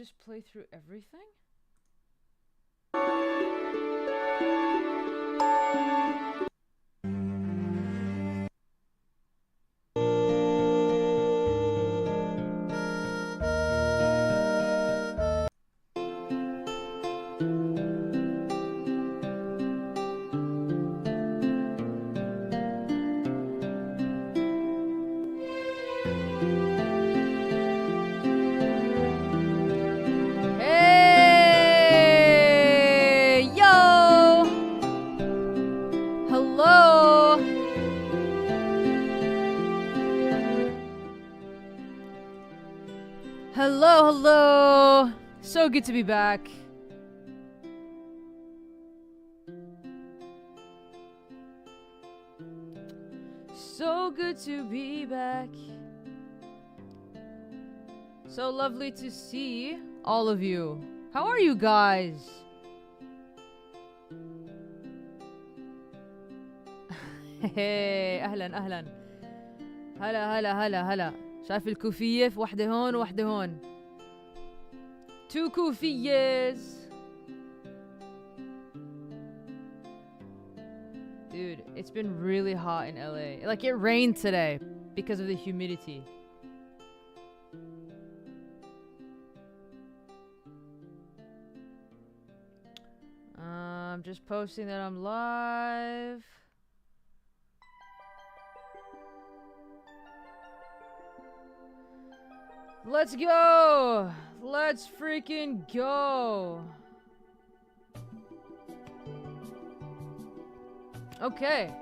just play through everything? Hello. So good to be back. So good to be back. So lovely to see all of you. How are you guys? اهلا هلا شايف الكوفية في واحدة هون وواحدة هون. Two كوفية. Dude, it's been really hot in LA. Like it rained today because of the humidity. I'm just posting that I'm live. Let's go! Let's freaking go! Okay.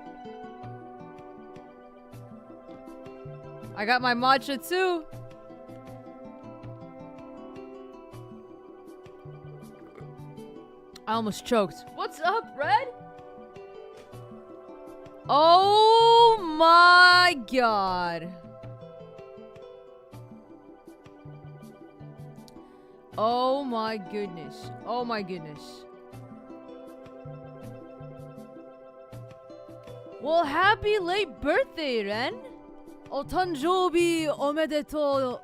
I got my matcha too. I almost choked. What's up, Red? Oh my god. Oh my goodness. Oh my goodness. Well, happy late birthday, Ren. Otanjobi omedetou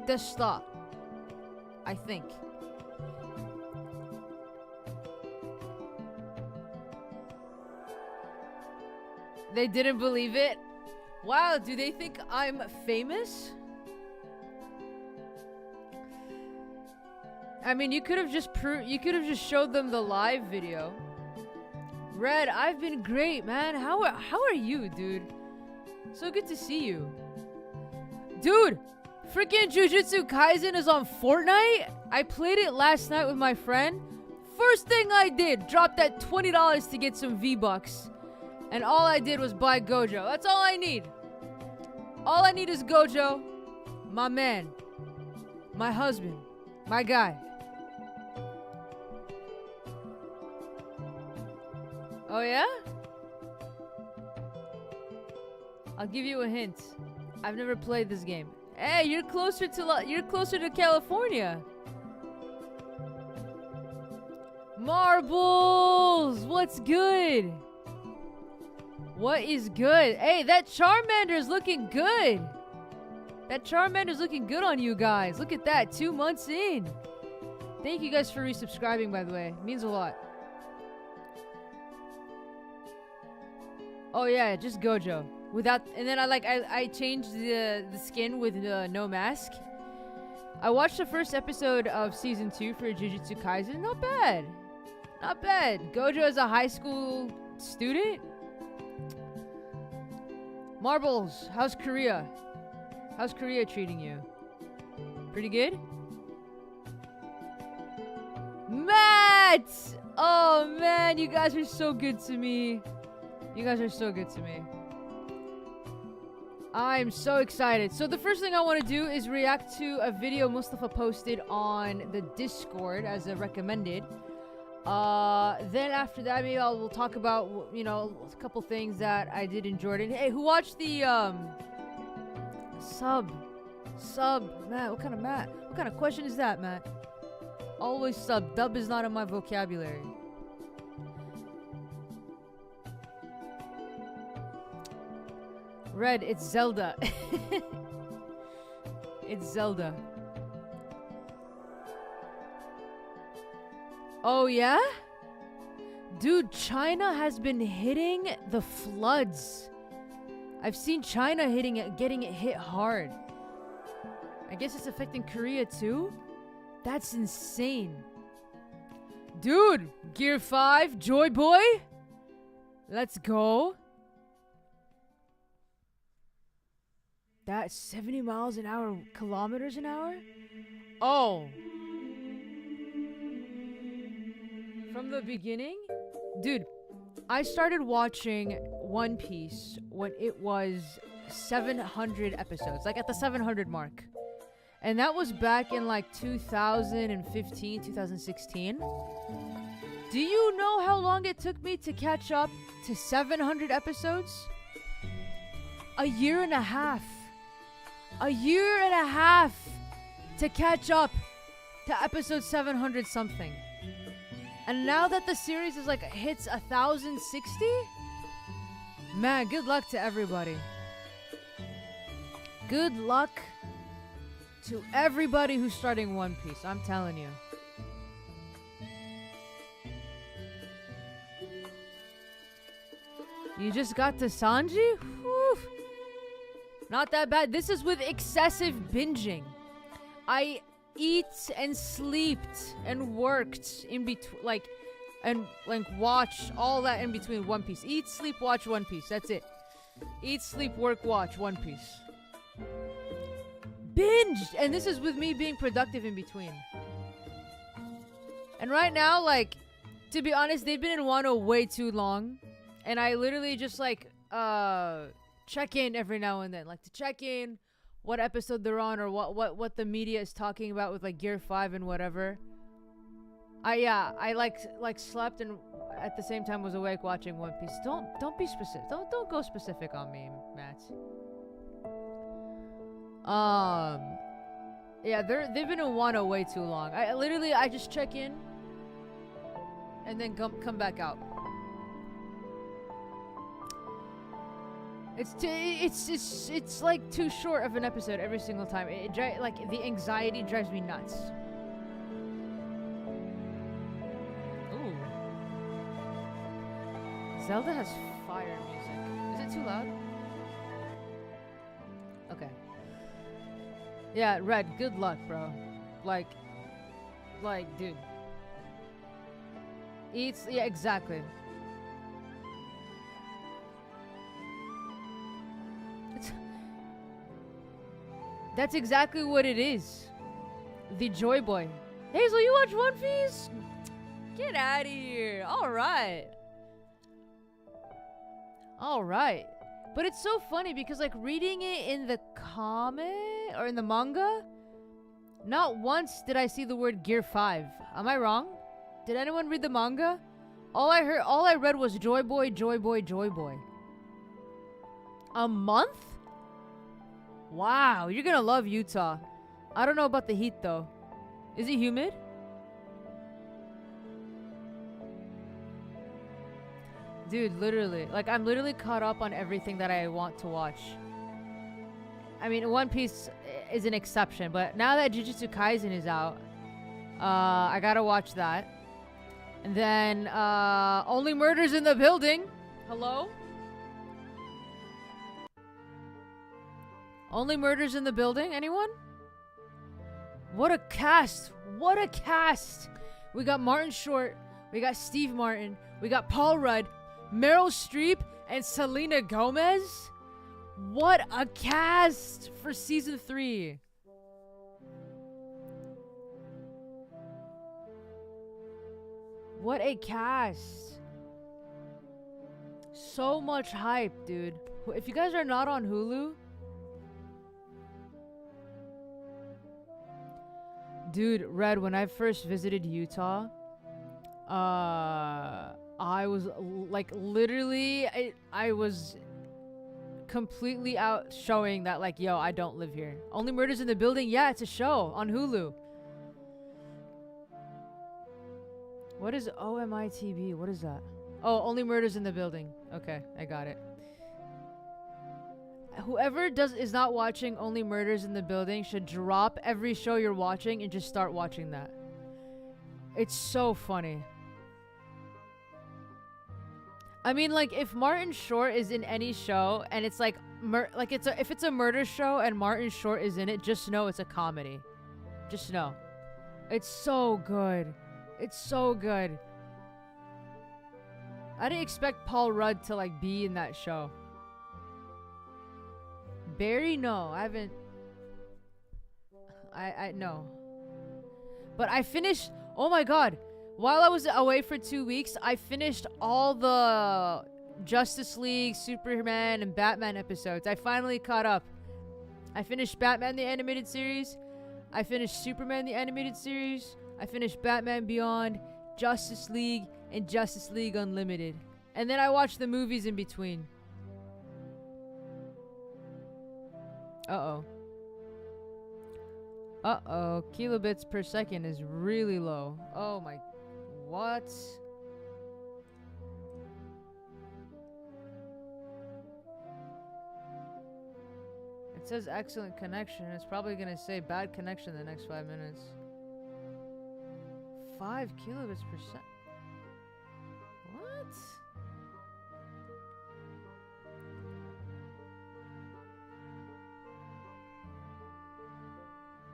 deshita. I think. They didn't believe it? Wow, do they think I'm famous? I mean, you could have just showed them the live video. Red, I've been great, man. How are you, dude? So good to see you. Dude, freaking Jujutsu Kaisen is on Fortnite. I played it last night with my friend. First thing I did, dropped that $20 to get some V-Bucks. And all I did was buy Gojo. That's all I need. All I need is Gojo, my man, my husband, my guy. Oh yeah? I'll give you a hint. I've never played this game. Hey, you're closer to California. Marbles, what's good? What is good? Hey, that Charmander's looking good. That Charmander's looking good on you guys. Look at that, 2 months in. Thank you guys for resubscribing, by the way. It means a lot. Oh yeah, just Gojo. And then I changed the skin with no mask. I watched the first episode of season 2 for Jujutsu Kaisen. Not bad. Not bad. Gojo is a high school student. Marbles, how's Korea? How's Korea treating you? Pretty good? Matt! Oh man, you guys are so good to me. You guys are so good to me. I'm so excited. So the first thing I want to do is react to a video Mustafa posted on the Discord as a recommended. Then after that, maybe we'll talk about, you know, a couple things that I did in Jordan. Hey, who watched the, sub, Matt, what kind of question is that, Matt? Always sub. Dub is not in my vocabulary. Red, it's Zelda. It's Zelda. Oh yeah? Dude, China has been hitting the floods. I've seen China getting it hit hard. I guess it's affecting Korea too? That's insane. Dude, Gear 5, Joy Boy. Let's go. That's 70 miles an hour, kilometers an hour? Oh. From the beginning? Dude, I started watching One Piece when it was 700 episodes, like at the 700 mark. And that was back in like 2015, 2016. Do you know how long it took me to catch up to 700 episodes? A year and a half. A year and a half to catch up to episode 700 something. And now that the series is like hits 1060, man, good luck to everybody. Good luck to everybody who's starting One Piece, I'm telling you. You just got to Sanji? Whew. Not that bad. This is with excessive binging. I eat and slept and worked in between, and watch all that in between One Piece. Eat, sleep, watch One Piece. That's it. Eat, sleep, work, watch One Piece. Binged! And this is with me being productive in between. And right now, like, to be honest, they've been in Wano way too long. And I literally just, like, check in every now and then. Like, to check in what episode they're on or what the media is talking about with, like, Gear 5 and whatever. I like slept and at the same time was awake watching One Piece. Don't be specific. Don't go specific on me, Matt. Yeah, they've been in Wano way too long. I just check in and then come back out. It's like too short of an episode every single time. Like the anxiety drives me nuts. Ooh. Zelda has fire music. Is it too loud? Okay. Yeah, Red, good luck, bro. Like, dude. Yeah, exactly. That's exactly what it is. The Joy Boy. Hazel, you watch One Piece? Get out of here. Alright. Alright. But it's so funny because, like, reading it in the comic or in the manga, not once did I see the word Gear 5. Am I wrong? Did anyone read the manga? All I read was Joy Boy, Joy Boy, Joy Boy. A month? Wow, you're gonna love Utah. I don't know about the heat though. Is it humid? Dude, literally. Like, I'm literally caught up on everything that I want to watch. I mean, One Piece is an exception, but now that Jujutsu Kaisen is out, I gotta watch that. And then, Only Murders in the Building. Hello? Only Murders in the Building? Anyone? What a cast! What a cast! We got Martin Short, we got Steve Martin, we got Paul Rudd, Meryl Streep, and Selena Gomez? What a cast for season 3! What a cast! So much hype, dude. If you guys are not on Hulu, dude, Red, when I first visited Utah, I was like literally, I was completely out showing that, like, yo, I don't live here. Only Murders in the Building? Yeah, it's a show on Hulu. What is OMITB? What is that? Oh, Only Murders in the Building. Okay, I got it. Whoever is not watching Only Murders in the Building should drop every show you're watching and just start watching that. It's so funny. I mean, like, if Martin Short is in any show and it's like, if it's a murder show and Martin Short is in it, just know it's a comedy. Just know. It's so good. It's so good. I didn't expect Paul Rudd to, like, be in that show. Barry? No, I haven't. No. But I finished, oh my god. While I was away for 2 weeks, I finished all the Justice League, Superman, and Batman episodes. I finally caught up. I finished Batman the Animated Series. I finished Superman the Animated Series. I finished Batman Beyond, Justice League, and Justice League Unlimited. And then I watched the movies in between. Uh-oh. Uh-oh. Kilobits per second is really low. Oh my... What? It says excellent connection. It's probably gonna say bad connection in the next 5 minutes. 5 kilobits per second. What?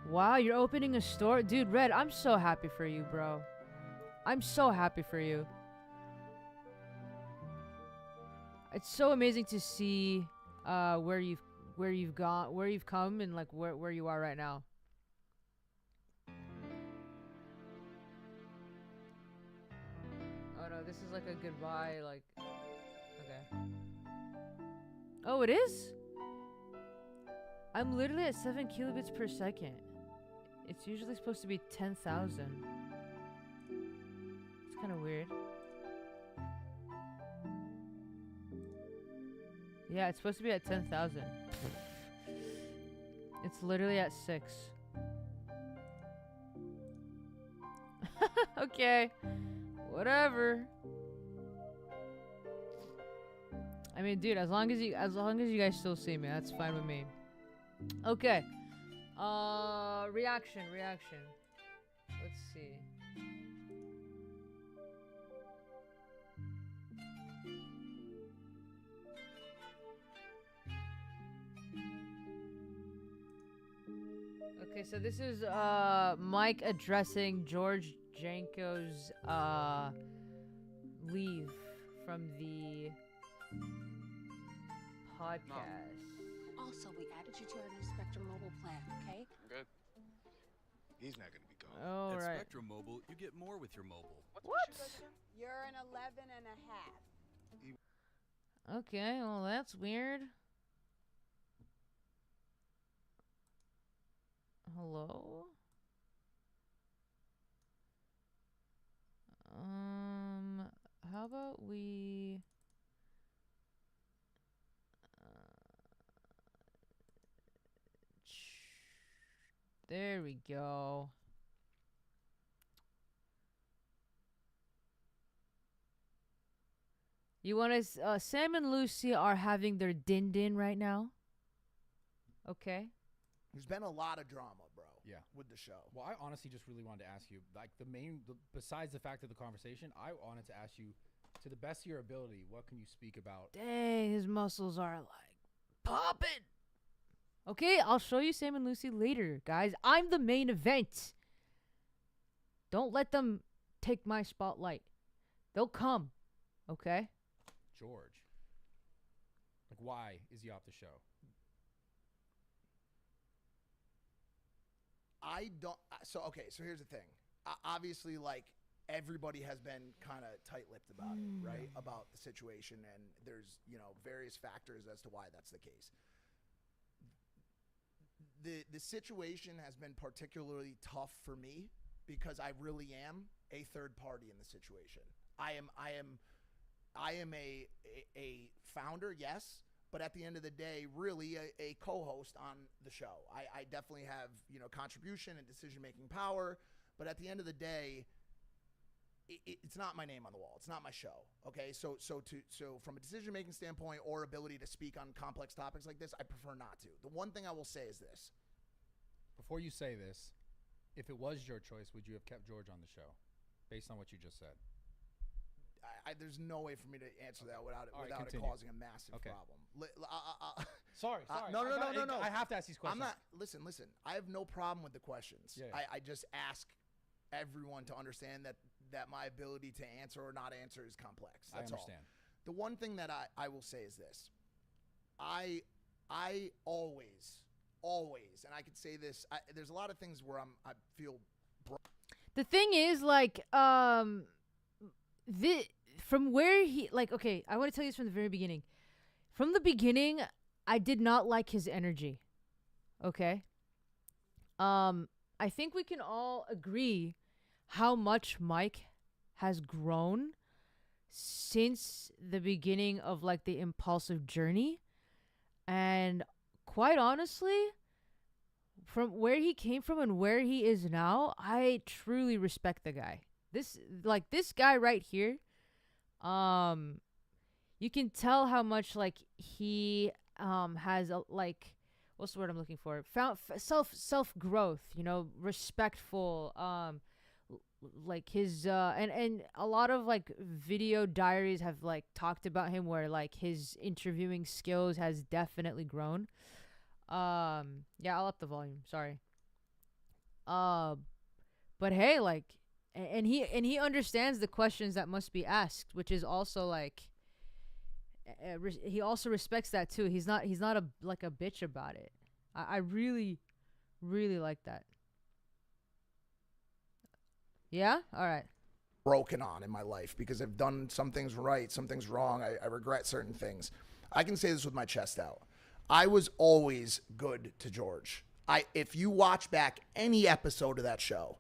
Wow, you're opening a store? Dude, Red, I'm so happy for you, bro. I'm so happy for you. It's so amazing to see where you've come, and like where you are right now. Oh no, this is like a goodbye, like, okay. Oh, it is? I'm literally at 7 kilobits per second. It's usually supposed to be 10,000. It's kind of weird. Yeah, it's supposed to be at 10,000. It's literally at 6. Okay. Whatever. I mean, dude, as long as you guys still see me, that's fine with me. Okay. Reaction. Let's see. Okay, so this is Mike addressing George Janko's leave from the podcast. Also, we added you to our new Spectrum Mobile plan, okay? Good. He's not gonna be gone. Oh, At right. Spectrum Mobile, you get more with your mobile. What? You're an 11 and a half. Okay, well, that's weird. Hello? How about we... there we go. You want to... Sam and Lucy are having their din-din right now. Okay. There's been a lot of drama, bro. Yeah. With the show. Well, I honestly just really wanted to ask you, like, besides the fact of the conversation, I wanted to ask you, to the best of your ability, what can you speak about? Dang, his muscles are like popping. Okay, I'll show you Sam and Lucy later, guys. I'm the main event. Don't let them take my spotlight. They'll come. Okay? George. Like, why is he off the show? I don't. So, okay, so here's the thing. Obviously, like, everybody has been kind of tight-lipped about it, right? About the situation, and there's, various factors as to why that's the case. The situation has been particularly tough for me because I really am a third party in the situation. I am a founder, yes, but at the end of the day, really a co-host on the show. I definitely have, contribution and decision-making power, but at the end of the day, it's not my name on the wall. It's not my show. Okay. So from a decision-making standpoint or ability to speak on complex topics like this, I prefer not to. The one thing I will say is this. Before you say this, if it was your choice, would you have kept George on the show? based on what you just said? There's no way for me to answer that without All right, it continue. causing a massive Okay. problem. Sorry. No. I have to ask these questions. I'm not. Listen. I have no problem with the questions. Yeah. I just ask everyone to understand that my ability to answer or not answer is complex. That's I understand. all. The one thing that I will say is this. I always, and I could say this. There's a lot of things where I feel. The thing is, like, from where he, like, okay, I want to tell you this from the very beginning. From the beginning, I did not like his energy. Okay? I think we can all agree how much Mike has grown since the beginning of, like, the impulsive journey. And quite honestly, from where he came from and where he is now, I truly respect the guy. This guy right here, you can tell how much, like, he has a, like, what's the word I'm looking for? Self growth, you know, respectful, like his and a lot of, like, video diaries have, like, talked about him where, like, his interviewing skills has definitely grown. Yeah, I'll up the volume, sorry. But hey, like, and he understands the questions that must be asked, which is also, like, he also respects that too. He's not a bitch about it. I really, really like that. Yeah? All right. Broken on in my life because I've done some things right, some things wrong. I regret certain things. I can say this with my chest out. I was always good to George. If you watch back any episode of that show,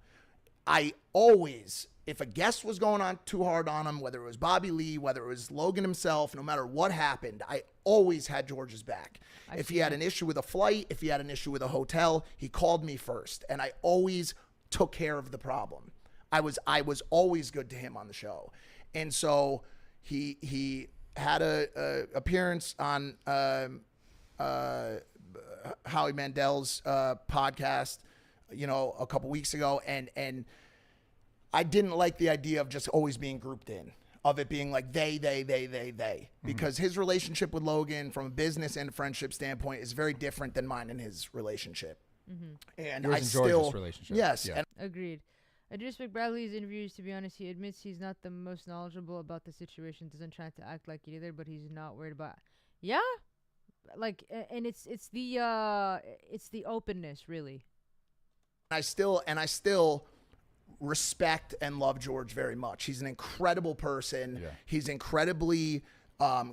I always, if a guest was going on too hard on him, whether it was Bobby Lee, whether it was Logan himself, no matter what happened, I always had George's back. If he had an issue with a flight, if he had an issue with a hotel, he called me first, and I always took care of the problem. I was always good to him on the show. And so he had a appearance on Howie Mandel's podcast, you know, a couple weeks ago, and I didn't like the idea of just always being grouped in, of it being like they, because his relationship with Logan from a business and friendship standpoint is very different than mine and his relationship. And Yours I and still, George's relationship. yes, Yeah. and Agreed. I do respect Bradley's interviews, to be honest. He admits he's not the most knowledgeable about the situation, doesn't try to act like it either, but he's not worried about it. Yeah? Like, and it's the openness, really. I still respect and love George very much. He's an incredible person. Yeah. He's incredibly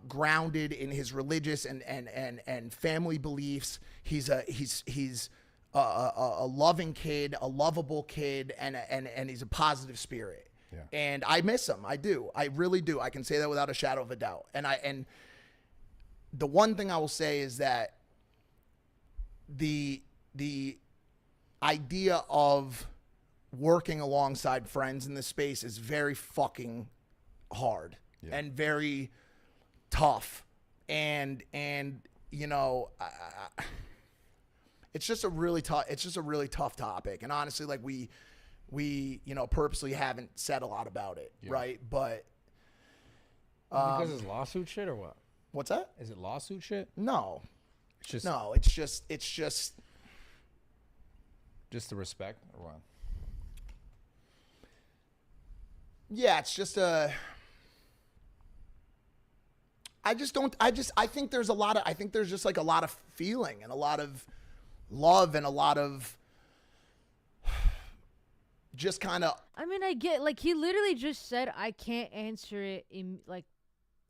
grounded in his religious and family beliefs. He's a loving kid, a lovable kid, and he's a positive spirit. Yeah. And I miss him. I do. I really do. I can say that without a shadow of a doubt. And the one thing I will say is that the idea of working alongside friends in this space is very fucking hard and very tough. And you know, it's just a really tough topic. And honestly, like we you know, purposely haven't said a lot about it, right? But because it's lawsuit shit or what? what's that? Is it lawsuit shit? No. It's just No, it's just the respect or what? yeah, it's just I think there's just like a lot of feeling and a lot of love and a lot of just kind of. I mean, I get, like, he literally just said, I can't answer it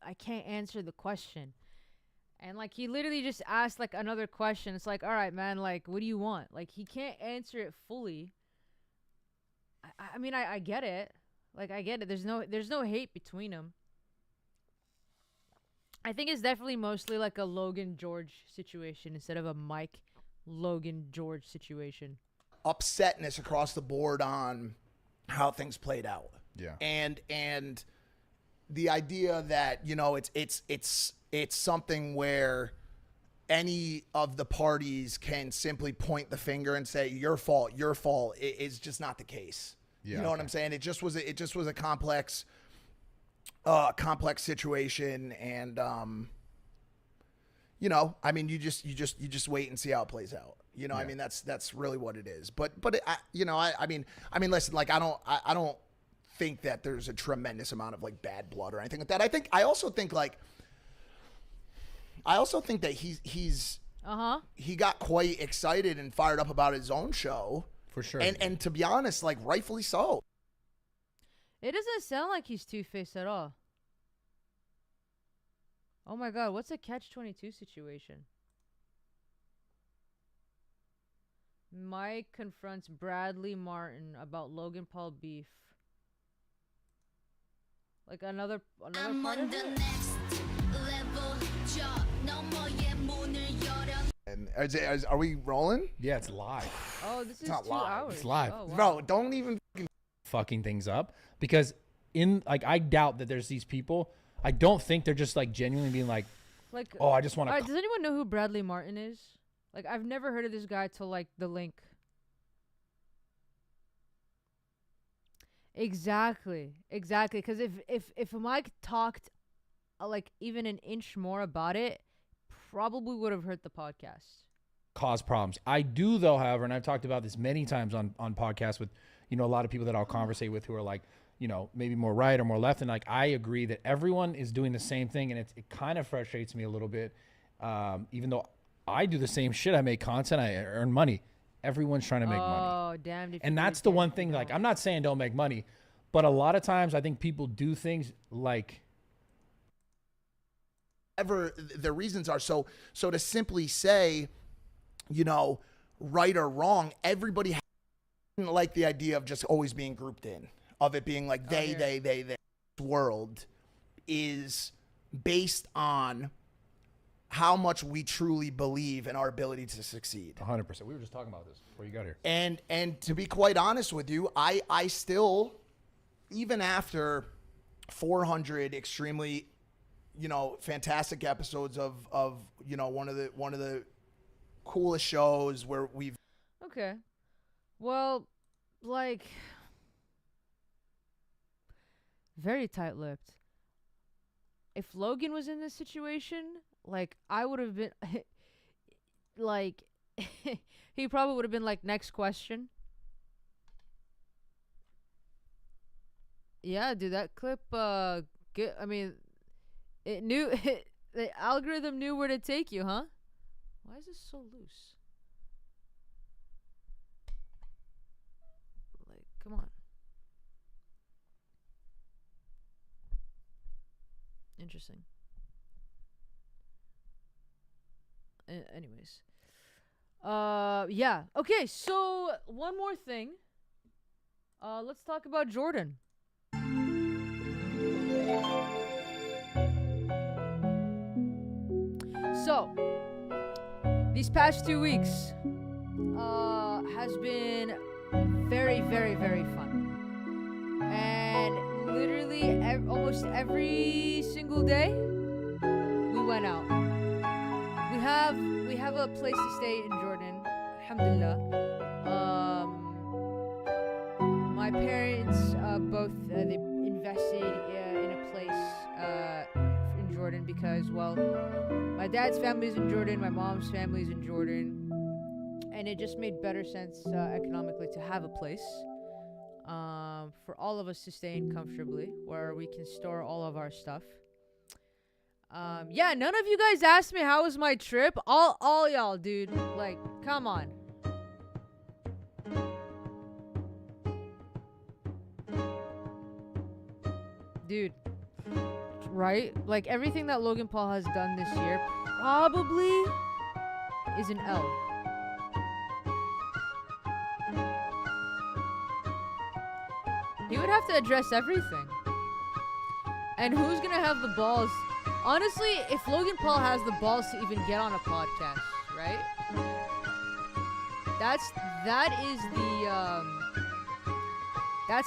I can't answer the question. And, like, he literally just asked, like, another question. It's like, all right, man, like, what do you want? Like, he can't answer it fully. I mean, I get it. Like, I get it. There's no hate between them. I think it's definitely mostly like a Logan George situation instead of a Mike Logan George situation. Upsetness across the board on how things played out. Yeah. And the idea that, you know, it's something where any of the parties can simply point the finger and say your fault is just not the case. You know what I'm saying? It just was a complex situation, and you know, I mean, you just wait and see how it plays out. You know, I mean, that's really what it is. But you know, I mean, listen, like I don't think that there's a tremendous amount of like bad blood or anything like that. I also think that he's he got quite excited and fired up about his own show. For sure. And to be honest, like rightfully so. It doesn't sound like he's two-faced at all. Oh my god, what's a catch-22 situation? Mike confronts Bradley Martin about Logan Paul beef. Like another part of it? And are we rolling? Yeah, it's live. Oh, this is not 2 live. hours. It's live. Oh, wow. Bro, don't even Fucking things up, because I doubt that there's these people. I don't think they're just like genuinely being like, Like, oh, I just want to. does anyone know who Bradley Martin is? Like, I've never heard of this guy till like the link. Exactly. Because if Mike talked like even an inch more about it, probably would have hurt the podcast. Cause problems. I do though, however, and I've talked about this many times on podcasts with, you know, a lot of people that I'll conversate with who are like, you know, maybe more right or more left. And like, I agree that everyone is doing the same thing. And it kind of frustrates me a little bit. Even though I do the same shit, I make content, I earn money. Everyone's trying to make money. Oh, damn. And that's the one thing, like, I'm not saying don't make money, but a lot of times I think people do things like, ever the reasons are. So to simply say, you know, right or wrong, everybody didn't like the idea of just always being grouped in, of it being like they. This world is based on how much we truly believe in our ability to succeed. 100%. We were just talking about this before you got here. And to be quite honest with you, I still, even after 400 extremely, you know, fantastic episodes of you know, one of the coolest shows where we've. Okay. Well, like, very tight-lipped. If Logan was in this situation, like, I would have been, like, he probably would have been like, next question. Yeah, dude, that clip, I mean, it knew, the algorithm knew where to take you, huh? Why is this so loose? Like, come on. Interesting. Anyways. Yeah. Okay, so one more thing. Let's talk about Jordan. So, these past 2 weeks has been very, very, very fun. And literally almost every single day, we went out. We have a place to stay in Jordan, alhamdulillah. My parents both they invested in a place in Jordan because, well, my dad's family is in Jordan, my mom's family is in Jordan, and it just made better sense economically to have a place for all of us to stay in comfortably, where we can store all of our stuff. Yeah, none of you guys asked me how was my trip. All y'all, dude. Like, come on. Dude. Right? Like, everything that Logan Paul has done this year probably is an L. He would have to address everything. And who's gonna have the balls? Honestly, if Logan Paul has the balls to even get on a podcast, right? That's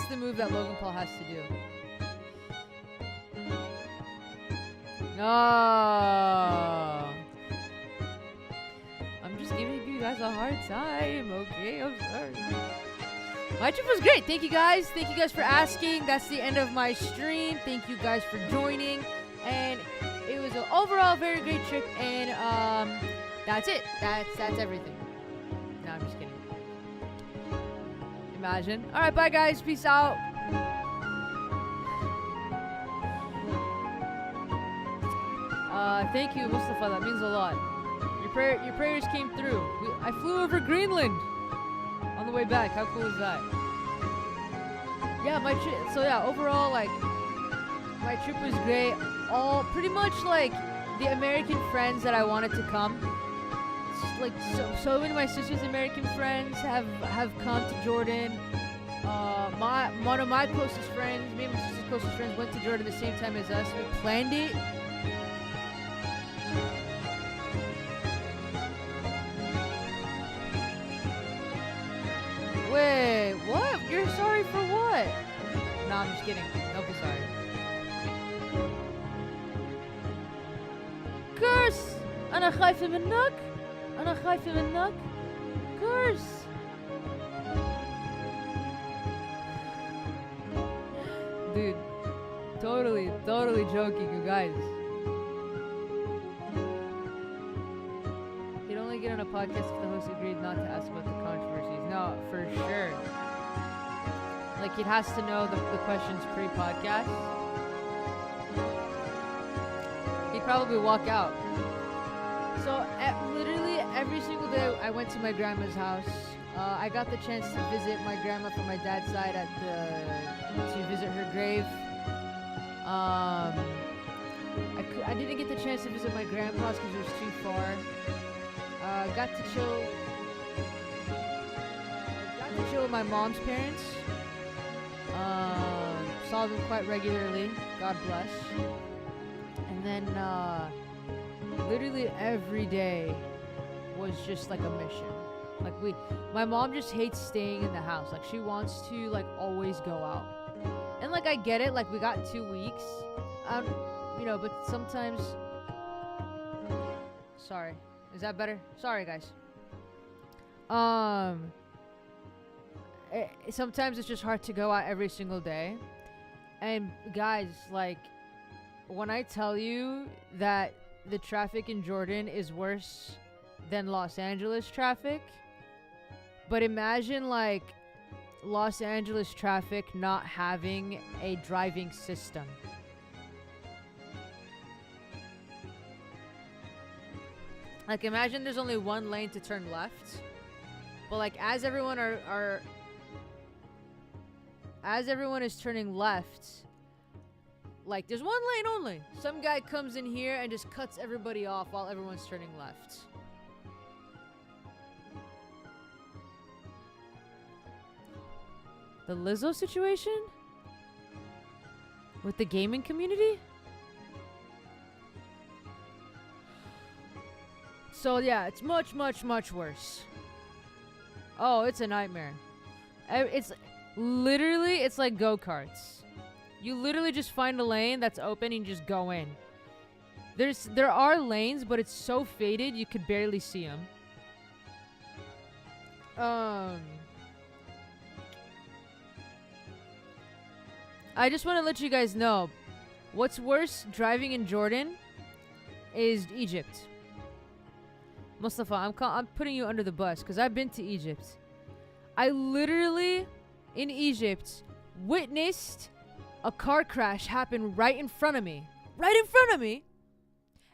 the move that Logan Paul has to do. Oh. I'm just giving you guys a hard time, okay? I'm sorry. My trip was great. Thank you guys. Thank you guys for asking. That's the end of my stream. Thank you guys for joining. And it was an overall very great trip. And that's it. That's everything. No, I'm just kidding. Imagine. All right, bye guys. Peace out. Thank you, Mustafa. That means a lot. Your prayers came through. I flew over Greenland on the way back. How cool is that? Yeah, my trip. So yeah, overall, like, my trip was great. All pretty much like the American friends that I wanted to come. Like so many of my sister's American friends have come to Jordan. One of my closest friends, me and my sister's closest friends, went to Jordan the same time as us. We planned it. Wait, what? You're sorry for what? No, I'm just kidding. Don't be sorry. Curse! أنا خايفة منك. أنا خايفة منك. Curse! Dude, totally joking, you guys. You'd only get on a podcast if the host agreed not to ask about the controversies. No, for sure. Like, it has to know the questions pre-podcast. He'd probably walk out. So, literally every single day I went to my grandma's house. I got the chance to visit my grandma from my dad's side to visit her grave. I didn't get the chance to visit my grandpa's because it was too far. Got to chill with my mom's parents. Saw them quite regularly. God bless. And then literally every day was just like a mission. Like my mom just hates staying in the house. Like she wants to like always go out. And like I get it. Like we got 2 weeks. But sometimes. Sorry. Is that better? Sorry, guys. Sometimes it's just hard to go out every single day. And guys, like, when I tell you that the traffic in Jordan is worse than Los Angeles traffic, but imagine like Los Angeles traffic not having a driving system. Like, imagine there's only one lane to turn left, but like as everyone is turning left, like there's one lane only. Some guy comes in here and just cuts everybody off while everyone's turning left. The Lizzo situation with the gaming community? So yeah, it's much worse. Oh, it's a nightmare. It's like go-karts. You literally just find a lane that's open and you just go in. There are lanes, but it's so faded you could barely see them. I just want to let you guys know, what's worse driving in Jordan is Egypt. Mustafa, I'm putting you under the bus because I've been to Egypt. I literally, in Egypt, witnessed a car crash happen right in front of me. Right in front of me.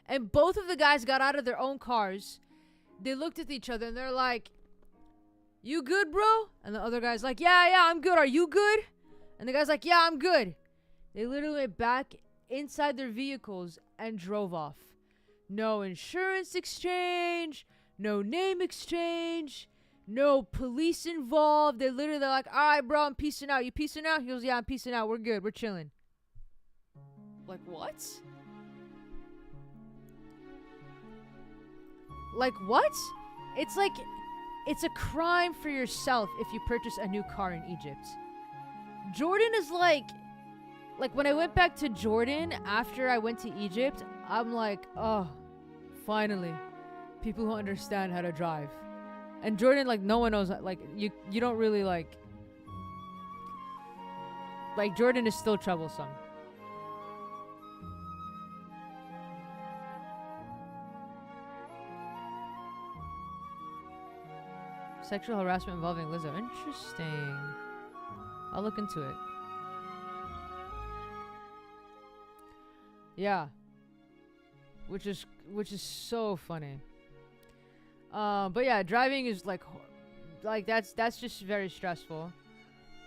And both of the guys got out of their own cars. They looked at each other and they're like, "You good, bro?" And the other guy's like, Yeah, I'm good. Are you good?" And the guy's like, "Yeah, I'm good." They literally went back inside their vehicles and drove off. No insurance exchange, no name exchange, no police involved. They're like, "All right, bro, I'm peacing out. You peacing out?" He goes, "Yeah, I'm peacing out. We're good. We're chilling." Like, what? Like, what? It's like, it's a crime for yourself if you purchase a new car in Egypt. Jordan is like when I went back to Jordan after I went to Egypt, I'm like, oh, finally, people who understand how to drive. And Jordan, like, no one knows, like, you don't really, like, like Jordan is still troublesome. Sexual harassment involving Lizzo. Interesting. I'll look into it. Yeah. Which is so funny. But yeah, driving is like that's just very stressful.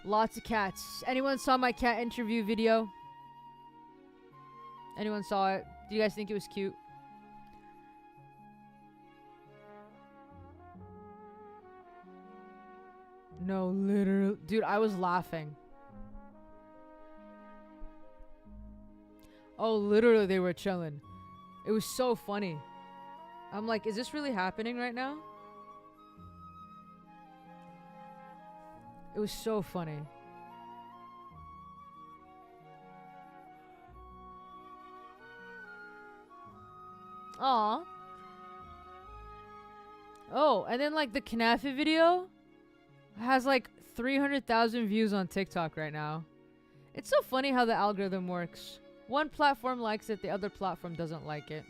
Lots of cats. Anyone saw my cat interview video? Anyone saw it? Do you guys think it was cute? No, literally. Dude, I was laughing. Oh, literally, they were chilling. It was so funny. I'm like, is this really happening right now? It was so funny. Aw. Oh, and then like the Knafi video has like 300,000 views on TikTok right now. It's so funny how the algorithm works. One platform likes it, the other platform doesn't like it.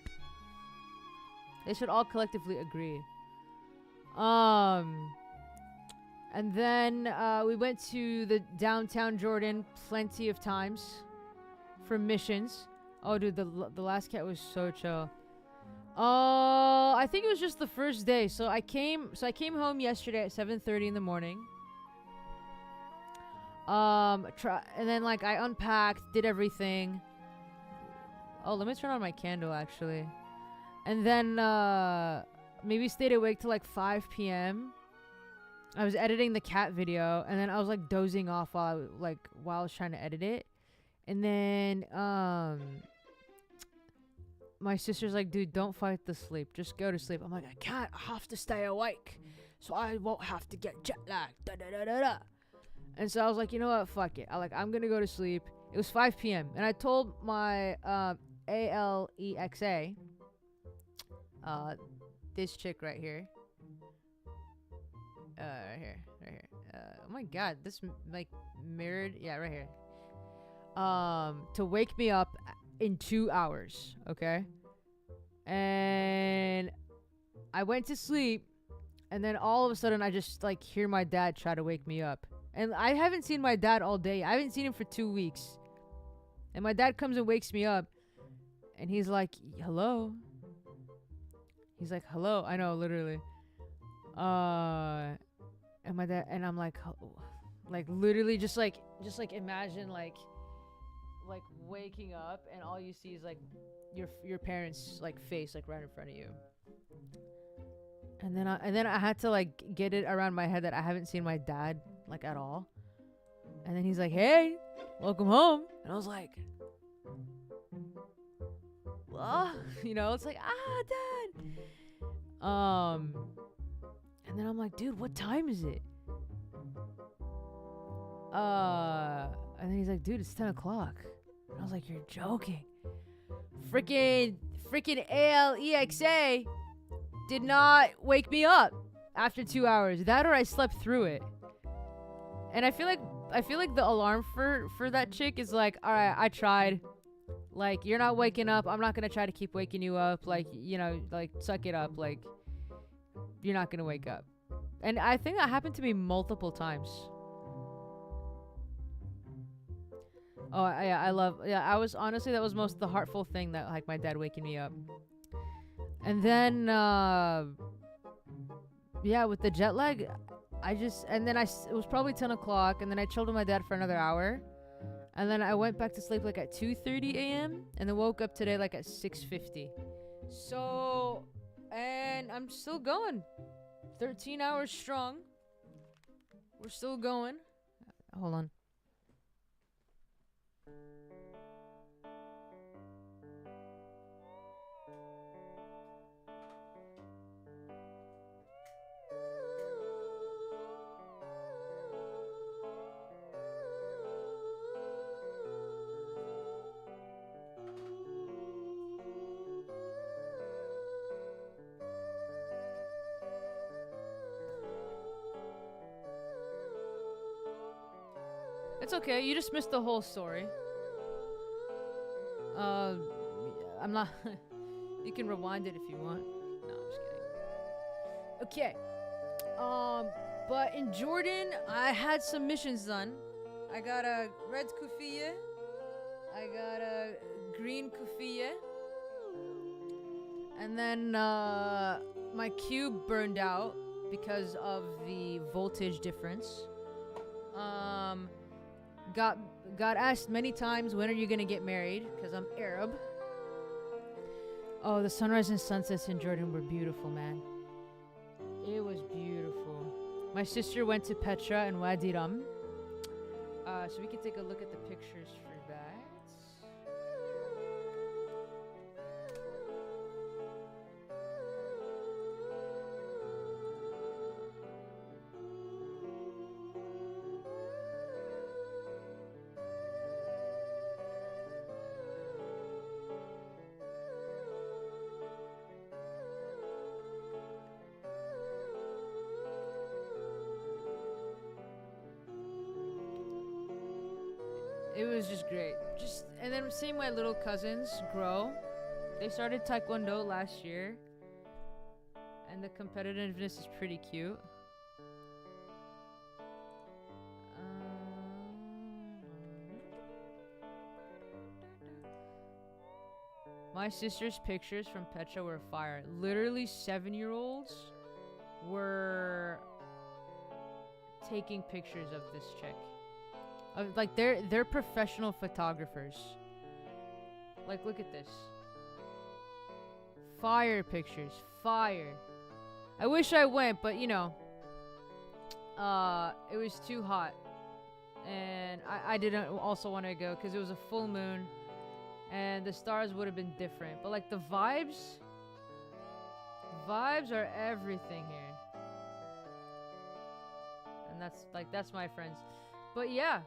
They should all collectively agree. And then we went to the downtown Jordan plenty of times for missions. Oh, dude, the last cat was so chill. I think it was just the first day. So I came home yesterday at 7:30 in the morning. And then like I unpacked, did everything. Oh, let me turn on my candle actually. And then maybe stayed awake till like 5 p.m. I was editing the cat video, and then I was like dozing off while I was trying to edit it. And then my sister's like, dude, don't fight the sleep. Just go to sleep. I'm like, I can't. I have to stay awake so I won't have to get jet lagged. Da, da, da, da, da. And so I was like, you know what? Fuck it. I'm going to go to sleep. It was 5 p.m. And I told my ALEXA, this chick right here. Right here. Oh my god, this like mirrored. Yeah, right here. To wake me up in 2 hours, okay? And I went to sleep, and then all of a sudden I just like hear my dad try to wake me up. And I haven't seen my dad all day. I haven't seen him for 2 weeks. And my dad comes and wakes me up, and he's like, hello? He's like, hello? I know, literally. And my dad, and I'm like literally just like imagine like waking up and all you see is like your parents like face like right in front of you. And then I had to like get it around my head that I haven't seen my dad like at all. And then he's like, hey, welcome home. And I was like, well, you know, it's like, Dad. And then I'm like, dude, what time is it? And then he's like, dude, it's 10 o'clock. And I was like, you're joking. Freaking ALEXA did not wake me up after 2 hours. That or I slept through it. And I feel like the alarm for that chick is like, all right, I tried. Like, you're not waking up. I'm not going to try to keep waking you up. Like, you know, like, suck it up. Like, you're not going to wake up. And I think that happened to me multiple times. Oh, yeah, I was, honestly, that was the heartful thing that, like, my dad waking me up. And then, yeah, with the jet lag, it was probably 10 o'clock, and then I chilled with my dad for another hour. And then I went back to sleep, like, at 2:30 a.m., and then woke up today, like, at 6:50. So, and I'm still going. 13 hours strong. We're still going. Hold on. it's okay. You just missed the whole story. I'm not. You can rewind it if you want. No, I'm just kidding. Okay. But in Jordan, I had some missions done. I got a red kufiye. I got a green kufiye. And then my cube burned out because of the voltage difference. Got asked many times, when are you gonna get married? Because I'm Arab. Oh, the sunrise and sunsets in Jordan were beautiful, man. It was beautiful. My sister went to Petra and Wadi Rum. So we can take a look at the pictures for that. It was just great. And then seeing my little cousins grow. They started Taekwondo last year. And the competitiveness is pretty cute. My sister's pictures from Petra were fire. Literally 7-year-olds were taking pictures of this chick. Like they're professional photographers. Like, look at this. Fire pictures. Fire. I wish I went, but you know, it was too hot. And I didn't also want to go because it was a full moon and the stars would have been different. But like the vibes are everything here. And that's my friends. But yeah.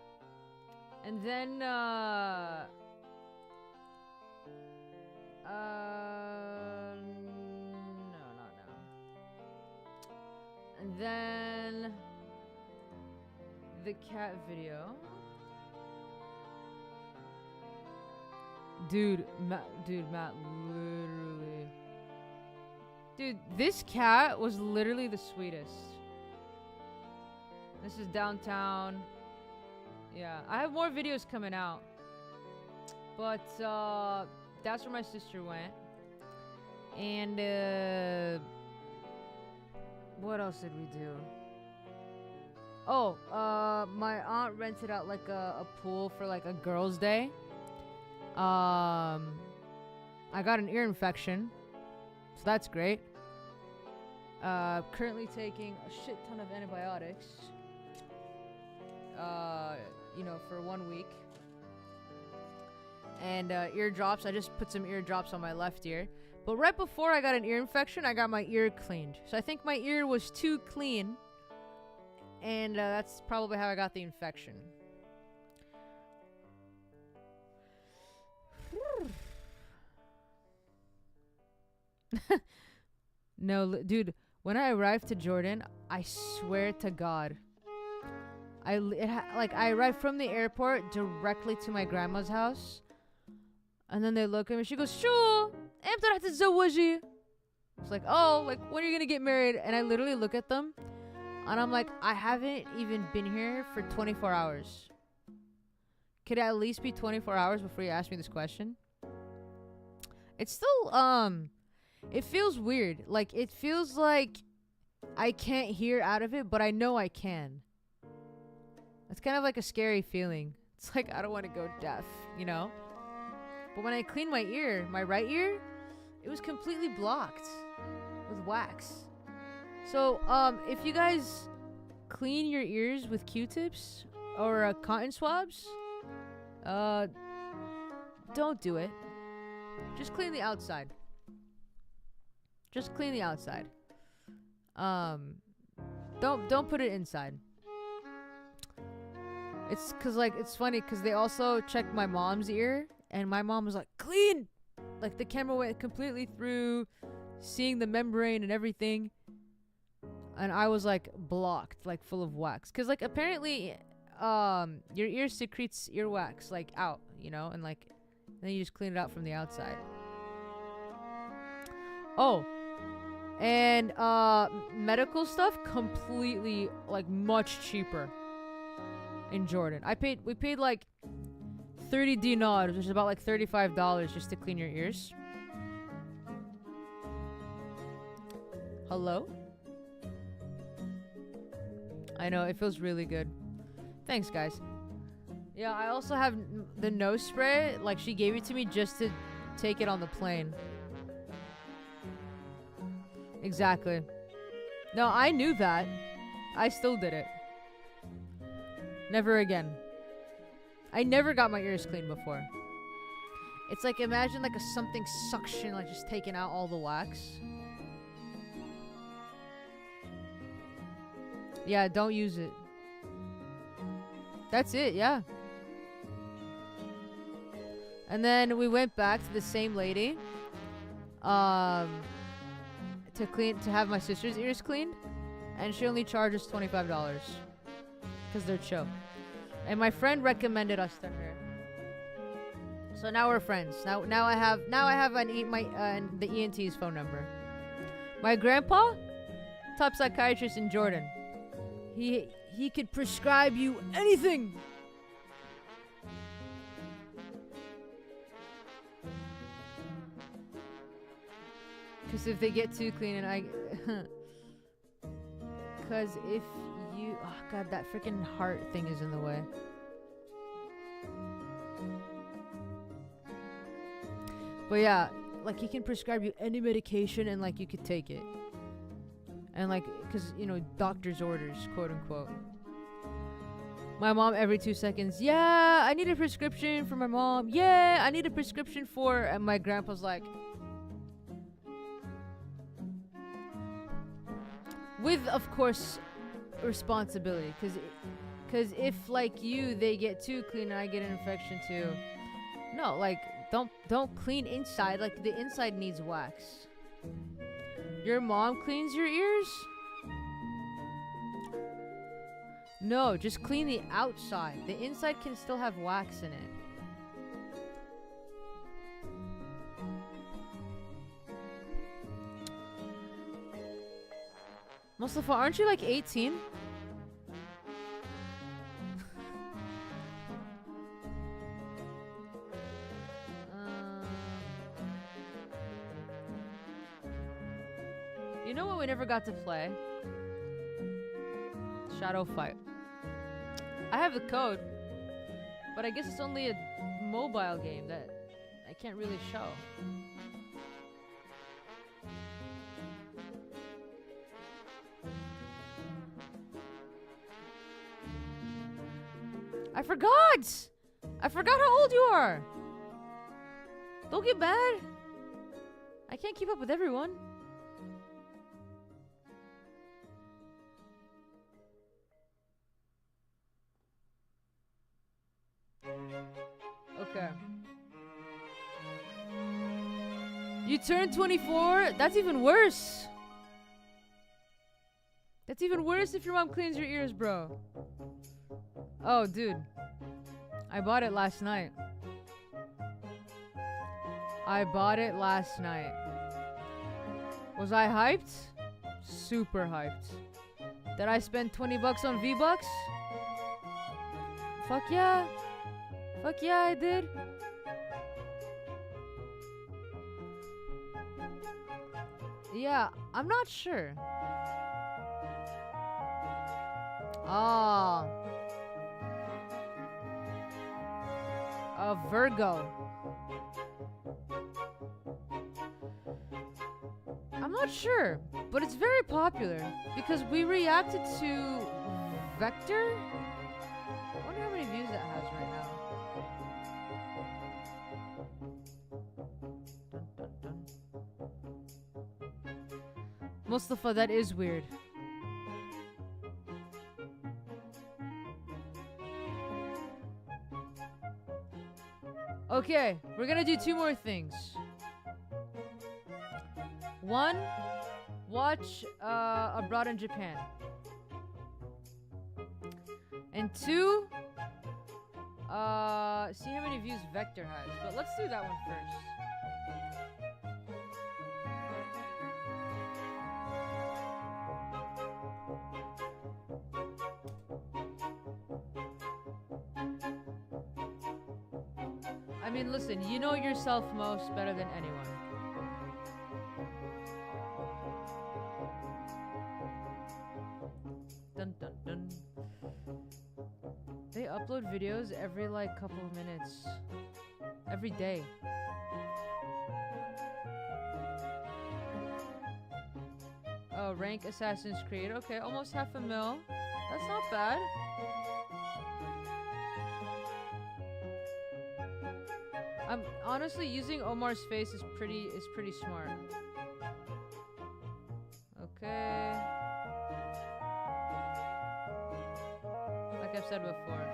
And then, no, not now. And then, the cat video. Dude, Matt, literally. Dude, this cat was literally the sweetest. This is downtown. Yeah, I have more videos coming out. But, that's where my sister went. And, what else did we do? Oh, my aunt rented out, like, a pool for, like, a girls' day. I got an ear infection. So that's great. Currently taking a shit ton of antibiotics. You know, for 1 week. And ear drops. I just put some ear drops on my left ear. But right before I got an ear infection, I got my ear cleaned. So I think my ear was too clean. And that's probably how I got the infection. No, dude, when I arrived to Jordan, I swear to God, I arrived from the airport directly to my grandma's house, and then they look at me. She goes, "Sure, امتى راح تتزوجي?" It's like, "Oh, like when are you gonna get married?" And I literally look at them, and I'm like, "I haven't even been here for 24 hours. Could it at least be 24 hours before you ask me this question?" It's still it feels weird. Like it feels like I can't hear out of it, but I know I can. It's kind of like a scary feeling. It's like I don't want to go deaf, you know? But when I cleaned my ear, my right ear, it was completely blocked with wax. So, if you guys clean your ears with Q-tips or cotton swabs, don't do it. Just clean the outside. Just clean the outside. Don't put it inside. It's cause like it's funny cause they also checked my mom's ear and my mom was like, clean! Like the camera went completely through, seeing the membrane and everything. And I was like blocked, like full of wax. Cause like apparently your ear secretes earwax like out, you know, and like then you just clean it out from the outside. Oh, and medical stuff completely like much cheaper in Jordan. We paid like 30 dinars, which is about like $35 just to clean your ears. Hello? I know, it feels really good. Thanks, guys. Yeah, I also have the nose spray. Like, she gave it to me just to take it on the plane. Exactly. No, I knew that. I still did it. Never again. I never got my ears cleaned before. It's like, imagine like a something suction, like just taking out all the wax. Yeah, don't use it. That's it, yeah. And then we went back to the same lady. To have my sister's ears cleaned. And she only charges $25. Because they're chill. And my friend recommended us to her. So now we're friends. Now I have the ENT's phone number. My grandpa, top psychiatrist in Jordan. He could prescribe you anything. Because if they get too clean and because if you... Oh, God, that freaking heart thing is in the way. But yeah, like, he can prescribe you any medication and, like, you could take it. And, like, because, you know, doctor's orders, quote unquote. My mom every 2 seconds, yeah, I need a prescription for my mom. Yeah, I need a prescription for... And my grandpa's like... With, of course, responsibility. Because if, like you, they get too clean and I get an infection too. No, like, don't clean inside. Like, the inside needs wax. Your mom cleans your ears? No, just clean the outside. The inside can still have wax in it. Mustafa, aren't you like 18? You know what we never got to play? Shadow Fight. I have the code, but I guess it's only a mobile game that I can't really show. I forgot! I forgot how old you are! Don't get mad! I can't keep up with everyone. Okay. You turned 24? That's even worse! That's even worse if your mom cleans your ears, bro. Oh, dude. I bought it last night. I bought it last night. Was I hyped? Super hyped. Did I spend 20 bucks on V-Bucks? Fuck yeah. Fuck yeah, I did. Yeah, I'm not sure. Ah. A Virgo. I'm not sure, but it's very popular because we reacted to Vector. I wonder how many views that has right now. Dun, dun, dun. Mustafa, that is weird. Okay, we're gonna do 2 more things. 1, watch Abroad in Japan. And 2. See how many views Vector has. But let's do that one first. I mean, listen, you know yourself most better than anyone. Dun dun dun. They upload videos every like couple of minutes. Every day. Oh, rank Assassin's Creed. Okay, almost 500,000. That's not bad. I'm honestly using Omar's face is pretty smart. Okay. Like I've said before.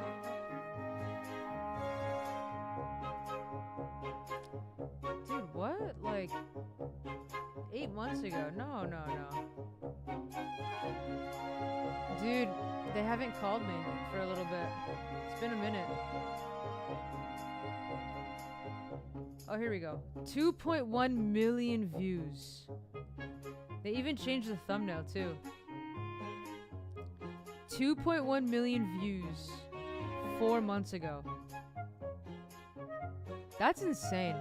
Dude, what? Like 8 months ago? No. Dude, they haven't called me for a little bit. It's been a minute. Oh, here we go. 2.1 million views. They even changed the thumbnail, too. 2.1 million views 4 months ago. That's insane.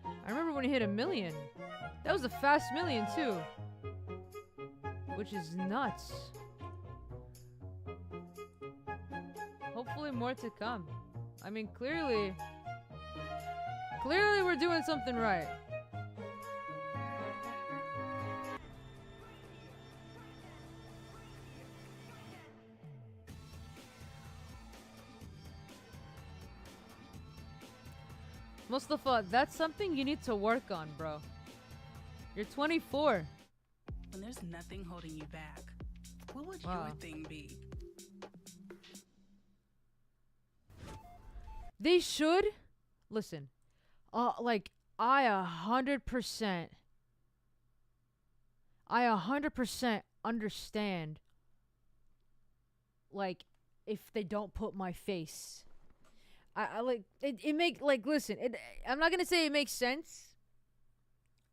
I remember when it hit 1 million. That was a fast million, too. Which is nuts. Hopefully more to come. I mean, clearly we're doing something right. Mustafa, that's something you need to work on, bro. You're 24. When there's nothing holding you back, what would Wow. your thing be? They should listen. Like I 100% understand. Like if they don't put my face, I like it. It make like listen. I'm not gonna say it makes sense,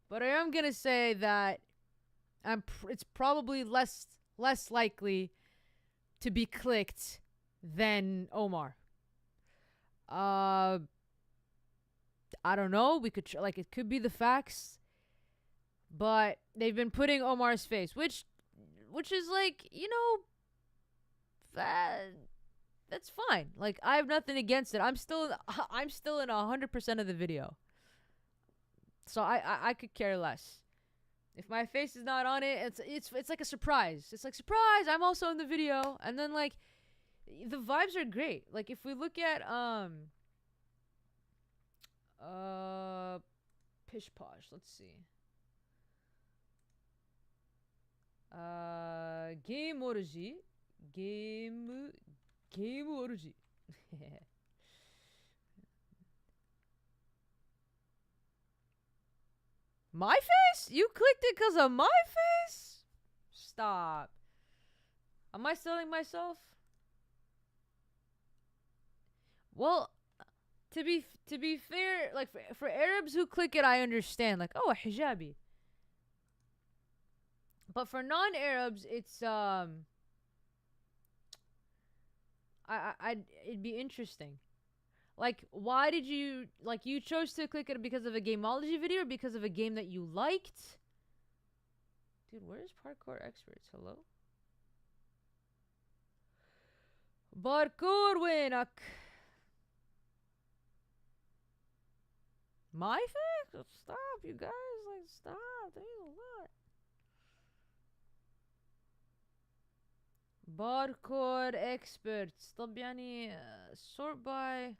but I am gonna say that it's probably less likely to be clicked than Omar. I don't know. We could like it could be the facts, but they've been putting Omar's face, which is like that's fine. Like I have nothing against it. I'm still in 100% of the video, so I could care less. If my face is not on it, it's like a surprise. It's like surprise. I'm also in the video, and then like the vibes are great. Like if we look at Pish Posh, let's see. Game Orgy. My face? You clicked it because of my face? Stop. Am I selling myself? Well, to be fair, like for Arabs who click it, I understand. Like, oh, a hijabi. But for non-Arabs, it's it'd be interesting. Like, why did you you chose to click it because of a gameology video or because of a game that you liked? Dude, where's Parkour Experts? Hello? Parkour Winak. My face? Stop, you guys. Like, stop. There's a lot. Parkour Experts. طب يعني sort by.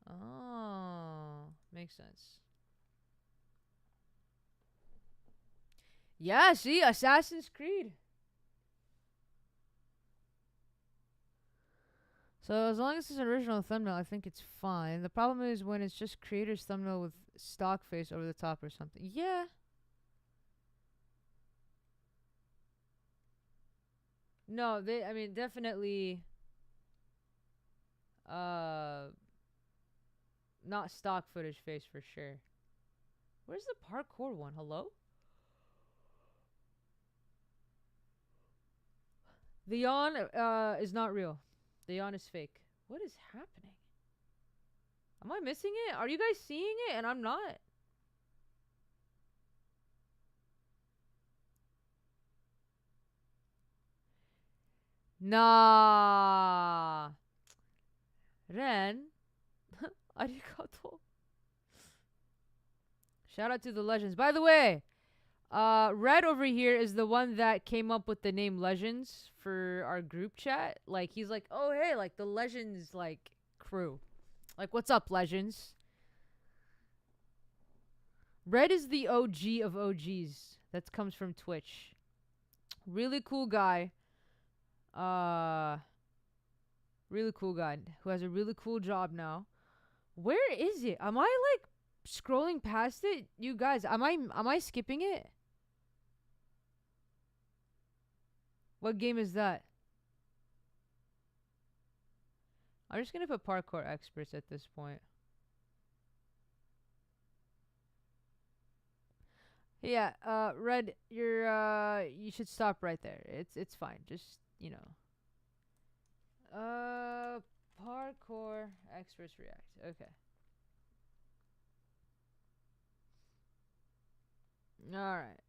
Oh, makes sense. Yeah, see, Assassin's Creed. So as long as it's an original thumbnail, I think it's fine. The problem is when it's just creator's thumbnail with stock face over the top or something. Yeah. No, I mean, definitely Not stock footage face for sure. Where's the parkour one? Hello? The yawn is not real. The yawn is fake. What is happening? Am I missing it? Are you guys seeing it and I'm not? Nah. Ren. Arigato. Shout out to the legends. By the way, Red over here is the one that came up with the name Legends for our group chat. Like, he's like, oh, hey, like, the Legends, like, crew. Like, what's up, Legends? Red is the OG of OGs. That comes from Twitch. Really cool guy. Really cool guy who has a really cool job now. Where is it? Am I, like, scrolling past it? You guys, am I skipping it? What game is that? I'm just gonna put parkour experts at this point. Yeah, Red, you should stop right there. It's fine. Just, you know. Parkour experts react. Okay. Alright.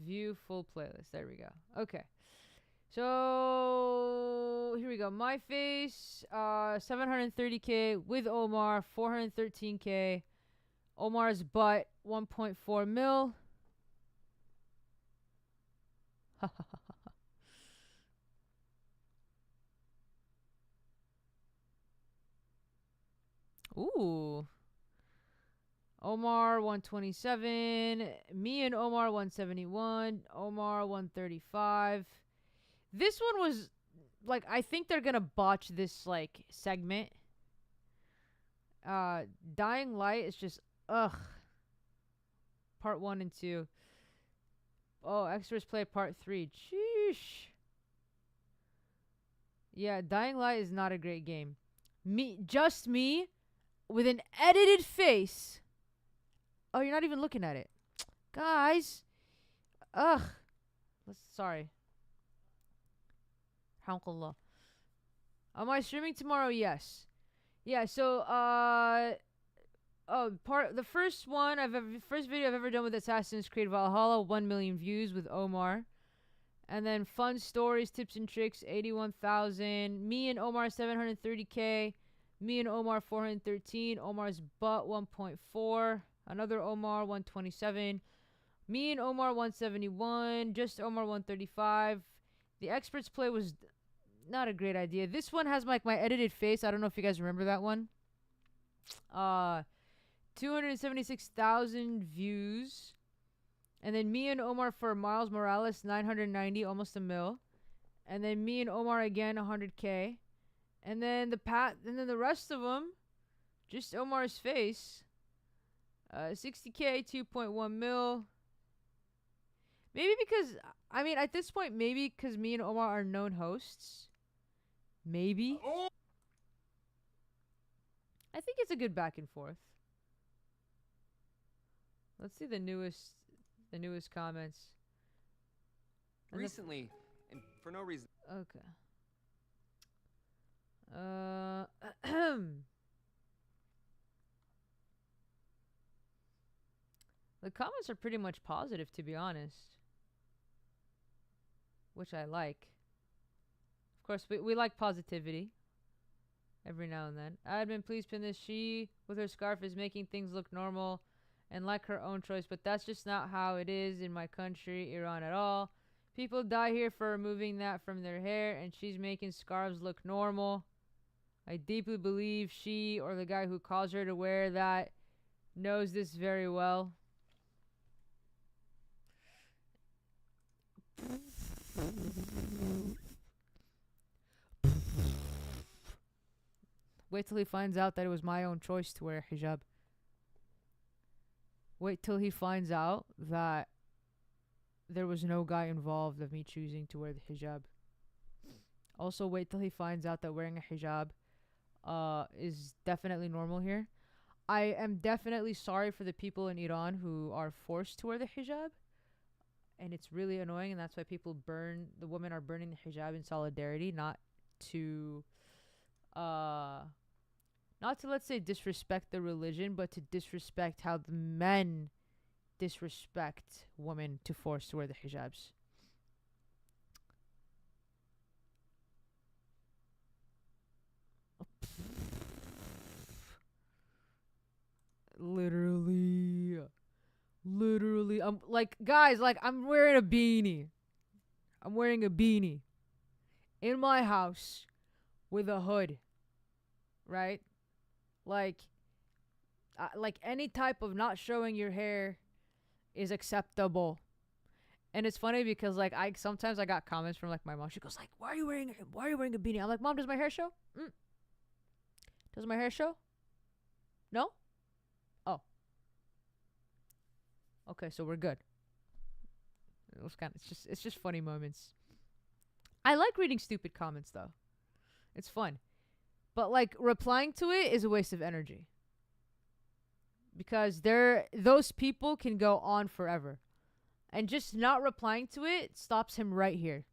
View full playlist. There we go. Okay. So here we go. My face, 730K with Omar, 413K. Omar's butt, 1.4 mil. Ooh. Omar 127, me and Omar 171, Omar 135. This one was like, I think they're gonna botch this like segment. Dying Light is just ugh. Part 1 and 2. Oh, extras play part 3. Sheesh. Yeah, Dying Light is not a great game. Just me with an edited face. Oh, you're not even looking at it. Guys. Ugh. Sorry. Alhamdulillah. Am I streaming tomorrow? Yes. Yeah, so, the first video I've ever done with Assassin's Creed Valhalla, 1 million views with Omar. And then fun stories, tips and tricks, 81,000. Me and Omar, 730K. Me and Omar, 413. Omar's butt, 1.4. Another Omar, 127. Me and Omar, 171. Just Omar, 135. The experts play was not a great idea. This one has like my edited face. I don't know if you guys remember that one. 276,000 views. And then me and Omar for Miles Morales, 990, almost a mil. And then me and Omar again, 100K. And then the rest of them, just Omar's face. 60K, 2.1 mil. Maybe because, I mean, at this point, maybe because me and Omar are known hosts. Maybe. I think it's a good back and forth. Let's see the newest comments. And recently, and for no reason. Okay. The comments are pretty much positive, to be honest. Which I like. Of course, we like positivity. Every now and then. Admin, please pin this. She, with her scarf, is making things look normal and like her own choice, but that's just not how it is in my country, Iran, at all. People die here for removing that from their hair, and she's making scarves look normal. I deeply believe she, or the guy who calls her to wear that, knows this very well. Wait till he finds out that it was my own choice to wear hijab. Wait till he finds out that there was no guy involved of me choosing to wear the hijab. Also, wait till he finds out that wearing a hijab is definitely normal here. I am definitely sorry for the people in Iran who are forced to wear the hijab, and it's really annoying, and that's why the women are burning the hijab in solidarity, not to let's say disrespect the religion, but to disrespect how the men disrespect women to force to wear the hijabs. Literally, I'm like, guys, like, I'm wearing a beanie. I'm wearing a beanie in my house with a hood, right? Like any type of not showing your hair is acceptable. And it's funny because like sometimes I got comments from like my mom. She goes like, why are you wearing a beanie? I'm like, Mom, does my hair show? Does my hair show? No? Oh. Okay, so we're good. It's just funny moments. I like reading stupid comments though. It's fun. But like replying to it is a waste of energy. Because those people can go on forever. And just not replying to it stops him right here.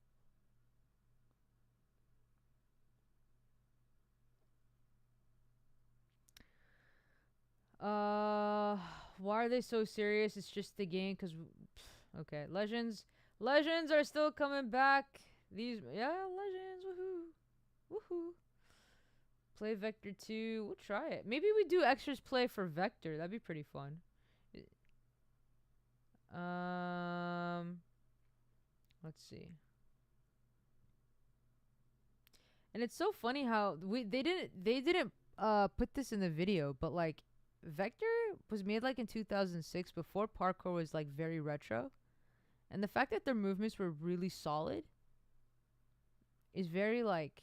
Why are they so serious? It's just the game, cause okay, Legends are still coming back. Legends, woohoo. Play Vector 2. We'll try it. Maybe we do extras play for Vector. That'd be pretty fun. Let's see. And it's so funny how they didn't put this in the video, but like Vector was made like in 2006 before parkour was like very retro. And the fact that their movements were really solid is very like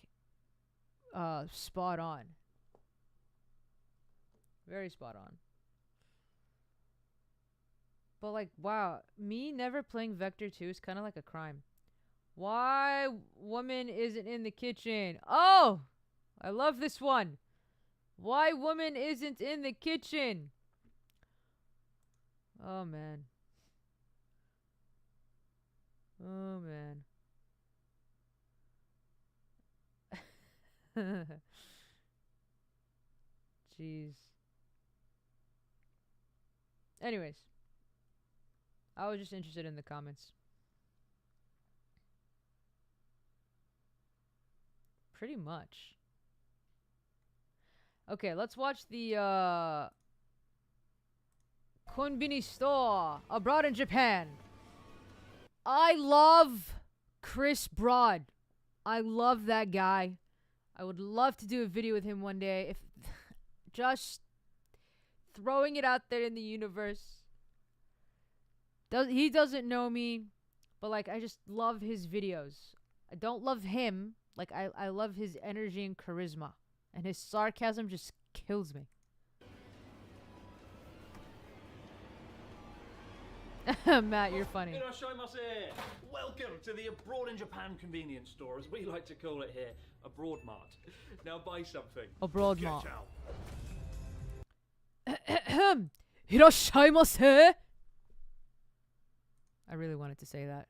spot on. Very spot on. But like, wow, me never playing Vector 2 is kind of like a crime. Why woman isn't in the kitchen? Oh, I love this one. Why woman isn't in the kitchen? Oh man. Oh man. Jeez. Anyways, I was just interested in the comments. Pretty much. Okay, let's watch the konbini store abroad in Japan. I love Chris Broad. I love that guy. I would love to do a video with him one day. If just throwing it out there in the universe. He doesn't know me, but like I just love his videos. I don't love him. Like I love his energy and charisma, and his sarcasm just kills me. Matt, you're funny. Welcome to the Abroad in Japan convenience store, as we like to call it here, Abroad Mart. Now buy something. Abroad Get Mart. out. Hiroshimasu. I really wanted to say that.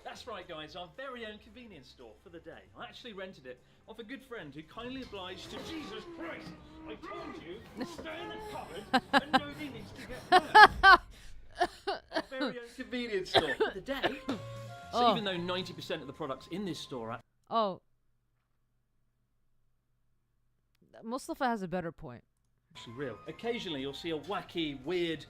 That's right, guys, our very own convenience store for the day. I actually rented it off a good friend who kindly obliged to... Jesus Christ! I told you, stay in the cupboard and nobody needs to get hurt. Our very own convenience store for the day. So even though 90% of the products in this store are... Oh. Mustafa has a better point. Actually real. Occasionally you'll see a wacky, weird,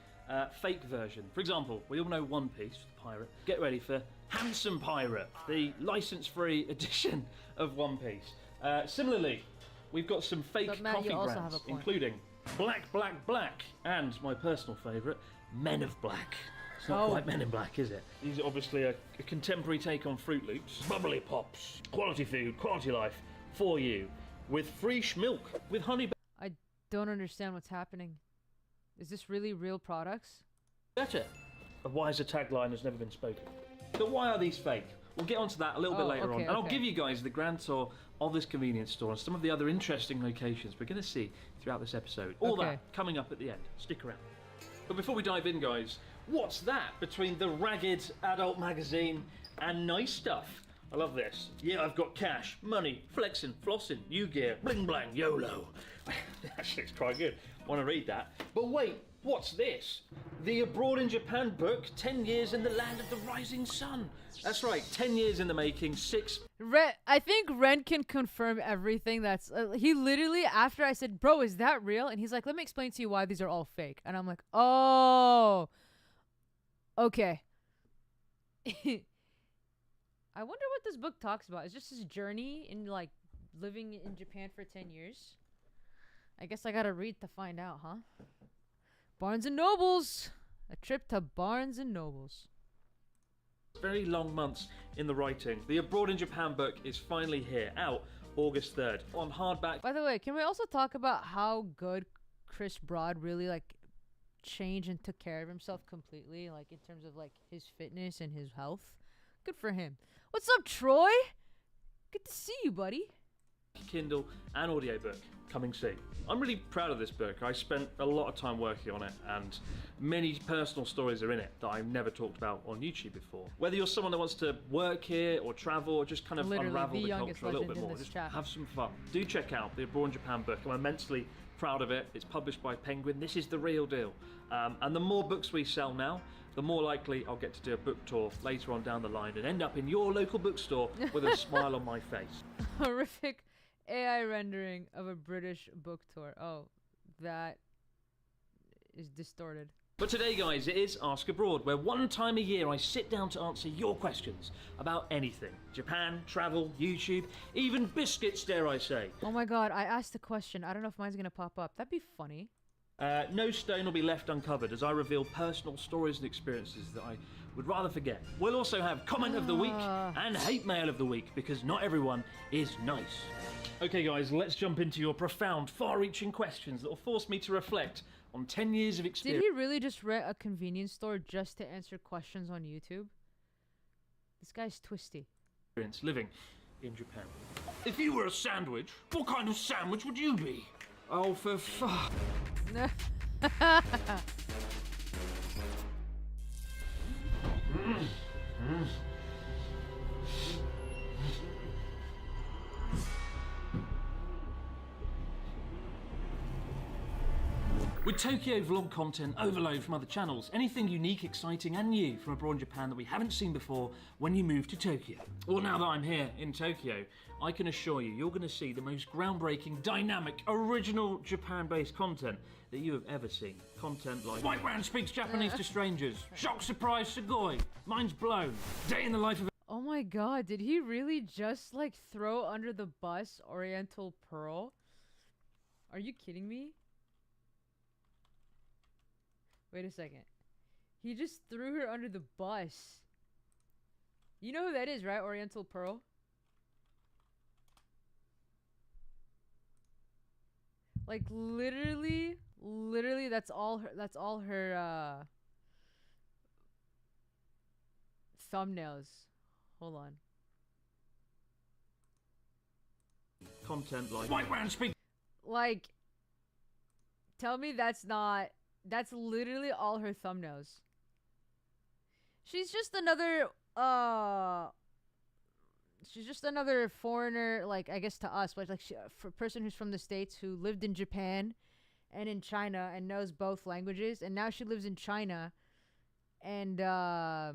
fake version. For example, we all know One Piece, the pirate. Get ready for Handsome Pirate, the license-free edition of One Piece. Similarly, we've got some fake Matt, coffee brands, including Black, and my personal favourite, Men of Black. It's not quite Men in Black, is it? These are obviously a contemporary take on Fruit Loops. Bubbly Pops, quality food, quality life for you, with free milk, with honey. I don't understand what's happening. Is this really real products? Better. A wiser tagline has never been spoken. But why are these fake? We'll get onto that a little bit later on. And I'll give you guys the grand tour of this convenience store and some of the other interesting locations we're going to see throughout this episode. All that coming up at the end. Stick around. But before we dive in, guys, what's that between the ragged adult magazine and nice stuff? I love this. Yeah, I've got cash, money, flexing, flossing, new gear, bling blang, YOLO. Actually, it's quite good. Want to read that? But wait, what's this? The Abroad in Japan book, 10 Years in the Land of the Rising Sun. That's right, 10 years in the making, 6... I think Ren can confirm everything that's... he literally, after I said, bro, is that real? And he's like, let me explain to you why these are all fake. And I'm like, oh, okay. I wonder what this book talks about. Is just his journey in, like, living in Japan for 10 years? I guess I gotta read to find out, huh? Barnes & Nobles. A trip to Barnes & Nobles. Very long months in the writing. The Abroad in Japan book is finally here, out August 3rd, on hardback. By the way, can we also talk about how good Chris Broad really, like, changed and took care of himself completely, like, in terms of, like, his fitness and his health? Good for him. What's up, Troy? Good to see you, buddy. Kindle and audiobook coming soon. I'm really proud of this book. I spent a lot of time working on it, and many personal stories are in it that I've never talked about on YouTube before. Whether you're someone that wants to work here or travel or just kind of unravel the culture a little bit more, just have some fun. Do check out the Abroad in Japan book. I'm immensely proud of it. It's published by Penguin. This is the real deal. And the more books we sell now, the more likely I'll get to do a book tour later on down the line and end up in your local bookstore with a smile on my face. Horrific AI rendering of a British book tour. Oh, that is distorted. But today, guys, it is Ask Abroad, where one time a year I sit down to answer your questions about anything. Japan, travel, YouTube, even biscuits, dare I say. Oh my god, I asked a question. I don't know if mine's gonna pop up. That'd be funny. No stone will be left uncovered as I reveal personal stories and experiences that I would rather forget. We'll also have Comment of the Week and Hate Mail of the Week, because not everyone is nice. Okay, guys, let's jump into your profound, far-reaching questions that will force me to reflect on 10 years of experience. Did he really just rent a convenience store just to answer questions on YouTube? This guy's twisty. Living in Japan. If you were a sandwich, what kind of sandwich would you be? Oh, for fuck. With Tokyo vlog content overload from other channels, anything unique, exciting and new from abroad in Japan that we haven't seen before when you move to Tokyo. Well, now that I'm here in Tokyo, I can assure you, you're going to see the most groundbreaking, dynamic, original Japan-based content that you have ever seen. Content like White Man Speaks Japanese to Strangers, Shock Surprise Sugoi, Mind's Blown, Day in the Life of... Oh my god, did he really just like throw under the bus Oriental Pearl? Are you kidding me? Wait a second. He just threw her under the bus. You know who that is, right? Oriental Pearl? Like literally that's all her thumbnails. Hold on. Content like White Man Speaks... Like, tell me that's literally all her thumbnails. She's just another foreigner, like, I guess to us, but like for person who's from the States who lived in Japan and in China and knows both languages, and now she lives in China and now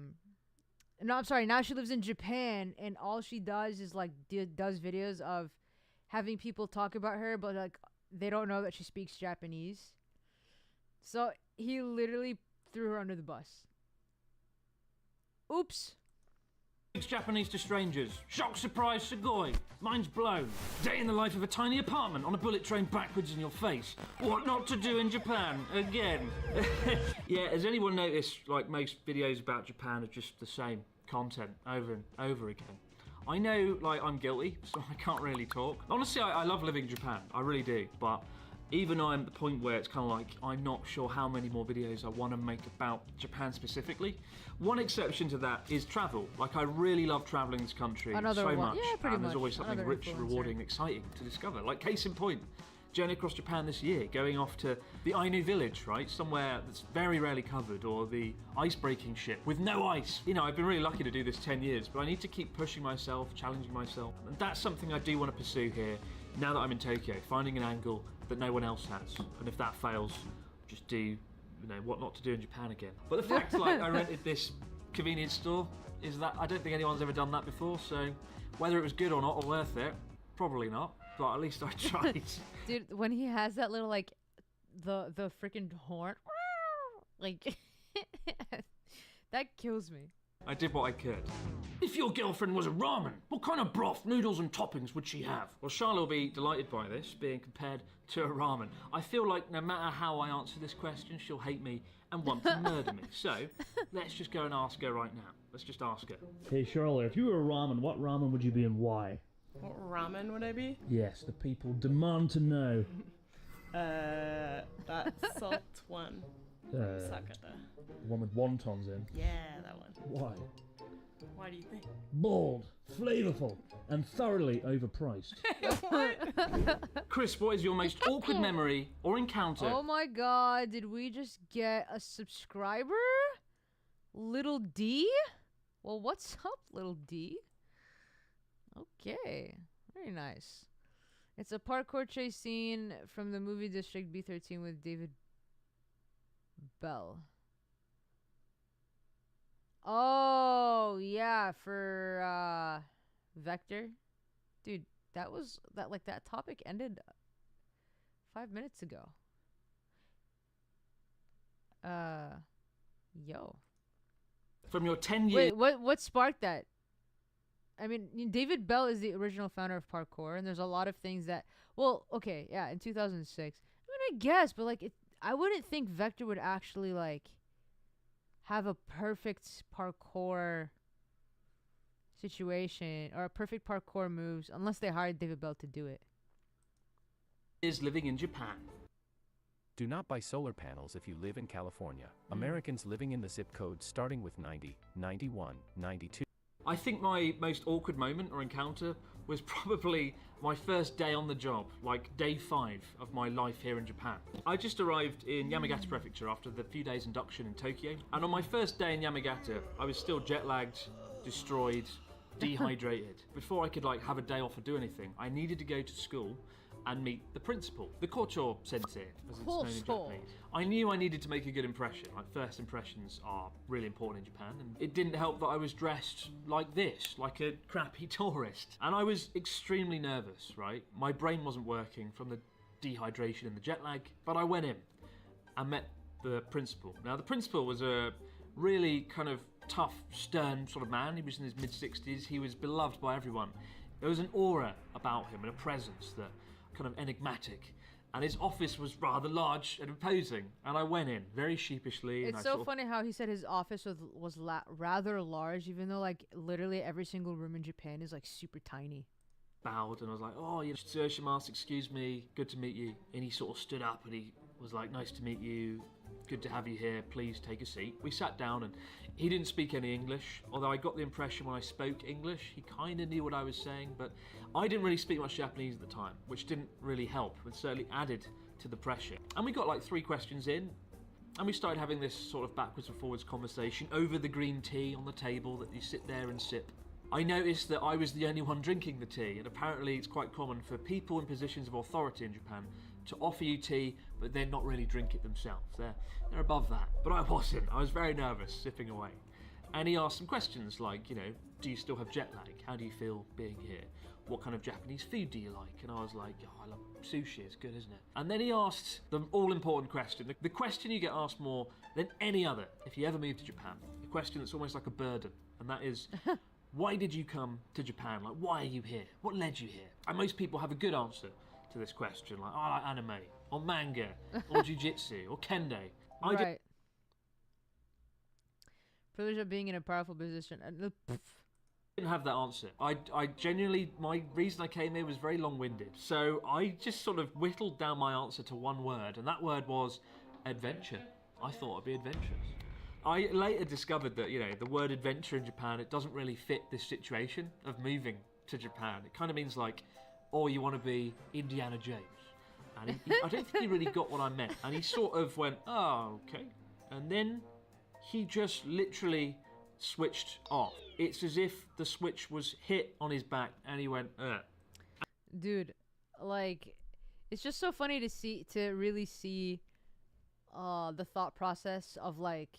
she lives in Japan, and all she does is like does videos of having people talk about her, but like they don't know that she speaks Japanese. So he literally threw her under the bus. Oops. Speaks Japanese to Strangers, Shock Surprise Sugoi, Mind's Blown, Day in the Life of a Tiny Apartment on a bullet train backwards in your face. What not to do in Japan, again. Yeah, has anyone noticed, like, most videos about Japan are just the same content over and over again? I know, like, I'm guilty, so I can't really talk. Honestly, I love living in Japan, I really do, but Even I'm at the point where it's kind of like, I'm not sure how many more videos I want to make about Japan specifically. One exception to that is travel. Like, I really love traveling this country Another so one. much. Yeah, pretty and there's much. always something Another rich, influencer. rewarding, exciting to discover. Like, case in point, journey across Japan this year, going off to the Ainu village, right? Somewhere that's very rarely covered, or the ice-breaking ship with no ice. You know, I've been really lucky to do this 10 years, but I need to keep pushing myself, challenging myself. And that's something I do want to pursue here, now that I'm in Tokyo, finding an angle that no one else has. And if that fails, just do, you know, what not to do in Japan again. But the fact, like, I rented this convenience store is that I don't think anyone's ever done that before, so whether it was good or not, or worth it, probably not, but at least I tried. Dude, when he has that little, like, the freaking horn, like, that kills me. I did what I could. If your girlfriend was a ramen, what kind of broth, noodles and toppings would she have? Well, Charlotte will be delighted by this, being compared to a ramen. I feel like no matter how I answer this question, she'll hate me and want to murder me. So, let's just go and ask her right now. Let's just ask her. Hey Charlotte, if you were a ramen, what ramen would you be and why? What ramen would I be? Yes, the people demand to know. That salt one. Sakata. One with wontons in. Yeah, that one. Why? Why do you think? Bold, flavourful, and thoroughly overpriced. Chris, what is your most awkward memory or encounter? Oh my god, did we just get a subscriber? Little D? Well, what's up, Little D? Okay, very nice. It's a parkour chase scene from the movie District B13 with David Bell. Oh, yeah, for Vector. Dude, that topic ended 5 minutes ago. Yo. From your 10 years. Wait, what sparked that? I mean, David Bell is the original founder of parkour, and there's a lot of things that, well, okay, yeah, in 2006. I mean, I guess, but like, I wouldn't think Vector would actually like have a perfect parkour situation or a perfect parkour moves unless they hired David Bell to do it. Is living in Japan. Do not buy solar panels if you live in California. Americans living in the zip code starting with 90, 91, 92. I think my most awkward moment or encounter was probably my first day on the job, like day 5 of my life here in Japan. I just arrived in Yamagata Prefecture after the few days induction in Tokyo, and on my first day in Yamagata, I was still jet-lagged, destroyed, dehydrated. Before I could like have a day off or do anything, I needed to go to school and meet the principal, the Kocho Sensei, as it's known in Japanese. I knew I needed to make a good impression. Like, first impressions are really important in Japan, and it didn't help that I was dressed like this, like a crappy tourist. And I was extremely nervous, right? My brain wasn't working from the dehydration and the jet lag, but I went in and met the principal. Now, the principal was a really kind of tough, stern sort of man. He was in his mid-60s. He was beloved by everyone. There was an aura about him and a presence that kind of enigmatic, and his office was rather large and imposing, and I went in very sheepishly. It's so funny how he said his office was rather large, even though like literally every single room in Japan is like super tiny. Bowed, and I was like, oh, you know, Sir Shimas, excuse me, good to meet you. And he sort of stood up and he was like, nice to meet you, good to have you here, please take a seat. We sat down, and he didn't speak any English, although I got the impression when I spoke English, he kind of knew what I was saying, but I didn't really speak much Japanese at the time, which didn't really help, and certainly added to the pressure. And we got like 3 questions in, and we started having this sort of backwards and forwards conversation over the green tea on the table that you sit there and sip. I noticed that I was the only one drinking the tea, and apparently it's quite common for people in positions of authority in Japan to offer you tea, but then not really drink it themselves. They're above that. But I wasn't. I was very nervous, sipping away. And he asked some questions like, you know, do you still have jet lag? How do you feel being here? What kind of Japanese food do you like? And I was like, oh, I love sushi, it's good, isn't it? And then he asked the all-important question, the question you get asked more than any other if you ever move to Japan. A question that's almost like a burden, and that is, why did you come to Japan? Like, why are you here? What led you here? And most people have a good answer to this question, like, oh, I like anime, or manga, or jiu-jitsu, or kendo. Right. Privilege of being in a powerful position. didn't have that answer. I genuinely, my reason I came here was very long-winded. So I just sort of whittled down my answer to one word, and that word was adventure. I thought it'd be adventurous. I later discovered that, you know, the word adventure in Japan, it doesn't really fit this situation of moving to Japan. It kind of means like, oh, you want to be Indiana Jones. And I don't think he really got what I meant. And he sort of went, oh, okay. And then he just literally switched off. It's as if the switch was hit on his back and he went, ugh. Dude, like, it's just so funny to really see the thought process of like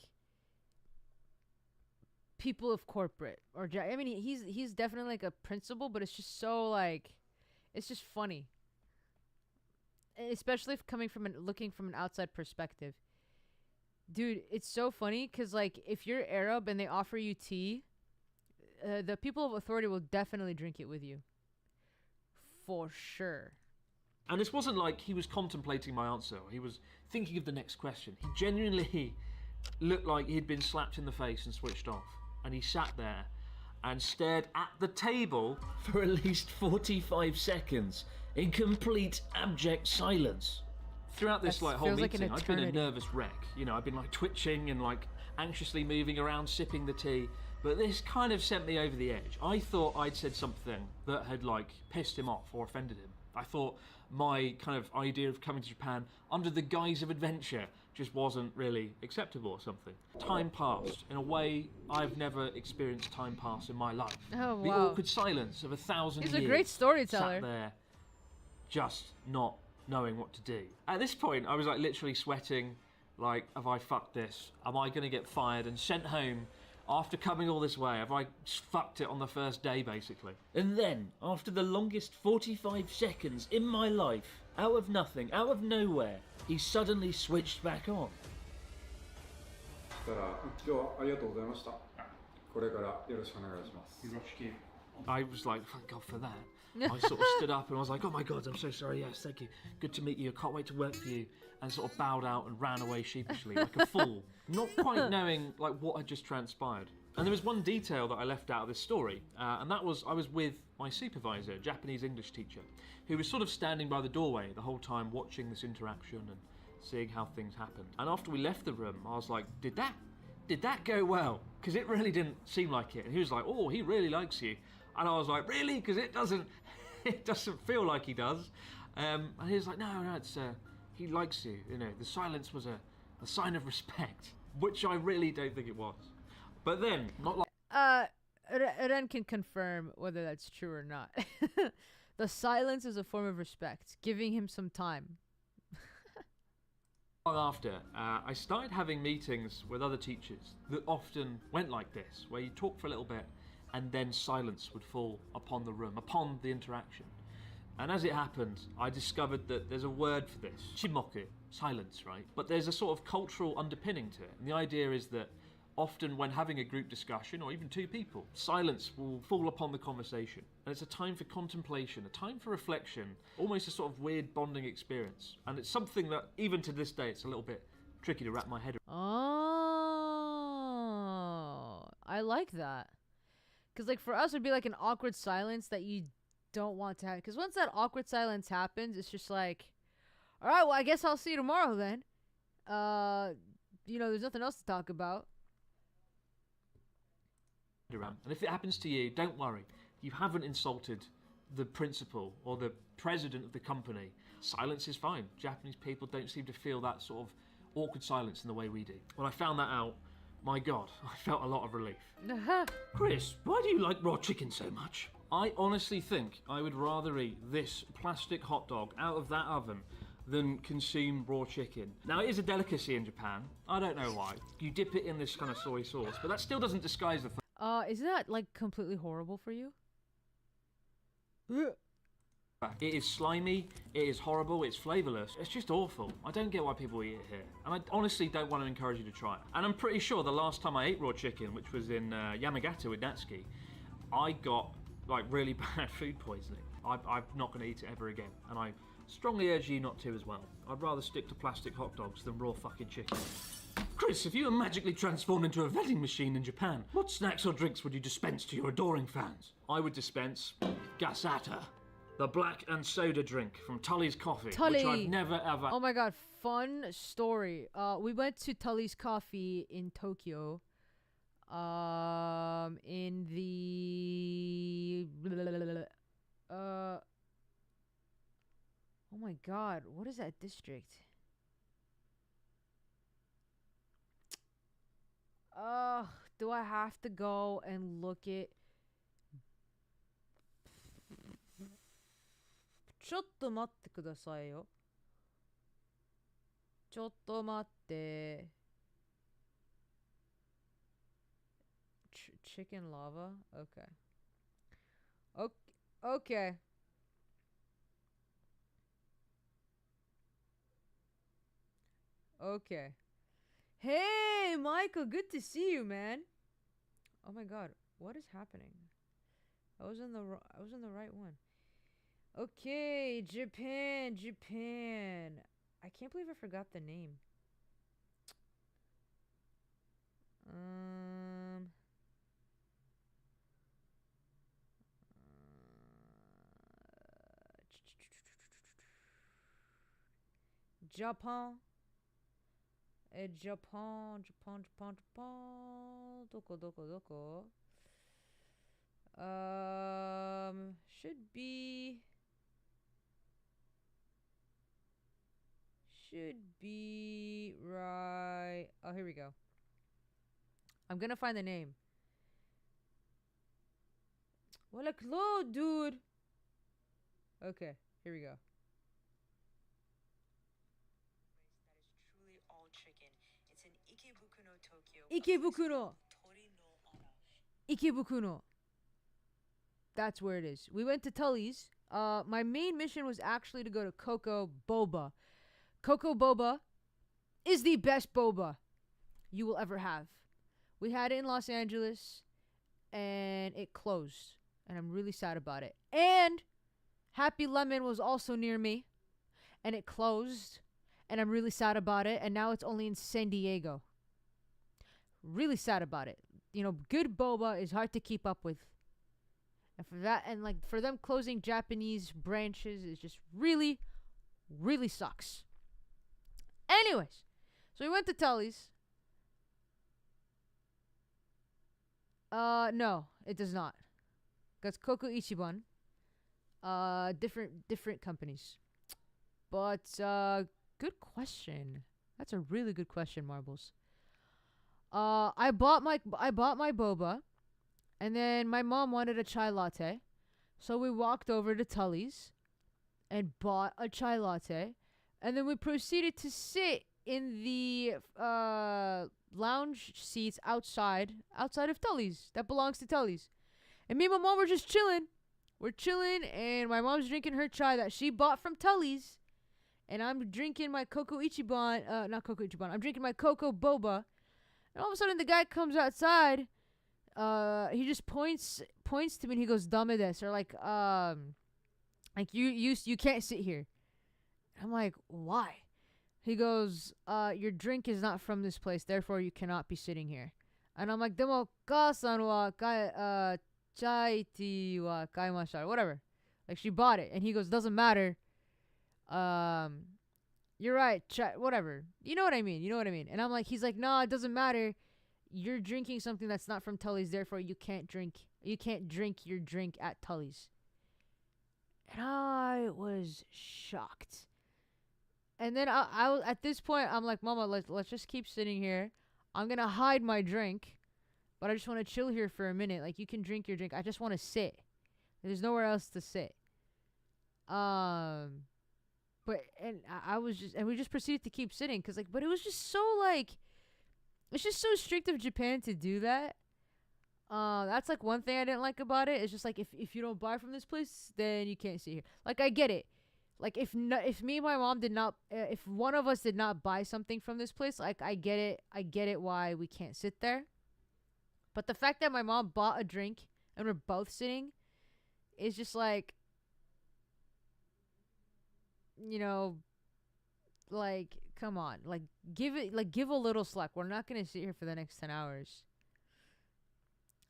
people of corporate or I mean he's definitely like a principal, but it's just so like it's just funny, especially if looking from an outside perspective. Dude, it's so funny because like if you're Arab and they offer you tea, the people of authority will definitely drink it with you for sure. And this wasn't like he was contemplating my answer. He was thinking of the next question. He genuinely looked like he'd been slapped in the face and switched off. And he sat there and stared at the table for at least 45 seconds in complete abject silence. Throughout this whole meeting, I've been a nervous wreck. You know, I've been like twitching and like anxiously moving around, sipping the tea. But this kind of sent me over the edge. I thought I'd said something that had like pissed him off or offended him. I thought my kind of idea of coming to Japan under the guise of adventure just wasn't really acceptable or something. Time passed in a way I've never experienced time pass in my life. Oh, wow. The awkward silence of 1,000 years. He's a great storyteller. Sat there, just not knowing what to do. At this point, I was like literally sweating, like, have I fucked this? Am I gonna get fired and sent home after coming all this way? Have I fucked it on the first day, basically? And then, after the longest 45 seconds in my life, out of nothing, out of nowhere, he suddenly switched back on. I was like, thank God for that. I sort of stood up and I was like, oh my God, I'm so sorry, yes, thank you. Good to meet you, I can't wait to work for you. And sort of bowed out and ran away sheepishly, like a fool, not quite knowing like what had just transpired. And there was one detail that I left out of this story, and that was I was with my supervisor, a Japanese English teacher, who was sort of standing by the doorway the whole time watching this interaction and seeing how things happened. And after we left the room, I was like, did that go well? Because it really didn't seem like it. And he was like, oh, he really likes you. And I was like, really? Because it doesn't feel like he does. And he was like, no, it's he likes you. You know, the silence was a sign of respect, which I really don't think it was. But then, not like. Ren can confirm whether that's true or not. The silence is a form of respect, giving him some time. After, I started having meetings with other teachers that often went like this, where you talk for a little bit and then silence would fall upon the room, upon the interaction. And as it happened, I discovered that there's a word for this. Shimoku, silence, right? But there's a sort of cultural underpinning to it. And the idea is that often when having a group discussion, or even two people, silence will fall upon the conversation. And it's a time for contemplation, a time for reflection, almost a sort of weird bonding experience. And it's something that, even to this day, it's a little bit tricky to wrap my head around. Oh, I like that. Because like for us, it'd be like an awkward silence that you don't want to have. Because once that awkward silence happens, it's just like, all right, well, I guess I'll see you tomorrow then. You know, there's nothing else to talk about. And if it happens to you, don't worry. You haven't insulted the principal or the president of the company. Silence is fine. Japanese people don't seem to feel that sort of awkward silence in the way we do. When I found that out, my God, I felt a lot of relief. Chris, why do you like raw chicken so much? I honestly think I would rather eat this plastic hot dog out of that oven than consume raw chicken. Now, it is a delicacy in Japan. I don't know why. You dip it in this kind of soy sauce, but that still doesn't disguise the fact. Isn't that like completely horrible for you? It is slimy, it is horrible, it's flavourless. It's just awful. I don't get why people eat it here. And I honestly don't want to encourage you to try it. And I'm pretty sure the last time I ate raw chicken, which was in Yamagata with Natsuki, I got like really bad food poisoning. I'm not going to eat it ever again. And I strongly urge you not to as well. I'd rather stick to plastic hot dogs than raw fucking chicken. Chris, if you were magically transformed into a vending machine in Japan, what snacks or drinks would you dispense to your adoring fans? I would dispense Gasata, the black and soda drink from Tully's Coffee, which I've never ever... Oh my god, fun story. We went to Tully's Coffee in Tokyo. In the... oh my god, what is that district? Do I have to go and look it? ちょっと待ってくださいよ。ちょっと待って。Chicken lava? Okay. Okay. Okay. Hey, Michael, good to see you, man. Oh my god, what is happening? I was in the right one. Okay, Japan. I can't believe I forgot the name. Japan. Japan. どこ should be right. Oh, here we go. I'm gonna find the name. Well, load, dude. Okay, here we go. Ikebukuro. That's where it is. We went to Tully's. My main mission was actually to go to Coco Boba. Coco Boba is the best boba you will ever have. We had it in Los Angeles, and it closed. And I'm really sad about it. And Happy Lemon was also near me, and it closed. And I'm really sad about it. And now it's only in San Diego. Really sad about it. You know, good boba is hard to keep up with. And for that, and like for them closing Japanese branches is just really, really sucks. Anyways, so we went to Tully's. No, it does not. That's Coco Ichiban. Different companies. But good question. That's a really good question, Marbles. I bought my boba, and then my mom wanted a chai latte, so we walked over to Tully's and bought a chai latte, and then we proceeded to sit in the lounge seats outside of Tully's that belongs to Tully's, and me and my mom were just chilling. We're chilling, and my mom's drinking her chai that she bought from Tully's, and I'm drinking my Coco Ichiban. Not Coco Ichiban. I'm drinking my Coco Boba. And all of a sudden, the guy comes outside. He just points to me, and he goes, "Dame desu," or like you can't sit here. I'm like, why? He goes, your drink is not from this place, therefore you cannot be sitting here. And I'm like, demo kasan wa chai tea wa kaimashita, or whatever. Like, she bought it. And he goes, doesn't matter. You're right, whatever. You know what I mean. And I'm like, he's like, no, it doesn't matter. You're drinking something that's not from Tully's, therefore you can't drink your drink at Tully's. And I was shocked. And then I was, at this point, I'm like, Mama, let's just keep sitting here. I'm gonna hide my drink, but I just want to chill here for a minute. Like, you can drink your drink. I just want to sit. There's nowhere else to sit. But we just proceeded to keep sitting, but it was just so it's just so strict of Japan to do that. That's like one thing I didn't like about it. It's just like, if you don't buy from this place, then you can't sit here. Like, I get it. Like, if me and my mom did not, if one of us did not buy something from this place, like, I get it why we can't sit there. But the fact that my mom bought a drink and we're both sitting is just like, you know, Like, come on. Like, give a little slack. We're not gonna sit here for the next 10 hours.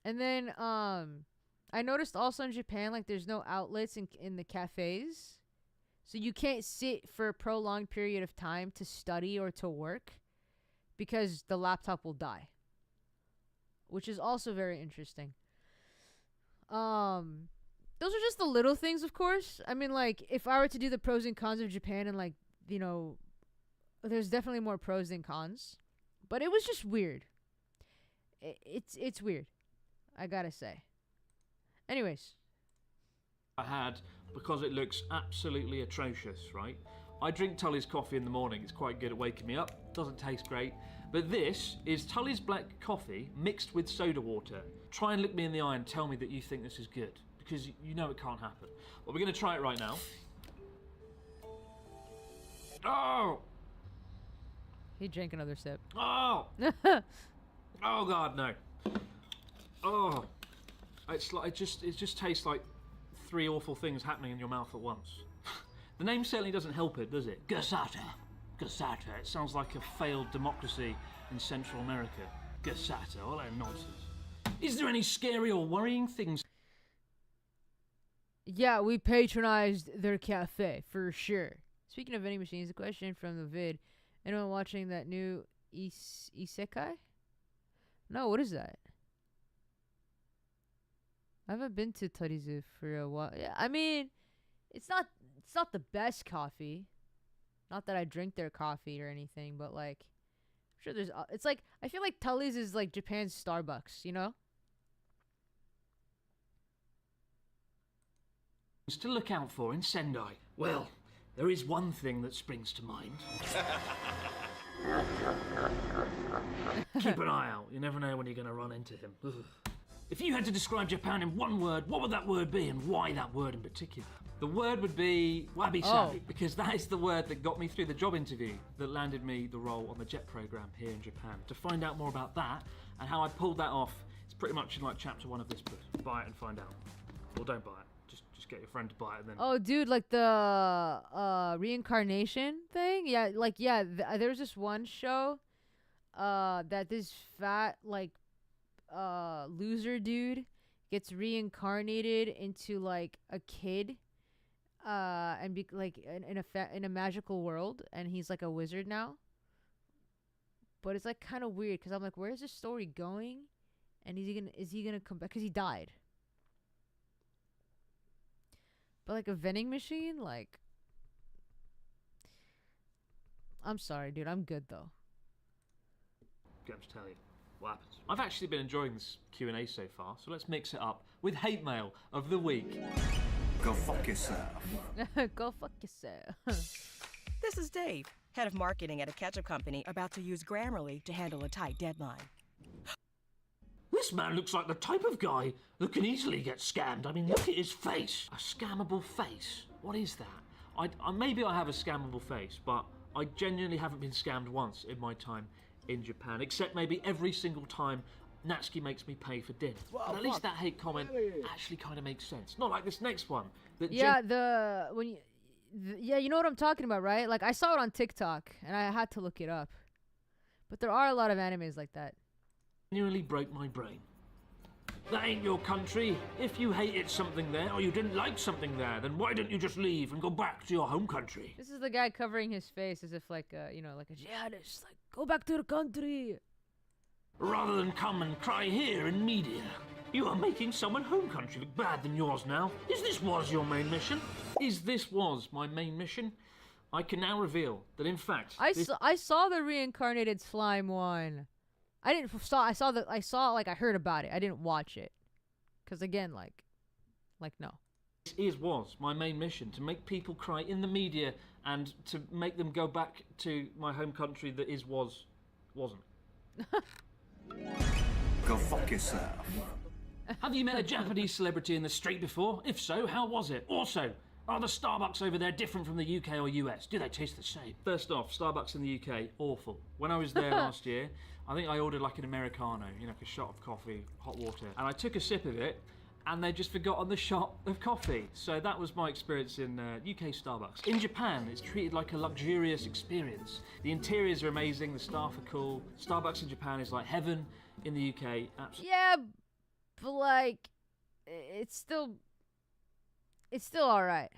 And then, I noticed also in Japan, like, there's no outlets in the cafes. So you can't sit for a prolonged period of time to study or to work because the laptop will die. Which is also very interesting. Those are just the little things, of course. I mean, like, if I were to do the pros and cons of Japan and, like, you know, there's definitely more pros than cons. But it was just weird. It's weird, I gotta say. Anyways. I had, because it looks absolutely atrocious, right? I drink Tully's coffee in the morning. It's quite good at waking me up. Doesn't taste great. But this is Tully's black coffee mixed with soda water. Try and look me in the eye and tell me that you think this is good. Because you know it can't happen. Well, we're going to try it right now. Oh! He drank another sip. Oh! Oh, God, no. Oh. It's like, it just tastes like 3 awful things happening in your mouth at once. The name certainly doesn't help it, does it? Gasata. Gasata. It sounds like a failed democracy in Central America. Gasata. All that nonsense. Is there any scary or worrying things? Yeah, we patronized their cafe, for sure. Speaking of vending machines, a question from the vid. Anyone watching that new Isekai? No, what is that? I haven't been to Torizu for a while. Yeah, I mean, it's not the best coffee. Not that I drink their coffee or anything, but like, I'm sure there's. It's like, I feel like Tully's is like Japan's Starbucks, you know? To look out for in Sendai. Well, there is one thing that springs to mind. Keep an eye out. You never know when you're going to run into him. Ugh. If you had to describe Japan in one word, what would that word be, and why that word in particular? The word would be wabi-sabi, because that is the word that got me through the job interview that landed me the role on the JET program here in Japan. To find out more about that and how I pulled that off, it's pretty much in like chapter 1 of this book. Buy it and find out. Or don't buy it. Just get your friend to buy it and then... Oh, dude, like the reincarnation thing? Yeah, like, yeah, there was this one show that this fat, like, loser dude gets reincarnated into, like, a kid and be like in a magical world, and he's like a wizard now. But it's like kind of weird because I'm like, where's this story going? And is he gonna come back? Because he died. But like a vending machine, like, I'm sorry, dude, I'm good though. Get to tell you what happens. I've actually been enjoying this Q&A so far, so let's mix it up with hate mail of the week. Go fuck yourself. Go fuck yourself. This is Dave, head of marketing at a ketchup company, about to use Grammarly to handle a tight deadline. This man looks like the type of guy that can easily get scammed. I mean, look at his face. A scammable face. What is that? Maybe I have a scammable face, but I genuinely haven't been scammed once in my time in Japan, except maybe every single time Natsuki makes me pay for dinner. Well, but at least that hate comment actually kind of makes sense. Not like this next one. That yeah, you know what I'm talking about, right? Like, I saw it on TikTok, and I had to look it up. But there are a lot of animes like that. Genuinely broke my brain. That ain't your country. If you hated something there, or you didn't like something there, then why don't you just leave and go back to your home country? This is the guy covering his face as if like you know, like a jihadist. Like, go back to the country. Rather than come and cry here in media. You are making someone home country look bad than yours now. This was your main mission? This was my main mission? I can now reveal that in fact... I saw the reincarnated slime one. I heard about it. I didn't watch it. Cause again, like no. This was my main mission, to make people cry in the media and to make them go back to my home country that wasn't. Go fuck yourself. Have you met a Japanese celebrity in the street before? If so, how was it? Also, are the Starbucks over there different from the UK or US? Do they taste the same? First off, Starbucks in the UK, awful. When I was there last year, I think I ordered like an Americano, you know, like a shot of coffee, hot water, and I took a sip of it, and they just forgotten the shot of coffee. So that was my experience in UK Starbucks. In Japan, it's treated like a luxurious experience. The interiors are amazing, the staff are cool. Starbucks in Japan is like heaven. In the UK, absolutely. Yeah, but like, it's still alright.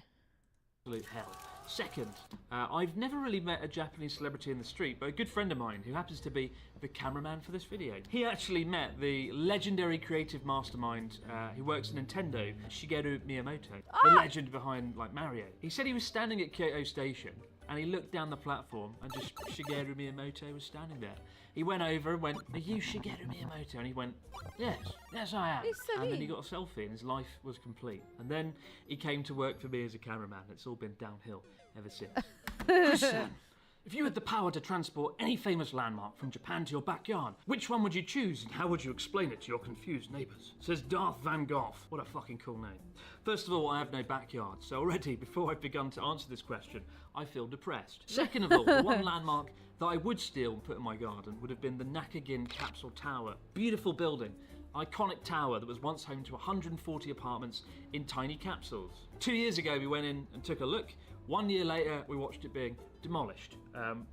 Absolute hell. Second, I've never really met a Japanese celebrity in the street, but a good friend of mine who happens to be the cameraman for this video. He actually met the legendary creative mastermind who works at Nintendo, Shigeru Miyamoto, the legend behind like Mario. He said he was standing at Kyoto Station and he looked down the platform and just Shigeru Miyamoto was standing there. He went over and went, "Are you Shigeru Miyamoto?" And he went, yes I am. And then he got a selfie and his life was complete. And then he came to work for me as a cameraman. It's all been downhill ever since. Chris-san, if you had the power to transport any famous landmark from Japan to your backyard, which one would you choose and how would you explain it to your confused neighbours? Says Darth Van Gogh. What a fucking cool name. First of all, I have no backyard, so already before I've begun to answer this question, I feel depressed. Second of all, the one landmark that I would steal and put in my garden would have been the Nakagin Capsule Tower. Beautiful building. Iconic tower that was once home to 140 apartments in tiny capsules. 2 years ago we went in and took a look. 1 year later we watched it being demolished.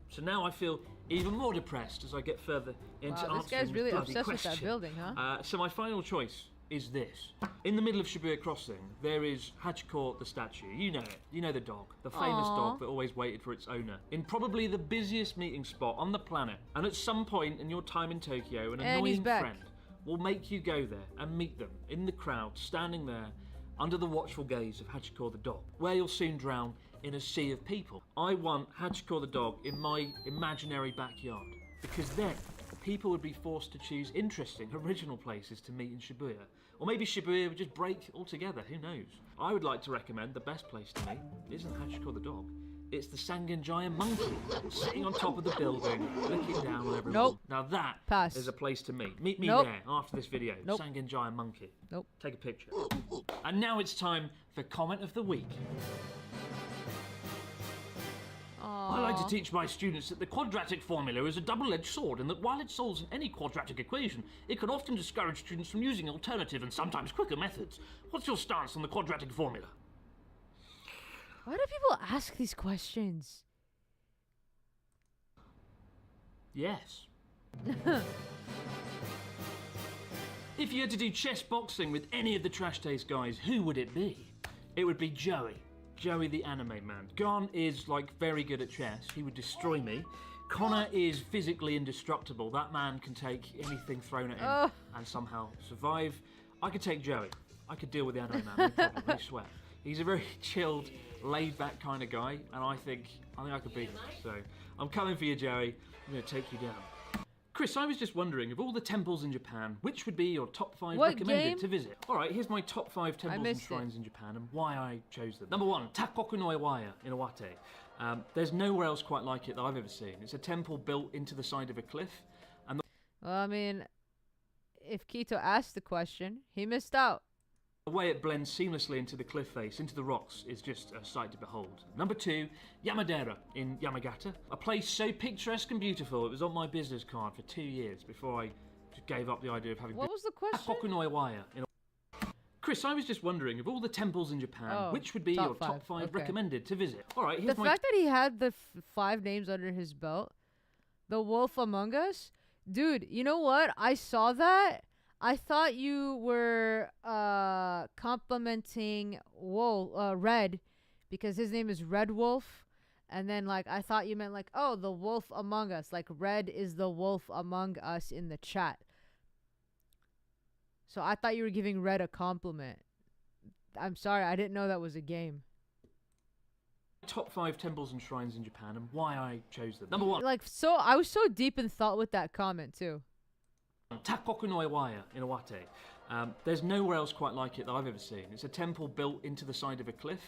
So now I feel even more depressed as I get further into answering this guy's really bloody obsessed with question. that building, huh? So my final choice is this. In the middle of Shibuya Crossing, there is Hachiko the statue. You know it. You know the dog. The famous dog that always waited for its owner. In probably the busiest meeting spot on the planet. And at some point in your time in Tokyo, an annoying friend will make you go there and meet them in the crowd, standing there under the watchful gaze of Hachiko the dog, where you'll soon drown in a sea of people. I want Hachiko the dog in my imaginary backyard, because then people would be forced to choose interesting, original places to meet in Shibuya. Or maybe Shibuya would just break altogether, who knows? I would like to recommend the best place to meet isn't Hachiko the dog. It's the Sangenjaya monkey, sitting on top of the building, looking down on everyone. Nope. Now that is a place to meet. Meet me Nope. there after this video. Nope. Sangenjaya monkey. Nope. Take a picture. And now it's time for comment of the week. I like to teach my students that the quadratic formula is a double-edged sword and that while it solves any quadratic equation, it can often discourage students from using alternative and sometimes quicker methods. What's your stance on the quadratic formula? Why do people ask these questions? Yes. If you had to do chess boxing with any of the Trash Taste guys, who would it be? It would be Joey. Joey the anime man. Gon is like very good at chess. He would destroy me. Connor is physically indestructible. That man can take anything thrown at him and somehow survive. I could take Joey. I could deal with the anime man, no problem, no sweat. He's a very chilled, laid-back kind of guy, and I think I could beat him. So I'm coming for you, Joey. I'm going to take you down. Chris, I was just wondering, of all the temples in Japan, which would be your top 5 recommended to visit? All right, here's my top 5 temples and shrines in Japan and why I chose them. Number 1, Backkkkk no Iwaya in Iwate. There's nowhere else quite like it that I've ever seen. It's a temple built into the side of a cliff. And well, I mean, if Kito asked the question, he missed out. the way it blends seamlessly into the cliff face, into the rocks, is just a sight to behold. Number 2, Yamadera in Yamagata. A place so picturesque and beautiful, it was on my business card for 2 years before I just gave up the idea of having... What was the question? Backkkkk no Iwaya in Chris, I was just wondering, of all the temples in Japan, which would be your top 5 recommended to visit? All right, here's the fact that he had the 5 names under his belt, The Wolf Among Us, dude, you know what? I saw that. I thought you were complimenting Red because his name is Red Wolf. And then, like, I thought you meant, like, oh, the wolf among us. Like, Red is the wolf among us in the chat. So I thought you were giving Red a compliment. I'm sorry, I didn't know that was a game. Top 5 temples and shrines in Japan and why I chose them. Number 1. Like, so I was so deep in thought with that comment, too. Backkkkk no Iwaya in Iwate. There's nowhere else quite like it that I've ever seen. It's a temple built into the side of a cliff,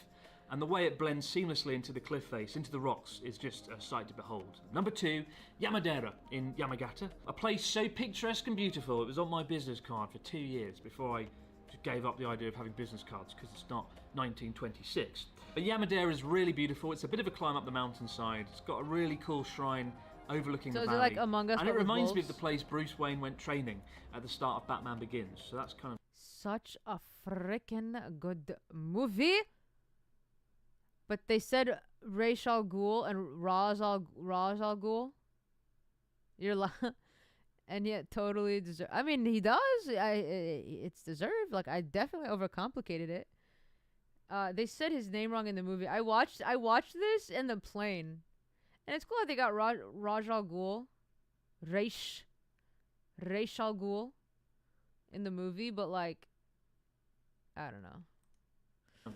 and the way it blends seamlessly into the cliff face, into the rocks, is just a sight to behold. Number 2, Yamadera in Yamagata. A place so picturesque and beautiful, it was on my business card for 2 years before I just gave up the idea of having business cards because it's not 1926. But Yamadera is really beautiful. It's a bit of a climb up the mountainside. It's got a really cool shrine overlooking the valley. So is it like Among Us? And it reminds me of the place Bruce Wayne went training at the start of Batman Begins. So that's kind of... such a freaking good movie. But they said Ra's al Ghul and Ra's al Ghul. You're like, and yet totally deserve. I mean, he does. It's deserved. Like, I definitely overcomplicated it. They said his name wrong in the movie. I watched this in the plane, and it's cool that they got Raj al Ghul, Ra's al Ghul, in the movie. But like, I don't know.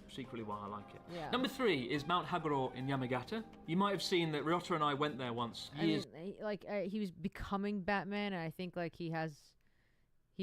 Secretly why I like it. Yeah. Number 3 is Mount Haguro in Yamagata. You might have seen that Ryota and I went there once. He was becoming Batman, and I think like he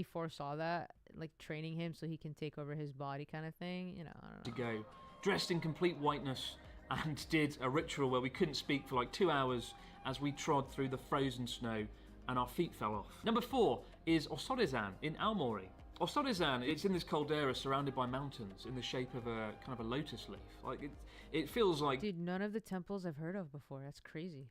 foresaw that, like training him so he can take over his body, kind of thing. You know, I don't know. To go dressed in complete whiteness and did a ritual where we couldn't speak for like 2 hours as we trod through the frozen snow and our feet fell off. Number 4 is Osorizan in Aomori. Osorizan, it's in this caldera surrounded by mountains in the shape of a kind of a lotus leaf. Like it feels like, dude, none of the temples I've heard of before. That's crazy.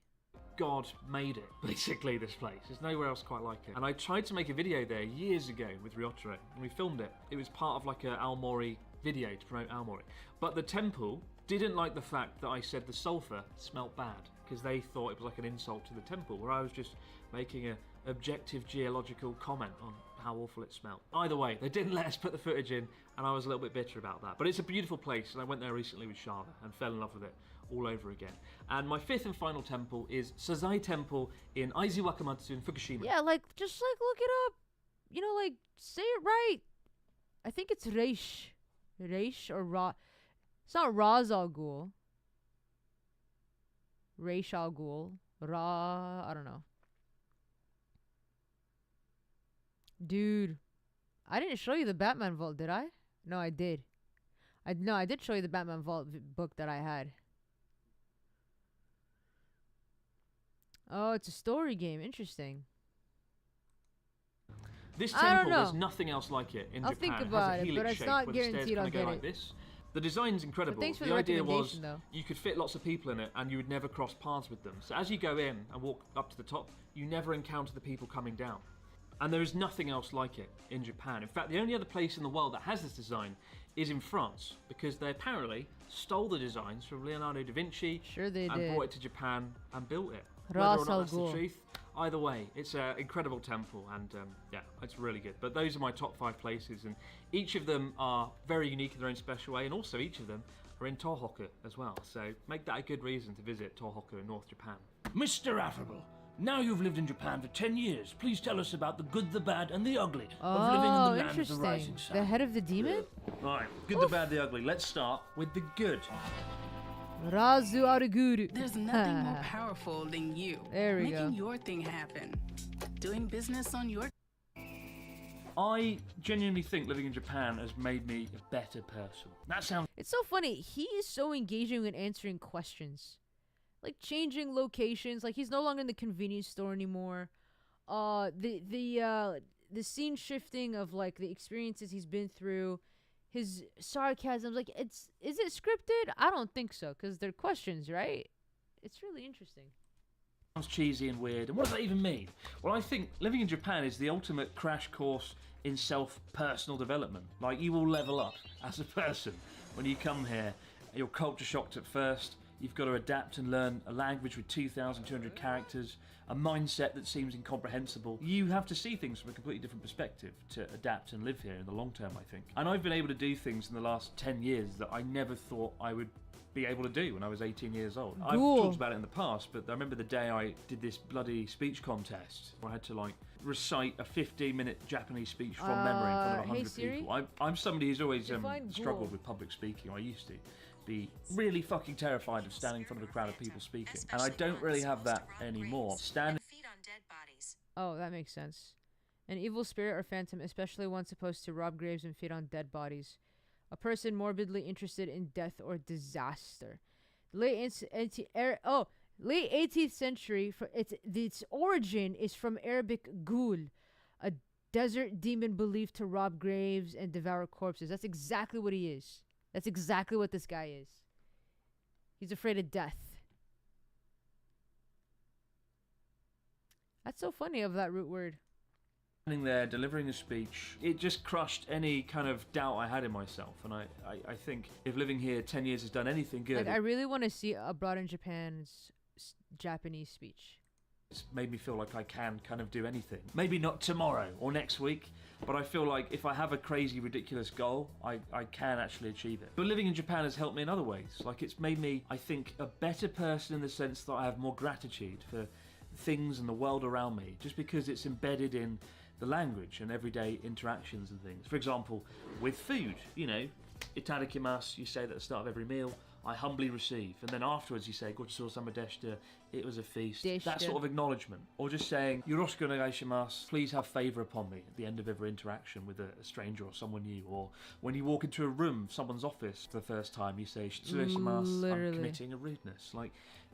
God made it, basically, this place. There's nowhere else quite like it. And I tried to make a video there years ago with Ryotaro, and we filmed it. It was part of like a Aomori video to promote Aomori. But the temple didn't like the fact that I said the sulfur smelt bad, because they thought it was like an insult to the temple, where I was just making a objective geological comment on how awful it smelled. Either way, they didn't let us put the footage in, and I was a little bit bitter about that. But it's a beautiful place, and I went there recently with Shava and fell in love with it all over again. And my 5th and final temple is Sazai Temple in Aizu Wakamatsu in Fukushima. Yeah, like, just like look it up. You know, like, say it right. I think it's Reish or Ra. It's not Raz al Ghul. Reish al Ghul. I don't know. Dude, I didn't show you the Batman Vault, did I? No, I did. I did show you the Batman Vault book that I had. Oh, it's a story game. Interesting. This temple, there's nothing else like it in I'll Japan. think about it has a it, helix but it's shape not where the stairs guaranteed kind I'll of go get like it. this. The design's incredible. thanks for the the idea was recommendation, though. you could fit lots of people in it and you would never cross paths with them. So as you go in and walk up to the top, you never encounter the people coming down. And there is nothing else like it in Japan. In fact, the only other place in the world that has this design is in France, because they apparently stole the designs from Leonardo da Vinci and did. Brought it to Japan and built it. Ras Whether or not al that's the Ghul. truth, either way, it's an incredible temple, and yeah, it's really good. But those are my top 5 places, and each of them are very unique in their own special way, and also each of them are in Tohoku as well. So make that a good reason to visit Tohoku in North Japan. Mr. Affable, now you've lived in Japan for 10 years. Please tell us about the good, the bad, and the ugly of living in the land of the interesting. rising sun. The head of the demon? Right, good, the bad, the ugly. Let's start with the good. Razu Ariguru. There's nothing more powerful than you. There we Making go. your thing happen. Doing business on your... I genuinely think living in Japan has made me a better person. That sounds... It's so funny. He is so engaging in answering questions. Like changing locations. Like he's no longer in the convenience store anymore. The scene shifting of like the experiences he's been through. His sarcasm, like is it scripted? I don't think so, because they're questions, right? It's really interesting. Sounds cheesy and weird. And what does that even mean? Well, I think living in Japan is the ultimate crash course in self-personal development. Like, you will level up as a person when you come here. You're culture shocked at first. You've got to adapt and learn a language with 2,200 characters, a mindset that seems incomprehensible. You have to see things from a completely different perspective to adapt and live here in the long term, I think. And I've been able to do things in the last 10 years that I never thought I would be able to do when I was 18 years old. I've talked about it in the past, but I remember the day I did this bloody speech contest where I had to like recite a 15-minute Japanese speech from memory in front of 100 people. I'm somebody who's always struggled with public speaking. I used to be really fucking terrified of standing in front of a crowd of people speaking, and I don't really have that anymore. Oh, that makes sense. An evil spirit or phantom, especially one supposed to rob graves and feed on dead bodies. A person morbidly interested in death or disaster. Late 18th century. Its origin is from Arabic ghul, a desert demon believed to rob graves and devour corpses. That's exactly what he is. That's exactly what this guy is. He's afraid of death. That's so funny of that root word. Standing there, delivering a speech, it just crushed any kind of doubt I had in myself. And I think if living here 10 years has done anything good... Like, I really want to see Abroad in Japan's Japanese speech. It's made me feel like I can kind of do anything. Maybe not tomorrow or next week, but I feel like if I have a crazy, ridiculous goal, I can actually achieve it. But living in Japan has helped me in other ways. Like, it's made me, I think, a better person in the sense that I have more gratitude for things and the world around me, just because it's embedded in the language and everyday interactions and things. For example, with food, you know, itadakimasu, you say that at the start of every meal. I humbly receive, and then afterwards you say gochisousama deshita, it was a feast. That sort of acknowledgement. Or just saying yoroshiku onegaishimasu, please have favour upon me at the end of every interaction with a stranger or someone new. Or when you walk into a room, someone's office for the first time, you say shitsureshimasu, I'm committing a rudeness. Like,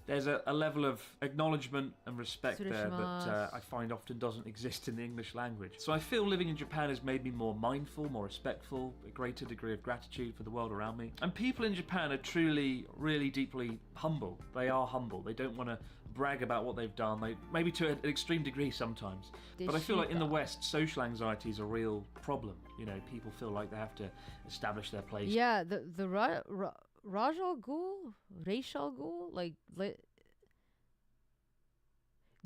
there's a level of acknowledgement and respect there that I find often doesn't exist in the English language. So I feel living in Japan has made me more mindful, more respectful, a greater degree of gratitude for the world around me. And people in Japan are truly, really deeply humble. They are humble. They don't want to brag about what they've done, maybe to an extreme degree sometimes. But I feel like in the West, social anxiety is a real problem. You know, people feel like they have to establish their place. Yeah, the Rajal Ghul? Racial Ghul?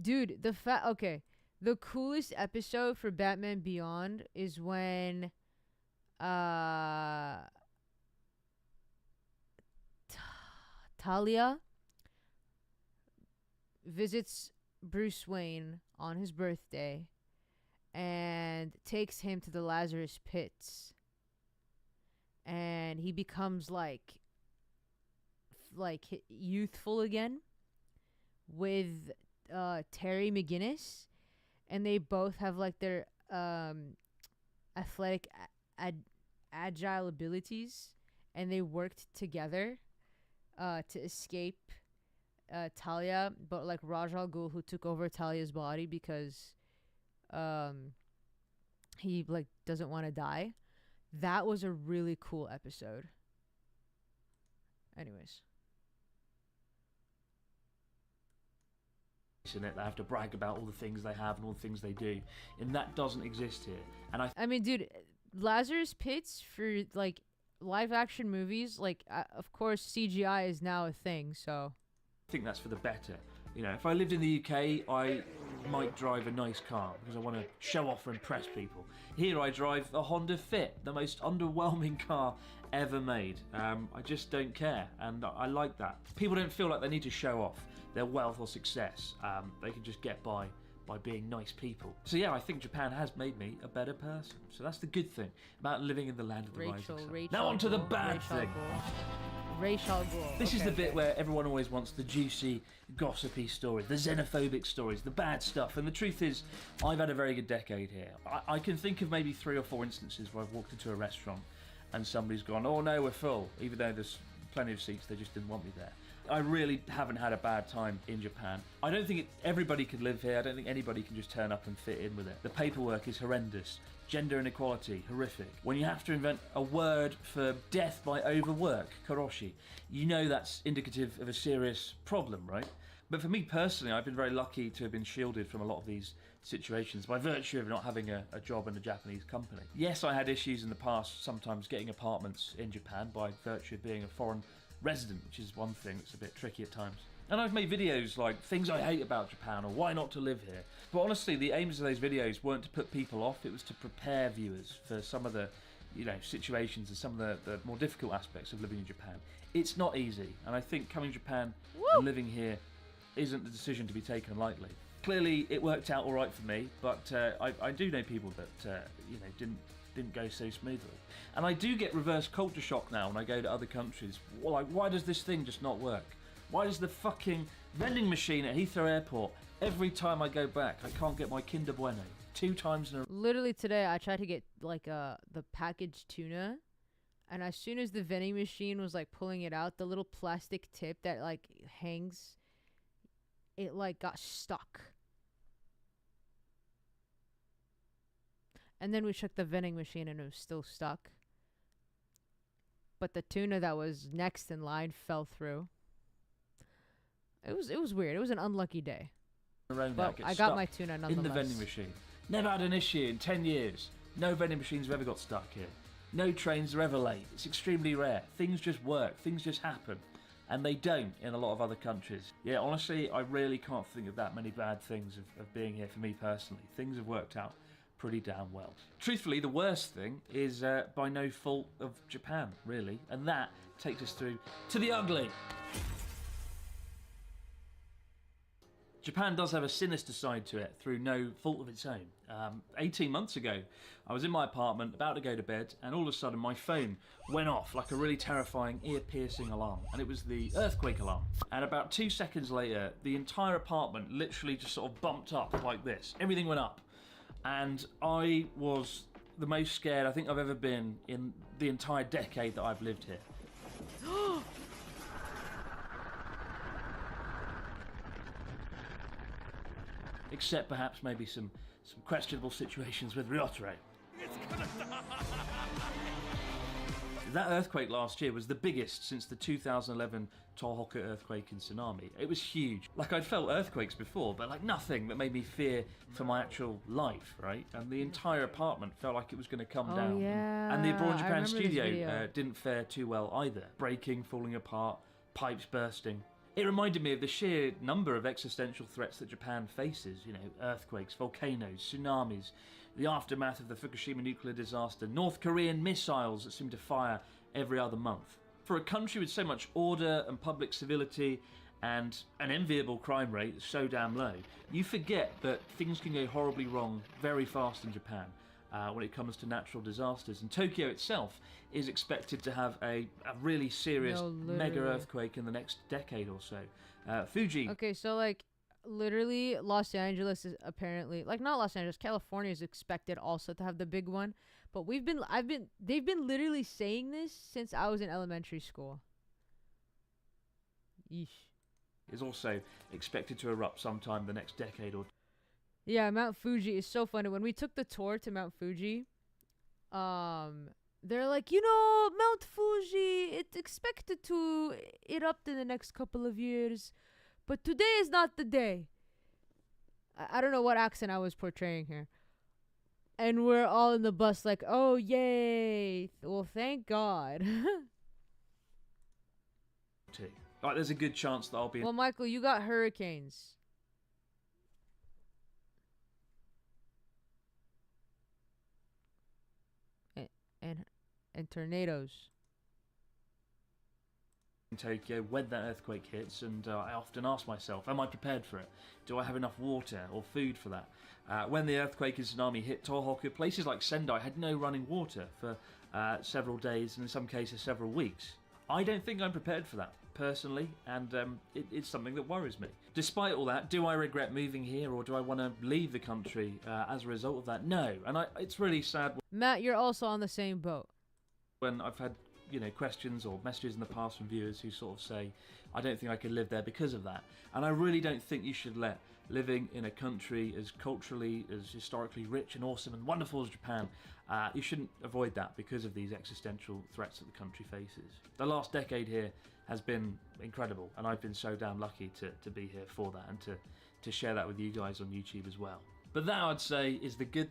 Dude, okay. The coolest episode for Batman Beyond is when Talia visits Bruce Wayne on his birthday and takes him to the Lazarus Pits. And he becomes like youthful again with Terry McGinnis, and they both have like their athletic agile abilities, and they worked together to escape Talia, but like Ra's al Ghul, who took over Talia's body because he like doesn't want to die. That was a really cool episode. Anyways. In it, they have to brag about all the things they have and all the things they do, and that doesn't exist here. And I mean, dude, Lazarus Pits for like live action movies, like of course CGI is now a thing, so I think that's for the better. You know, if I lived in the UK, I might drive a nice car because I want to show off or impress people. Here I drive a Honda Fit, the most underwhelming car ever made. I just don't care, and I like that. People don't feel like they need to show off their wealth or success. They can just get by being nice people. So yeah, I think Japan has made me a better person. So that's the good thing about living in the land of the rising sun. Now on to the bad thing. This is the bit where everyone always wants the juicy, gossipy stories, the xenophobic stories, the bad stuff. And the truth is, I've had a very good decade here. I can think of maybe 3 or 4 instances where I've walked into a restaurant and somebody's gone, oh no, we're full, even though there's plenty of seats, they just didn't want me there. I really haven't had a bad time in Japan. I don't think everybody could live here. I don't think anybody can just turn up and fit in with it. The paperwork is horrendous. Gender inequality, horrific. When you have to invent a word for death by overwork, karoshi, you know that's indicative of a serious problem, right? But for me personally, I've been very lucky to have been shielded from a lot of these situations by virtue of not having a job in a Japanese company. Yes, I had issues in the past, sometimes getting apartments in Japan by virtue of being a foreign resident, which is one thing that's a bit tricky at times. And I've made videos like things I hate about Japan or why not to live here. But honestly, the aims of those videos weren't to put people off, it was to prepare viewers for some of the situations and some of the more difficult aspects of living in Japan. It's not easy, and I think coming to Japan and living here isn't the decision to be taken lightly. Clearly, it worked out all right for me, but I do know people that didn't go so smoothly. And I do get reverse culture shock now when I go to other countries. Well, like, why does this thing just not work? Why does the fucking vending machine at Heathrow Airport, every time I go back, I can't get my Kinder Bueno 2 times in a... Literally today, I tried to get like the packaged tuna, and as soon as the vending machine was like pulling it out, the little plastic tip that like hangs, it like got stuck. And then we shook the vending machine and it was still stuck. But the tuna that was next in line fell through. It was weird. It was an unlucky day. But I got my tuna nonetheless. In the vending machine. Never had an issue in 10 years. No vending machines have ever got stuck here. No trains are ever late. It's extremely rare. Things just work. Things just happen. And they don't in a lot of other countries. Yeah, honestly, I really can't think of that many bad things of being here for me personally. Things have worked out pretty damn well. Truthfully, the worst thing is by no fault of Japan, really. And that takes us through to the ugly. Japan does have a sinister side to it through no fault of its own. 18 months ago, I was in my apartment about to go to bed, and all of a sudden my phone went off like a really terrifying ear-piercing alarm, and it was the earthquake alarm. And about 2 seconds later, the entire apartment literally just sort of bumped up like this. Everything went up, and I was the most scared I think I've ever been in the entire decade that I've lived here. Except perhaps maybe some questionable situations with Ryotaro. That earthquake last year was the biggest since the 2011 Tohoku earthquake and tsunami. It was huge. Like, I'd felt earthquakes before, but like nothing that made me fear for my actual life, right? And the entire apartment felt like it was going to come down. Yeah. And the Abroad in Japan studio didn't fare too well either. Breaking, falling apart, pipes bursting. It reminded me of the sheer number of existential threats that Japan faces, you know, earthquakes, volcanoes, tsunamis, the aftermath of the Fukushima nuclear disaster, North Korean missiles that seem to fire every other month. For a country with so much order and public civility and an enviable crime rate that's so damn low, you forget that things can go horribly wrong very fast in Japan when it comes to natural disasters. And Tokyo itself is expected to have a really serious mega earthquake in the next decade or so. Fuji. Okay, so like literally Los Angeles is apparently, like, not Los Angeles, California is expected also to have the big one. But they've been literally saying this since I was in elementary school. Yeesh. Is also expected to erupt sometime the next decade or. Yeah, Mount Fuji is so funny. When we took the tour to Mount Fuji, they're like, you know, Mount Fuji, it's expected to erupt in the next couple of years, but today is not the day. I don't know what accent I was portraying here. And we're all in the bus like, oh, yay. Well, thank God. Like, there's a good chance that I'll be. Well, Michael, you got hurricanes. And tornadoes In Tokyo when that earthquake hits, and I often ask myself, am I prepared for it? Do I have enough water or food for that? When the earthquake and tsunami hit Tohoku, places like Sendai had no running water for several days and in some cases several weeks. I don't think I'm prepared for that personally, and it's something that worries me. Despite all that, do I regret moving here, or do I want to leave the country as a result of that? No, and it's really sad. Matt, you're also on the same boat. When I've had, you know, questions or messages in the past from viewers who sort of say, I don't think I could live there because of that. And I really don't think you should let living in a country as culturally, as historically rich and awesome and wonderful as Japan, you shouldn't avoid that because of these existential threats that the country faces. The last decade here has been incredible, and I've been so damn lucky to be here for that and to share that with you guys on YouTube as well. But that, I'd say, is the good.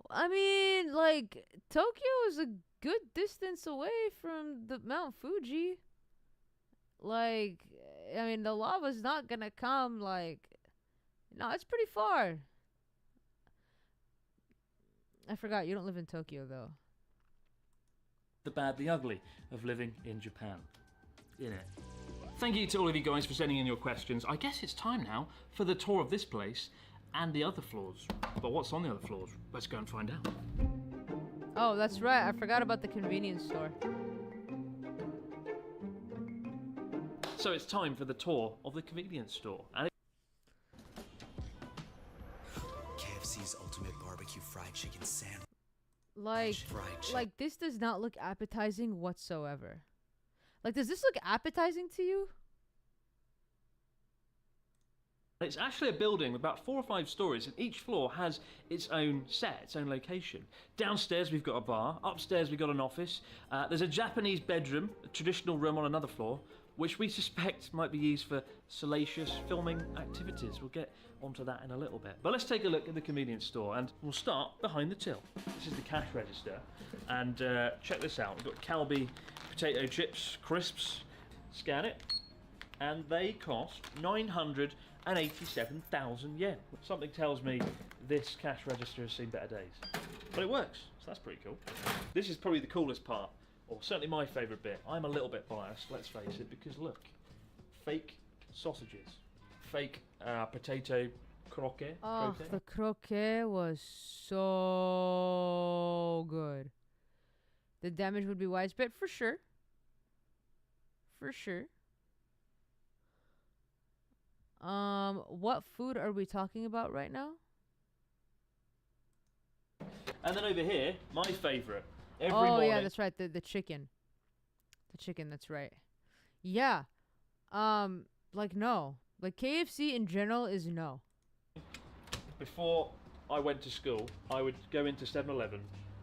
I mean, like, Tokyo is a good distance away from the Mount Fuji. Like, I mean, the lava's not gonna come, like, no, it's pretty far. I forgot, you don't live in Tokyo, though. The bad, the ugly of living in Japan. In it. Thank you to all of you guys for sending in your questions. I guess it's time now for the tour of this place and the other floors. But what's on the other floors? Let's go and find out. Oh, that's right. I forgot about the convenience store. So it's time for the tour of the convenience store. And KFC's ultimate barbecue fried chicken sandwich. Like this does not look appetizing whatsoever. Like, does this look appetizing to you? it's actually a building with about 4 or 5 stories, and each floor has its own set, its own location. Downstairs we've got a bar, upstairs we've got an office, there's a Japanese bedroom, a traditional room on another floor, which we suspect might be used for salacious filming activities. We'll get onto that in a little bit. But let's take a look at the convenience store, and we'll start behind the till. This is the cash register, and check this out. We've got Calbee potato chips, crisps. Scan it, and they cost 987,000 yen. Something tells me this cash register has seen better days. But it works, so that's pretty cool. This is probably the coolest part, or certainly my favourite bit. I'm a little bit biased, let's face it, because look, fake sausages, fake potato croquet. Oh, the croquet was so good. The damage would be widespread for sure. For sure. What food are we talking about right now? And then over here, my favourite. Every oh morning. yeah, that's right. The chicken. The chicken. That's right. Yeah. Like no. Like KFC in general is no. Before I went to school, I would go into 7-Eleven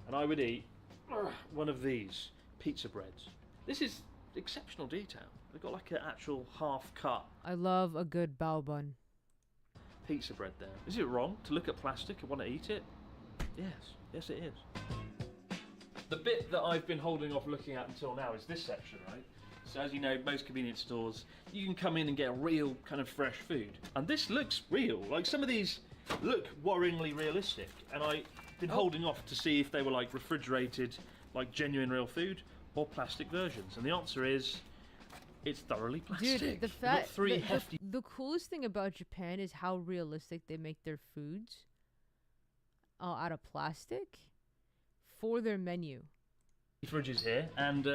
and I would eat one of these pizza breads. This is exceptional detail. They've got like an actual half cut. I love a good bao bun. Pizza bread there. Is it wrong to look at plastic and want to eat it? Yes. Yes, it is. The bit that I've been holding off looking at until now is this section, right? So as you know, most convenience stores, you can come in and get real kind of fresh food. And this looks real. Like some of these look worryingly realistic. And I've been holding off to see if they were like refrigerated, like genuine real food, or plastic versions. And the answer is, it's thoroughly plastic. Dude, the fact the coolest thing about Japan is how realistic they make their foods out of plastic for their menu. Fridges here, and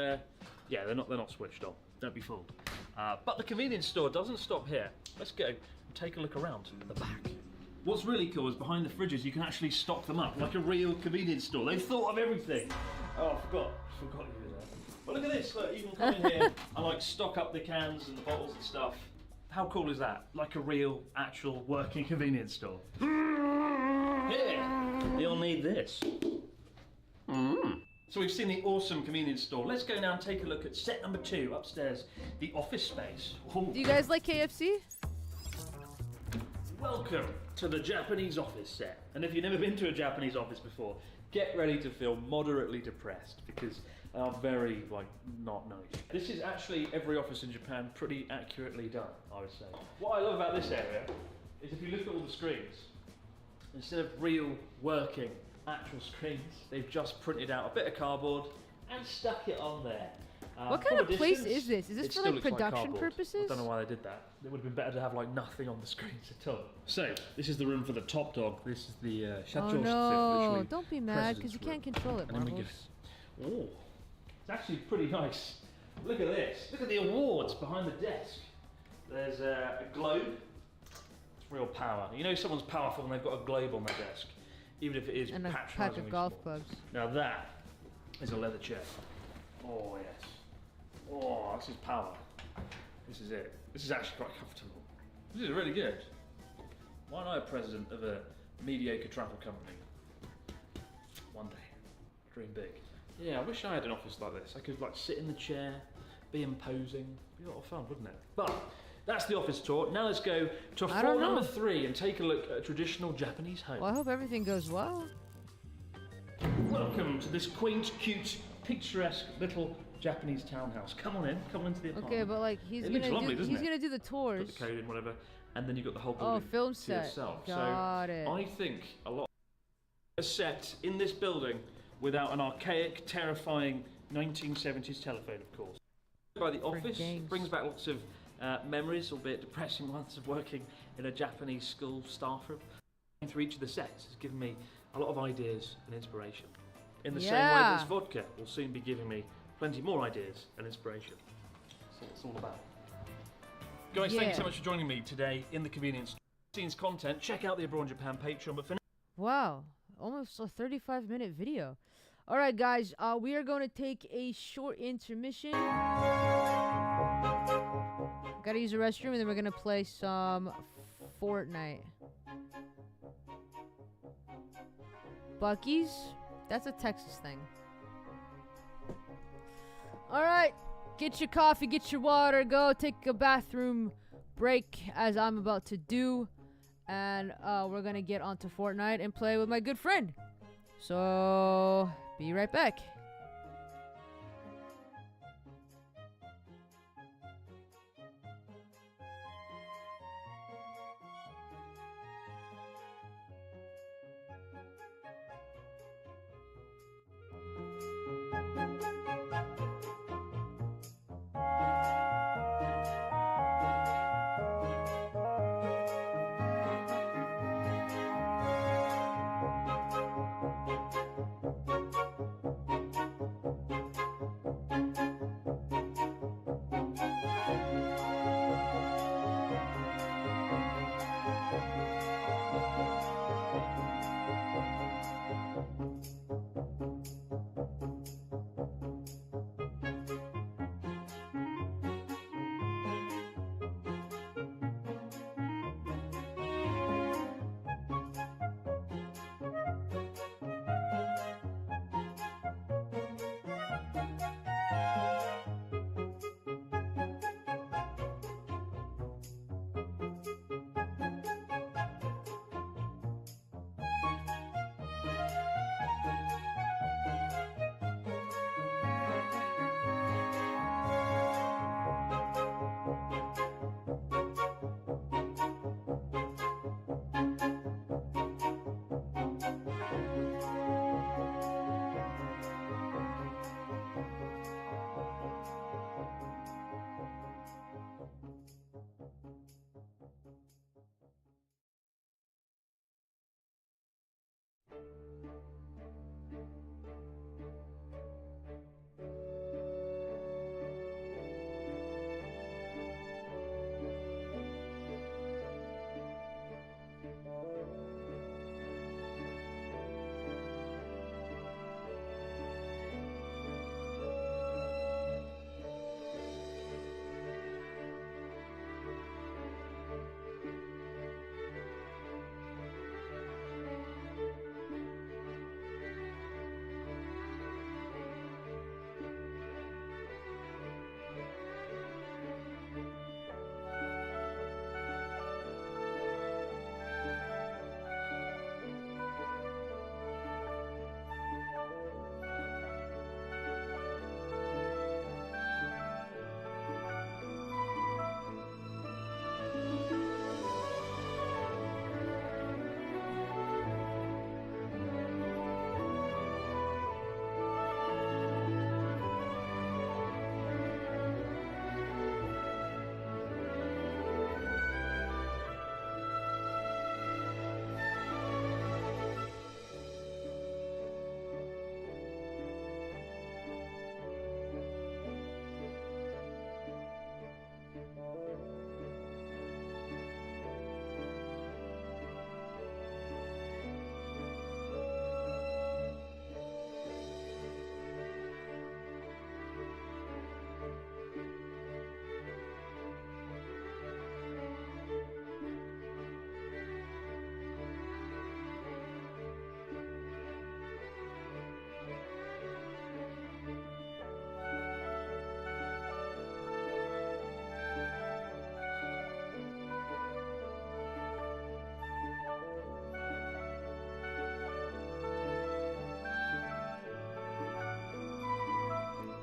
yeah, they're not switched on. Don't be fooled. But the convenience store doesn't stop here. Let's go and take a look around the back. What's really cool is behind the fridges you can actually stock them up like a real convenience store. They've thought of everything. Oh, I forgot you were there. But look at this. Look, you can come in here and like stock up the cans and the bottles and stuff. How cool is that? Like a real, actual working convenience store. Here, you'll need this. So we've seen the awesome convenience store. Let's go now and take a look at set number 2 upstairs, the office space. Ooh. Do you guys like KFC? Welcome to the Japanese office set. And if you've never been to a Japanese office before, get ready to feel moderately depressed because they are very, like, not nice. This is actually every office in Japan pretty accurately done, I would say. What I love about this area is if you look at all the screens, instead of real working actual screens, they've just printed out a bit of cardboard and stuck it on there. What kind of place is this? Is this for like production purposes? I don't know why they did that. It would have been better to have like nothing on the screens at all. So, this is the room for the top dog. This is the Oh no, don't be mad because you can't control it, Marbles. Oh, it's actually pretty nice. Look at this. Look at the awards behind the desk. There's a globe. It's real power. You know someone's powerful when they've got a globe on their desk, even if it is and a pack of golf clubs. Now that is a leather chair. Oh yes. Oh, this is power. This is it. This is actually quite comfortable. This is really good. Why am I a president of a mediocre travel company? One day. Dream big. Yeah, I wish I had an office like this. I could like sit in the chair, be imposing. Be a lot of fun, wouldn't it? But that's the office tour. Now let's go to floor number 3 and take a look at a traditional Japanese home. Well, I hope everything goes well. Welcome to this quaint, cute, picturesque little Japanese townhouse. Come on into the apartment. Okay, but like he's gonna do the tours. Put the code in, whatever, and then you've got the whole building film to set. yourself. Got it. I think a lot is set in this building without an archaic, terrifying 1970s telephone, of course. By the office, brings back lots of memories, albeit depressing ones, of working in a Japanese school staff room. Through each of the sets has given me a lot of ideas and inspiration. In the same way this vodka will soon be giving me plenty more ideas and inspiration. That's what it's all about. Guys, thank you so much for joining me today in the convenience scenes content. Check out the Abroad Japan Patreon. But for now, wow, almost a 35-minute video. All right, guys, we are going to take a short intermission. Gotta use the restroom, and then we're gonna play some Fortnite. Bucky's? That's a Texas thing. Alright, Get your coffee, get your water, go take a bathroom break as I'm about to do. And we're gonna get onto Fortnite and play with my good friend. So, be right back.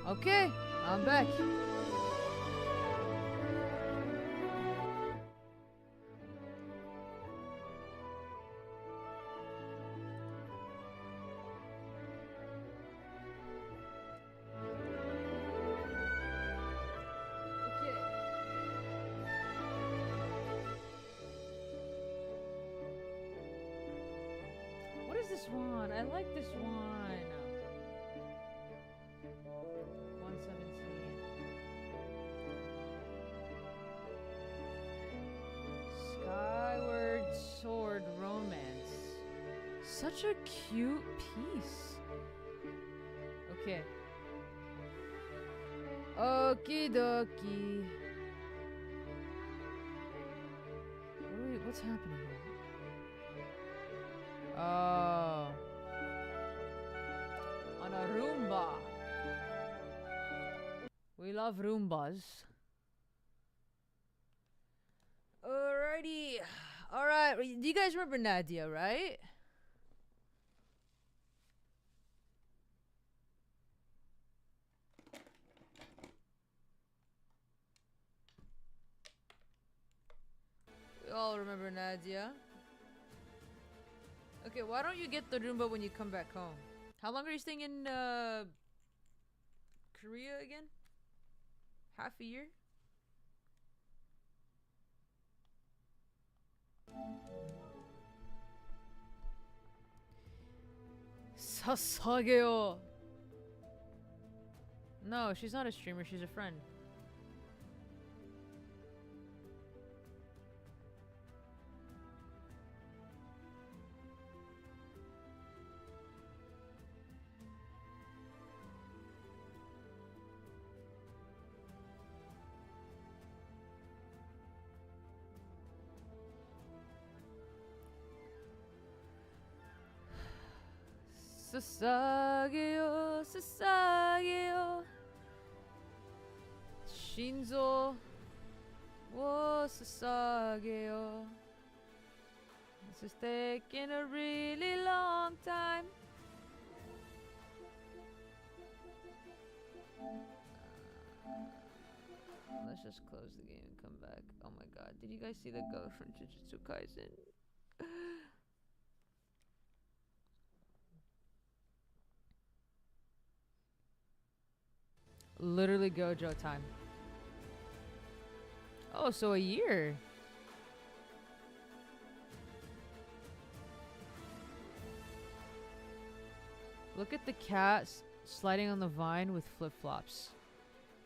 Okay, I'm back. What is this one? I like this one. 117. Skyward Sword Romance. Such a cute piece. Okay. Okie dokie. What's happening here? Oh. On a Roomba. We We love Roombas. Alrighty. Alright. Do you guys remember Nadia, right? We all remember Nadia. Okay, why don't you get the Roomba when you come back home? How long are you staying in Korea again? Half a year? 사사게요. No, she's not a streamer, she's a friend. 사사게요, 사사게요. 신조, 워 사사게요. This is taking a really long time. Let's just close the game and come back. Oh my god, did you guys see the ghost from Jujutsu Kaisen? Literally Gojo time. Oh, so a year. Look at the cat sliding on the vine with flip-flops.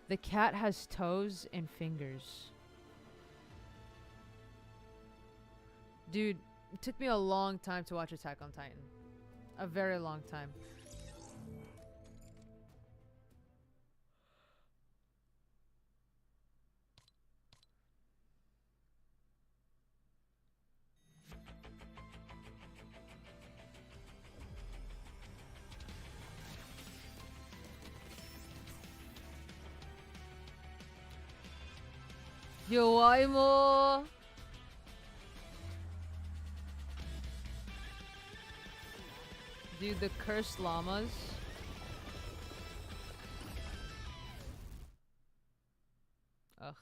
The cat has toes and fingers. Dude, it took me a long time to watch Attack on Titan. A very long time. Yowaimo. Dude, the cursed llamas. Ugh.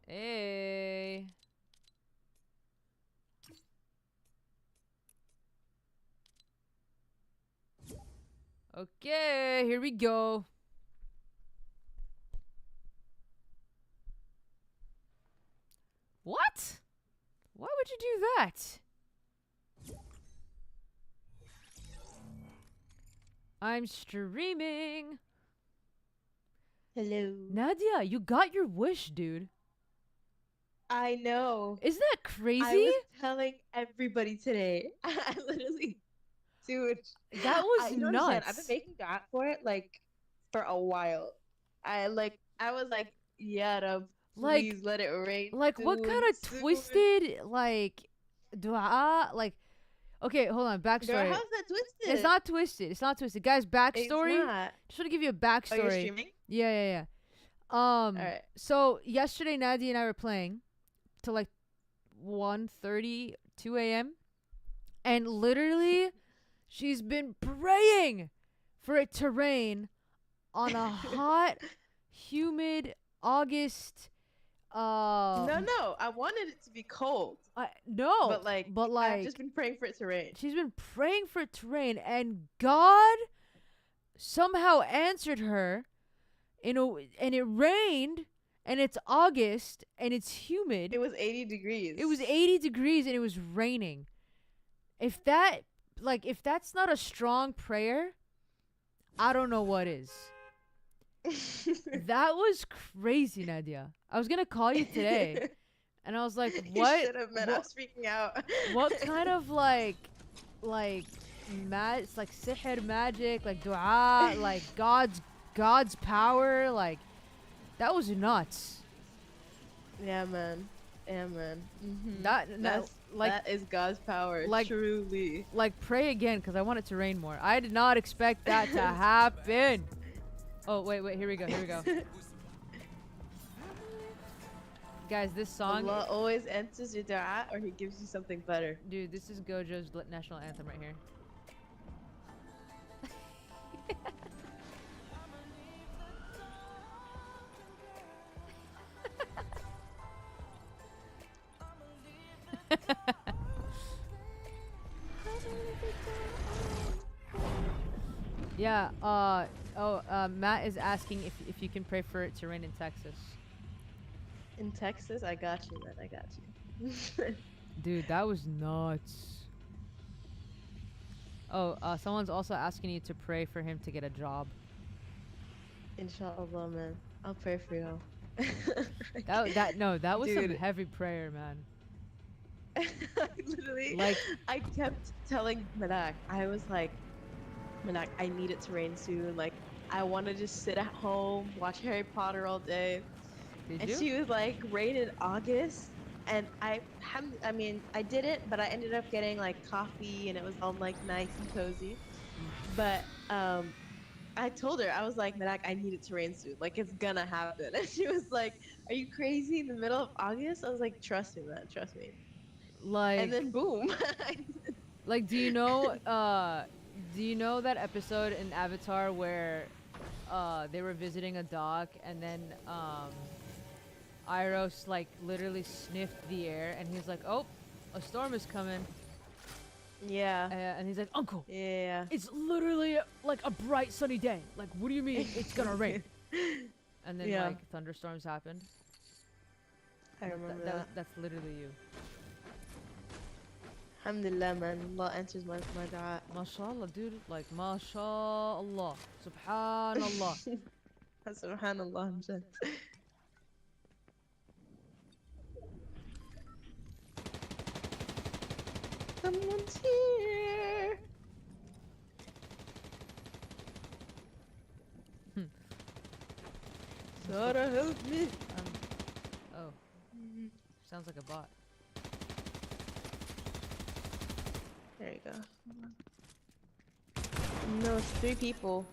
Hey. Okay, here we go. What? Why would you do that? I'm streaming. Hello. Nadia, you got your wish, dude. I know. Isn't that crazy? I was telling everybody today. I literally, dude. That was you don't understand. nuts. I've been making God for it like for a while. I was like, yeah, Rab, please let it rain. Like what kind of twisted like dua like okay, hold on, backstory. Girl, how's that twisted? It's not twisted. It's not twisted. Guys, backstory. It's not. Just want to give you a backstory. Oh, you're streaming? Yeah. Alright. So yesterday Nadia and I were playing till like 1:30, 2 a.m. And literally she's been praying for it to rain on a hot, humid August. No, I wanted it to be cold. No, but I've just been praying for it to rain. She's been praying for it to rain, and God somehow answered her. And it rained, and it's August, and it's humid. It was 80 degrees. It was 80 degrees, and it was raining. If that's not a strong prayer, I don't know what is. That was crazy, Nadia. I was gonna call you today, and I was like, "What?" You should have, man. I was freaking out. What kind of like sihr magic, like dua, like God's power, like that was nuts. Yeah, man. Mm-hmm. like that is God's power, like truly. like pray again because I want it to rain more. I did not expect that to happen. Oh wait, here we go. Guys, this song. Allah always answers your dua, or He gives you something better. Dude, this is Gojo's national anthem right here. Yeah, Matt is asking if you can pray for it to rain in Texas. In Texas, I got you, man. I got you. Dude, that was nuts. Oh, someone's also asking you to pray for him to get a job. Inshallah, man. I'll pray for you. that was some Dude. heavy prayer, man. Literally, Like, I kept telling Madak, I was like, Madak, I need it to rain soon. Like, I want to just sit at home, watch Harry Potter all day. Did And you? she was like, rain in August. And I mean, I did it, but I ended up getting like coffee and it was all like nice and cozy. But I told her, I was like, Madak, I need it to rain soon. Like, it's gonna happen. And she was like, are you crazy in the middle of August? I was like, trust me, man, trust me. Like, And then boom. like, do you know that episode in Avatar where they were visiting a dock and then Iroh like literally sniffed the air and he's like, oh, a storm is coming. Yeah. And he's like, Uncle, yeah, it's literally like a bright sunny day. Like, what do you mean it's gonna rain? And then Yeah. like thunderstorms happened. I remember that. That's literally you. Alhamdulillah, man. Allah answers my dua. MashaAllah, dude. Like, MashaAllah. Subhanallah. Subhanallah, Amjad. Someone's here. Sarah, help me. Oh. Sounds like a bot. There you go. No, it's 3 people.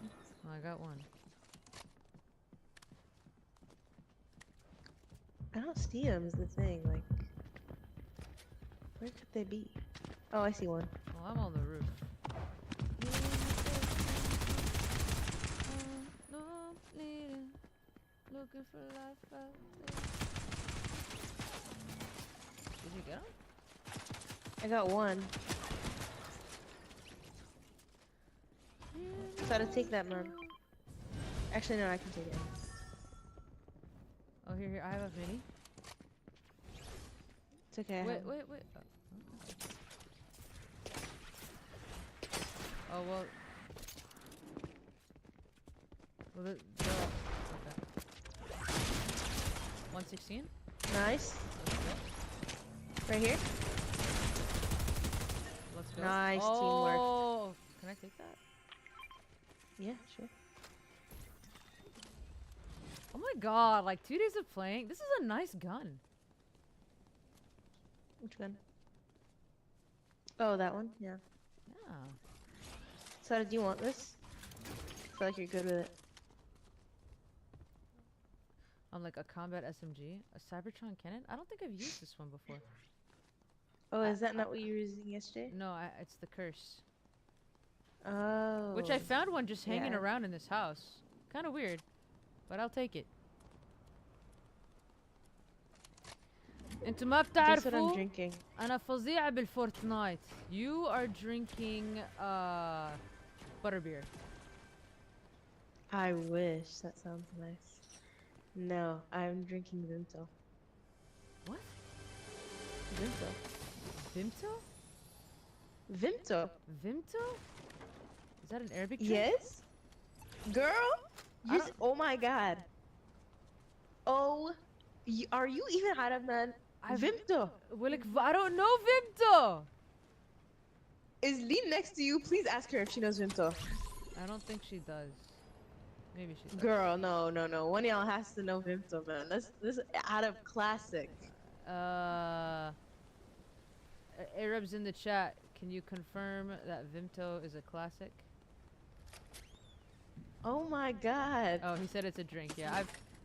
Oh, I got one. I don't see them is the thing, like... Where could they be? Oh, I see one. Well, I'm on the roof. Looking for life out there. Did you get him? I got one. Try to take that, man. Actually, no, I can take it. Oh, here, I have a mini. It's okay. Wait. Oh, well. Well, they're all, okay. 116? Nice. Right here. Let's go. Nice teamwork. Oh, can I take that? Yeah, sure. Oh my god, like 2 days of playing. This is a nice gun. Which gun? Oh, that one? Yeah. Yeah. So, do you want this? I feel like you're good with it. I'm like a combat SMG, a Cybertron cannon. I don't think I've used this one before. Oh, is that not what you were using yesterday? No, it's the curse. Oh. Which I found one just hanging Yeah. around in this house. Kind of weird, but I'll take it. انتوا ما Guess what I'm بتعرفوا drinking. أنا فظيع بالفورتنايت. You are drinking butterbeer. I wish. That sounds nice. No, I'm drinking Vimto. What? Vimto. Vimto? Vimto. Vimto? Is that an Arabic drink? Yes? Girl? Oh my god. Oh, are you even Arab, man? Vimto. Well, I don't know Vimto. Is Lee next to you? Please ask her if she knows Vimto. I don't think she does. Maybe she does. Girl, no. One of y'all has to know Vimto, man. This is Arab classic. Arabs in the chat, can you confirm that Vimto is a classic? Oh my god. Oh, he said it's a drink. Yeah,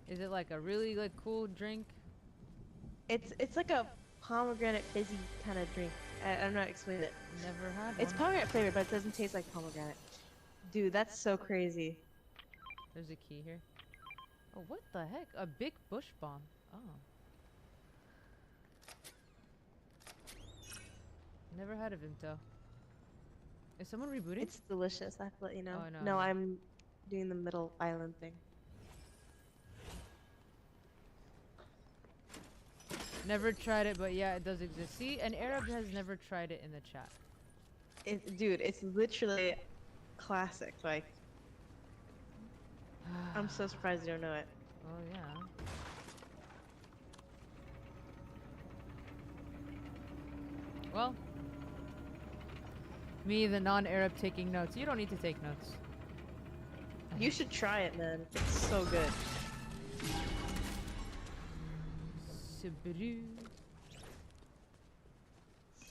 is it like a really like cool drink? It's like a pomegranate fizzy kind of drink. I'm not explaining it. Never had It's one. pomegranate flavored, but it doesn't taste like pomegranate. Dude, that's so crazy. There's a key here. Oh, what the heck? A big bush bomb. Oh. Never had a Vimto. Is someone rebooting? It's delicious. I have to let you know. Oh, no, No, no. I'm doing the middle island thing. Never tried it, but yeah, it does exist. See, an Arab has never tried it in the chat. Dude, it's literally classic. Like, I'm so surprised you don't know it. Oh yeah. Well, me, the non-Arab, taking notes. You don't need to take notes. You should try it, man. It's so good. Subaru.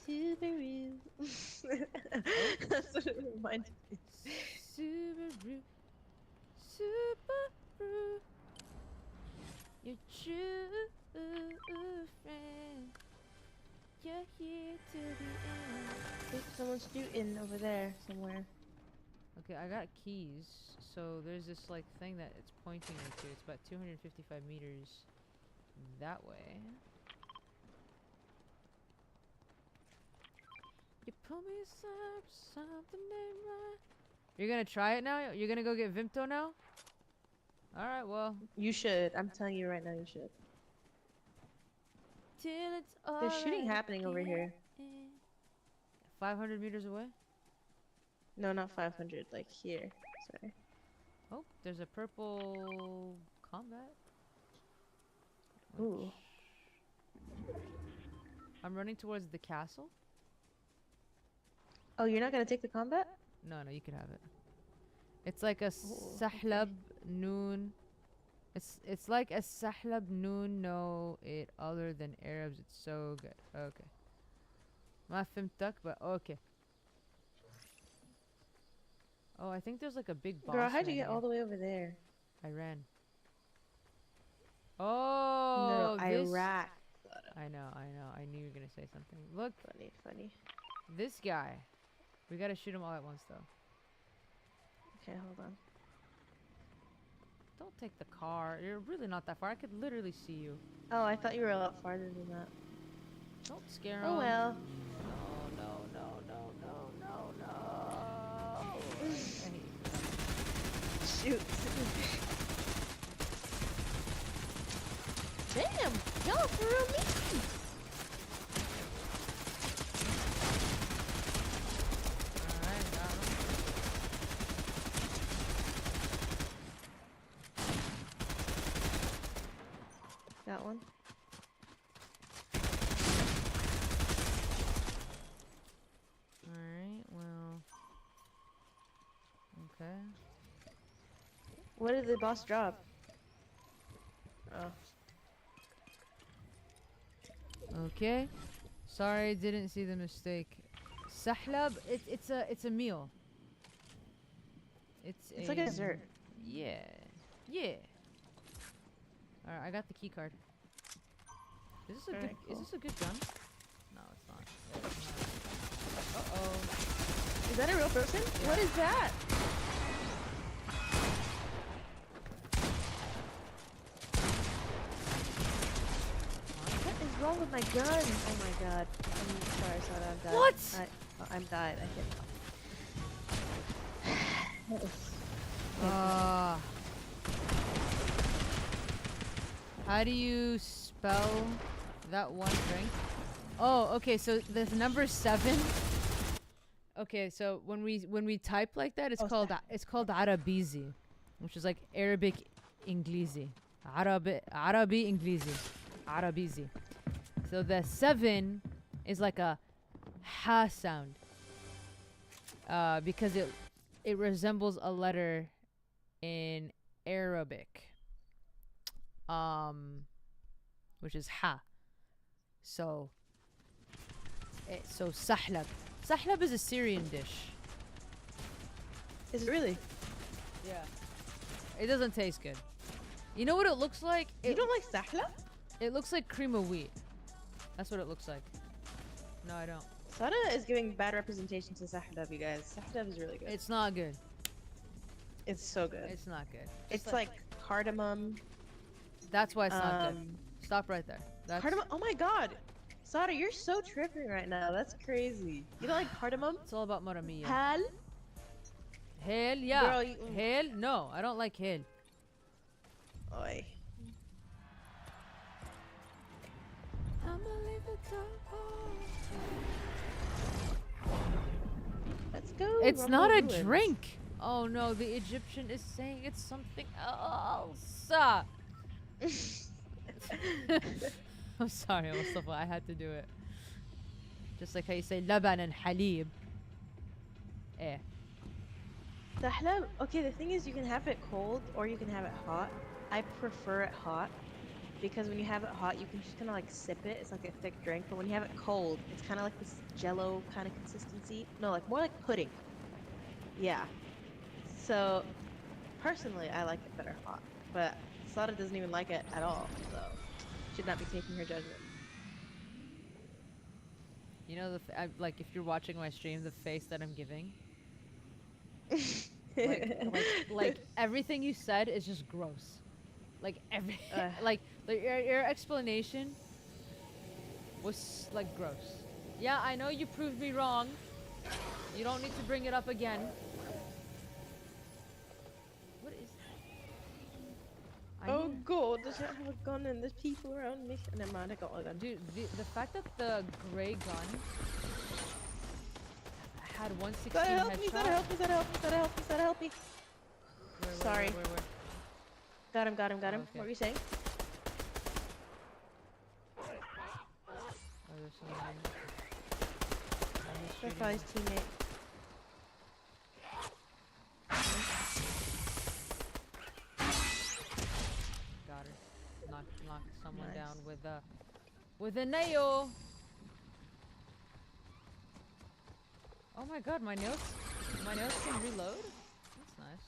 Subaru. That's what it reminds me. Subaru. Subaru. Your true friend. You're here to the end. I think someone's shooting over there somewhere. Okay, I got keys. So there's this like thing that it's pointing me to. It's about 255 meters that way. You pull me up, something ain't right. You're gonna try it now? You're gonna go get Vimto now? Alright, well. You should. I'm telling you right now, you should. Till it's all There's shooting happening over here. 500 meters away? No, not 500. Like here. Sorry. Oh, there's a purple combat. Ooh. I'm running towards the castle. Oh, you're not gonna take the combat? No, you can have it. It's like a Sahlab Noon. It's like a Sahlab Noon, no it other than Arabs. It's so good. Okay. Ma fimtak, but okay. Oh, I think there's like a big boss. Girl, how'd you right get here. all the way over there? I ran. Oh, no, this. Iraq. I know. I knew you were gonna say something. Look, Funny. this guy. We gotta shoot him all at once, though. Okay, hold on. Don't take the car. You're really not that far. I could literally see you. Oh, I thought you were a lot farther than that. Don't scare him. Oh well. No. Shoot. Damn, y'all for real mean. Alright, got him. Got one. Alright, well. Okay. What did the boss drop? Oh. Okay. Sorry, didn't see the mistake. Sahlab, it's a meal. It's like a dessert. Yeah. Alright, I got the key card. Is this a Alright, good cool. is this a good gun? No, it's not. It's not. Uh-oh. Is that a real person? Yeah. What is that? What is wrong with my gun? Oh my god. I'm sorry, I'm died. What? I'm died. I can't. How do you spell that one drink? Oh, okay, so the number 7. Okay, so when we type like that, it's called Arabizi, which is like Arabic Inglisi. Arabi Inglisi. Arabizi. So the 7 is like a ha sound. Because it resembles a letter in Arabic. Which is ha. So So sahlab. Sahlab is a Syrian dish. Is it really? Yeah. It doesn't taste good. You know what it looks like? You don't like sahla? It looks like cream of wheat. That's what it looks like. No, I don't. Sada is giving bad representation to sahlab, you guys. Sahlab is really good. It's not good. It's so good. It's not good. It's like cardamom. That's why it's not good. Stop right there. That's Cardamom. Oh my god. Sada, you're so tripping right now. That's crazy. You don't like cardamom? It's all about maramia. Hal? Hale, yeah. Girl, Hale? No, I don't like hale. Oi. Let's go. It's not a Ruins. drink. Oh no, the Egyptian is saying it's something else. I'm sorry, Mustafa. I had to do it. Just like how you say laban and halib. Eh. Sahlab, okay, the thing is you can have it cold or you can have it hot. I prefer it hot because when you have it hot, you can just kind of like sip it. It's like a thick drink. But when you have it cold, it's kind of like this jello kind of consistency. No, like more like pudding. Yeah. So, personally, I like it better hot. But Sada doesn't even like it at all. So, should not be taking her judgment. You know, like if you're watching my stream, the face that I'm giving. like everything you said is just gross. Like like your explanation was like gross. Yeah, I know you proved me wrong. You don't need to bring it up again. What is that? Oh god, does it have a gun and there's people around me? Never mind, I got a gun. Dude, the fact that the gray gun had 116 Gotta help me, headshot. gotta help me, gotta help me, gotta help me, gotta help me. Sorry. Where? Got him, got him, got him. Okay. What were you saying? Oh, there's someone. That's probably his teammate. Got her. Knocked someone Nice. down with a nail. Oh my god, my nails can reload? That's nice.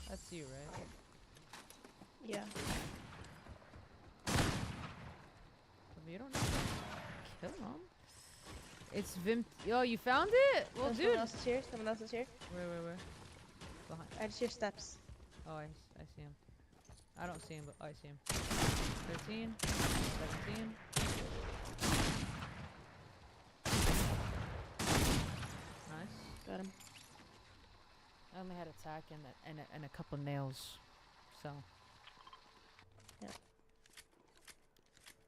That's you, right? Yeah. But you don't need to kill him. It's Vim. Yo, you found it? Well, Oh, dude. someone else is here. Someone else is here. Where? Behind. I just hear steps. Oh, I see him. I don't see him, but I see him. 13, 17. Nice. Got him. I only had attack and a couple nails, so. Yeah.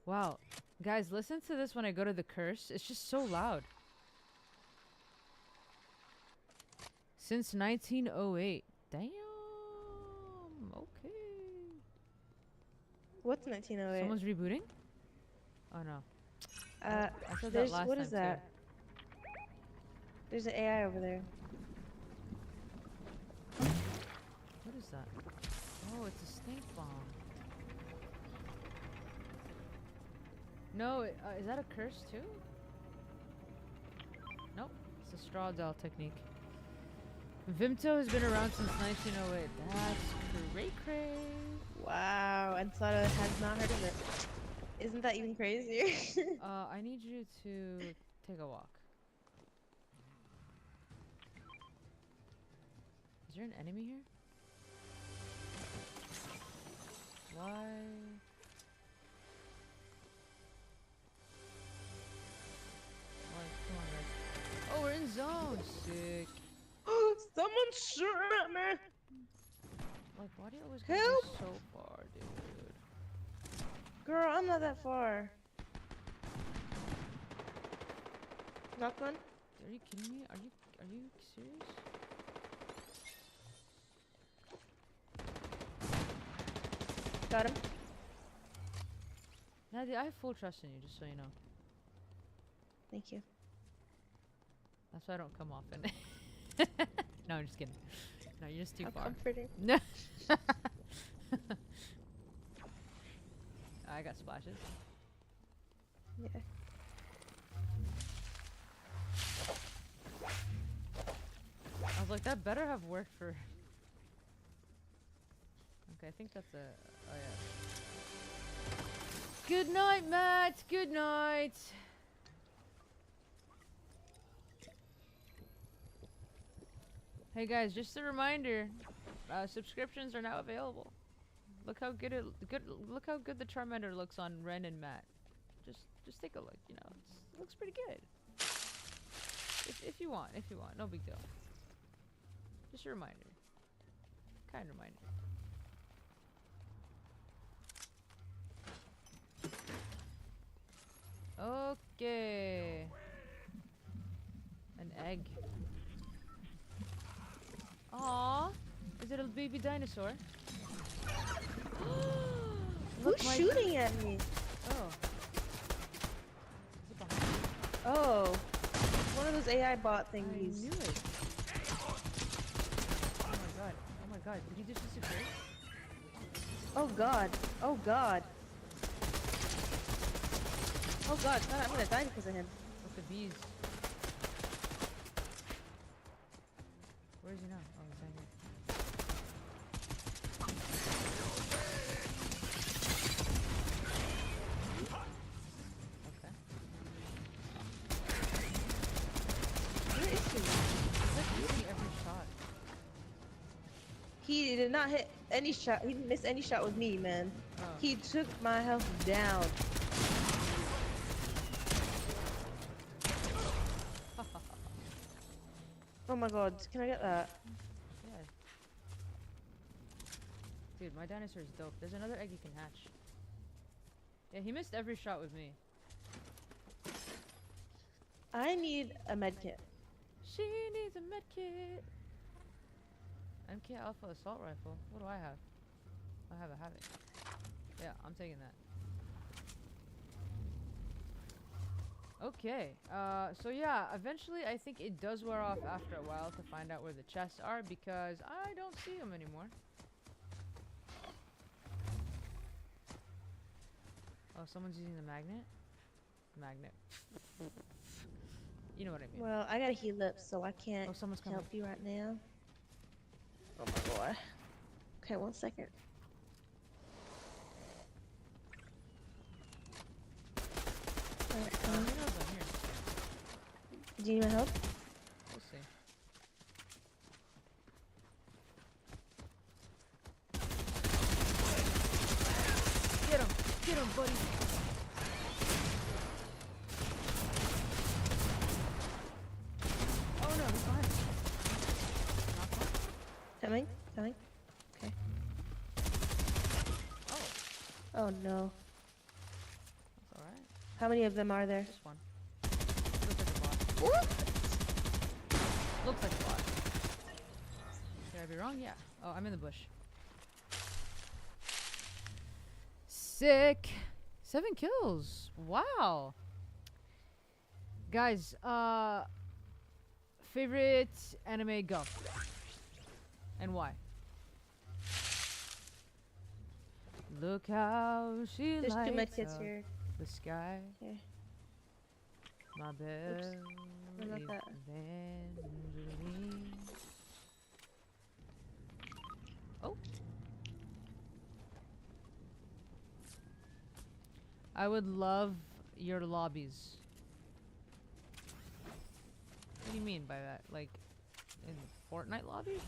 Wow, guys, listen to this when I go to the curse. It's just so loud. Since 1908. Damn. Okay. What's 1908? Someone's rebooting? Oh no. I said that there's last what time is that? There's an AI over there. What is that? Oh, it's a stink bomb. No, is that a curse too? Nope, it's a straw doll technique. Vimto has been around since 1908. That's cray. Wow, and Sada has not heard of it. Isn't that even crazier? I need you to take a walk. Is there an enemy here? Why? Come on, guys. Oh, we're in zone. Sick. Someone shoot at me! Like, why do you always go Help! so far, dude? Girl, I'm not that far. Knock one? Are you kidding me? Are you serious? Got him. Nadia, I have full trust in you, just so you know. Thank you. That's why I don't come often. No, I'm just kidding. No, you're just too How far. comforting. No. I got splashes. Yeah. I was like, that better have worked for. Okay, I think that's a. Oh yeah. Good night, Matt. Good night. Hey guys, just a reminder, subscriptions are now available. Look how good look how good the Charmander looks on Ren and Matt. Just take a look. You know, it looks pretty good. If you want, no big deal. Just a reminder, kind reminder. Okay. An egg. Aww. Is it a baby dinosaur? Who's shooting at me? Oh. Oh. One of those AI bot thingies. I knew it. Oh my god. Oh my god. Did he just disappear? Oh god. Oh god. Oh god, I'm gonna die because of him. With the bees. Where is he now? Oh, he's down here. Okay. Where is he? He's like missing every shot. He did not hit any shot. He didn't miss any shot with me, man. Oh. He took my health down. Oh my god, can I get that? Yeah. Dude, my dinosaur is dope. There's another egg you can hatch. Yeah, he missed every shot with me. I need a med kit. She needs a med kit. MK Alpha assault rifle. What do I have? I have a Havoc. Yeah, I'm taking that. Okay, so yeah, eventually I think it does wear off after a while to find out where the chests are because I don't see them anymore. Oh, someone's using the magnet? Magnet. You know what I mean. Well, I gotta heal up, so I can't Oh, someone's coming. help you right now. Oh my god. Okay, 1 second. Alright, Who knows I'm here? do you need my help? We'll see. Get him, buddy. Oh no, he's behind me. Knocked one. Coming? Coming? Okay. Oh, Oh no. that's alright. How many of them are there? Just one. Looks like a bot. What? Looks like a bot. Could I be wrong? Yeah. Oh, I'm in the bush. Sick. 7 kills. Wow. Guys, favorite anime, go. And why? Look how she There's 2 med lights kits up here. the sky. Okay. My belle What about that? Evangeline. Oh. I would love your lobbies. What do you mean by that? Like, in Fortnite lobby?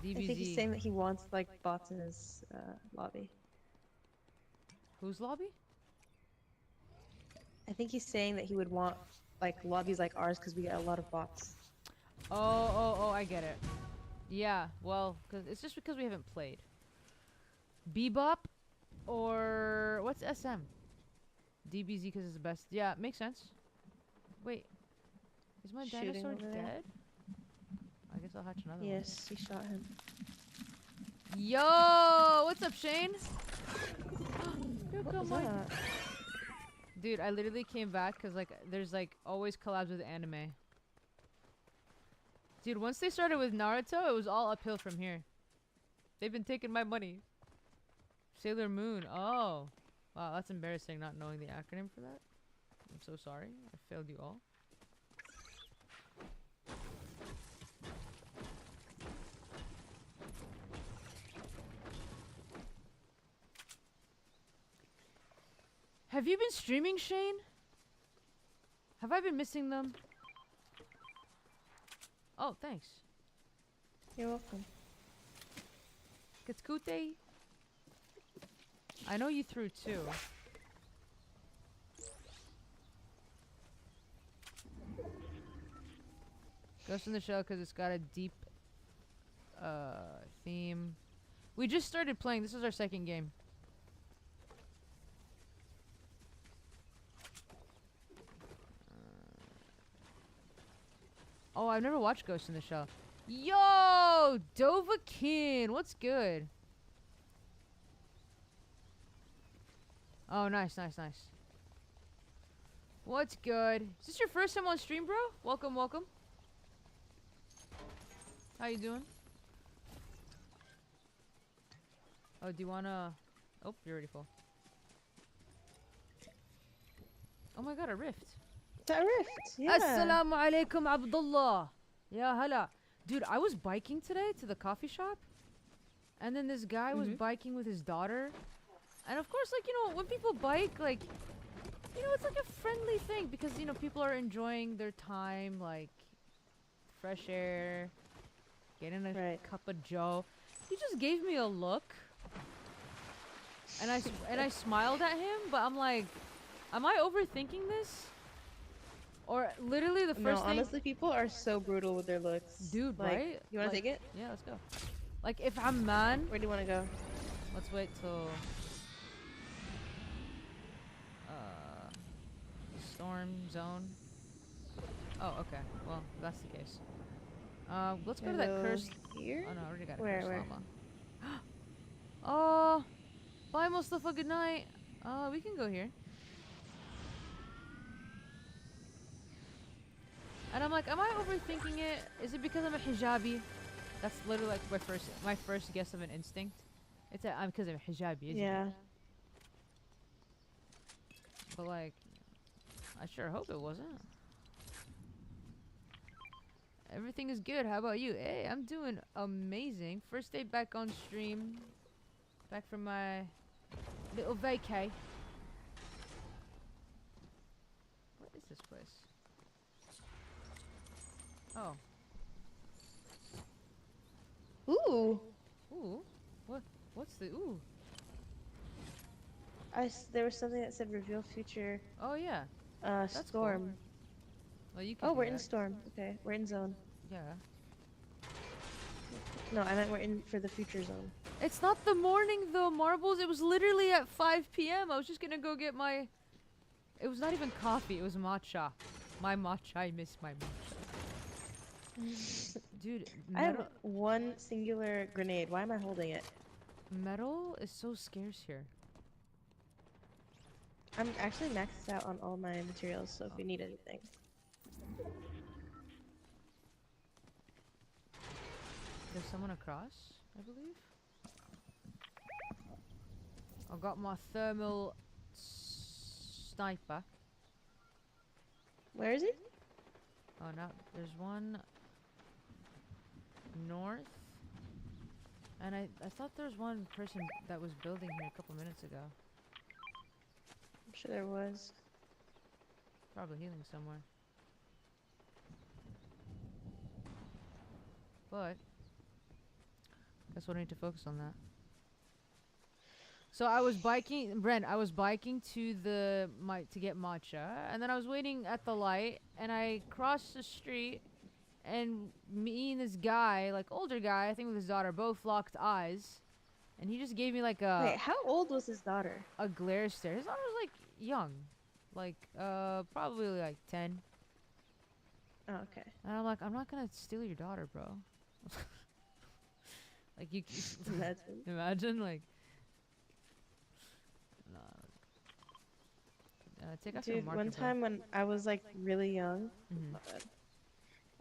DBZ. I think he's saying that he wants like bots in his lobby. Whose lobby? I think he's saying that he would want like lobbies like ours because we get a lot of bots. Oh, I get it. Yeah, well, cause it's just because we haven't played. Bebop or what's SM? DBZ because it's the best. Yeah, makes sense. Wait, is my Shooting dinosaur over there. dead? I guess I'll hatch another one. Yes, he shot him. Yo, what's up, Shane? What was that? Dude, I literally came back because like there's like always collabs with anime. Dude, once they started with Naruto, it was all uphill from here. They've been taking my money. Sailor Moon. Oh. Wow, that's embarrassing not knowing the acronym for that. I'm so sorry. I failed you all. Have you been streaming, Shane? Have I been missing them? Oh, thanks. You're welcome. Katskute. I know you threw two. Ghost in the Shell because it's got a deep theme. We just started playing. This is our second game. Oh, I've never watched Ghost in the Shell. Yo, Dovahkiin, what's good? Oh, nice, nice, nice. What's good? Is this your first time on stream, bro? Welcome, welcome. How you doing? Oh, do you wanna... Oh, you're already full. Oh my god, a rift. That rift, yeah. Assalamu alaikum, Abdullah. Yeah, hala. Dude, I was biking today to the coffee shop. And then this guy was biking with his daughter. And of course, like, you know, when people bike, like, you know, it's like a friendly thing. Because, you know, people are enjoying their time, like, fresh air, getting a cup of joe. He just gave me a look. And I smiled at him, but I'm like, am I overthinking this? Or literally the first thing... honestly, people are so brutal with their looks. Dude, like, right? You want to take it? Yeah, let's go. Like, if I'm man... Where do you want to go? Let's wait till... Storm zone. Oh, okay. Well, if that's the case. Let's go to that cursed... Here? Oh, no, I already got a where? cursed llama. Oh! Bye, Mustafa, good night. We can go here. And I'm like, am I overthinking it? Is it because I'm a hijabi? That's literally like my first guess of an instinct. It's that I'm because I'm a hijabi, isn't it? But like, I sure hope it wasn't. Everything is good. How about you? Hey, I'm doing amazing. First day back on stream. Back from my little vacay. What is this place? Oh. Ooh. Ooh. What's the ooh? There was something that said reveal future. Oh yeah. That's storm. Cool. Well, you can. Oh, we're in storm. Okay, we're in zone. Yeah. No, I meant we're in for the future zone. It's not the morning though, Marbles. It was literally at 5 p.m. I was just gonna go get my... It was not even coffee. It was matcha. My matcha. I miss my matcha. Dude, I have one singular grenade. Why am I holding it? Metal is so scarce here. I'm actually maxed out on all my materials, so if you need anything. There's someone across, I believe. I got my thermal sniper. Where is he? Oh no, there's one north. And I thought there was one person that was building here a couple minutes ago. I'm sure there was. Probably healing somewhere. But guess what, I need to focus on that. So I was biking, Brent, I was biking to to get matcha, and then I was waiting at the light, and I crossed the street, and me and this guy, like older guy, I think with his daughter, both locked eyes, and he just gave me like a... Wait, how old was his daughter? A glare stare. His daughter was like young, like probably like 10. Oh, okay. And I'm like, I'm not gonna steal your daughter, bro. Like you imagine like... Take off your Dude, marker, one time when I was like really young,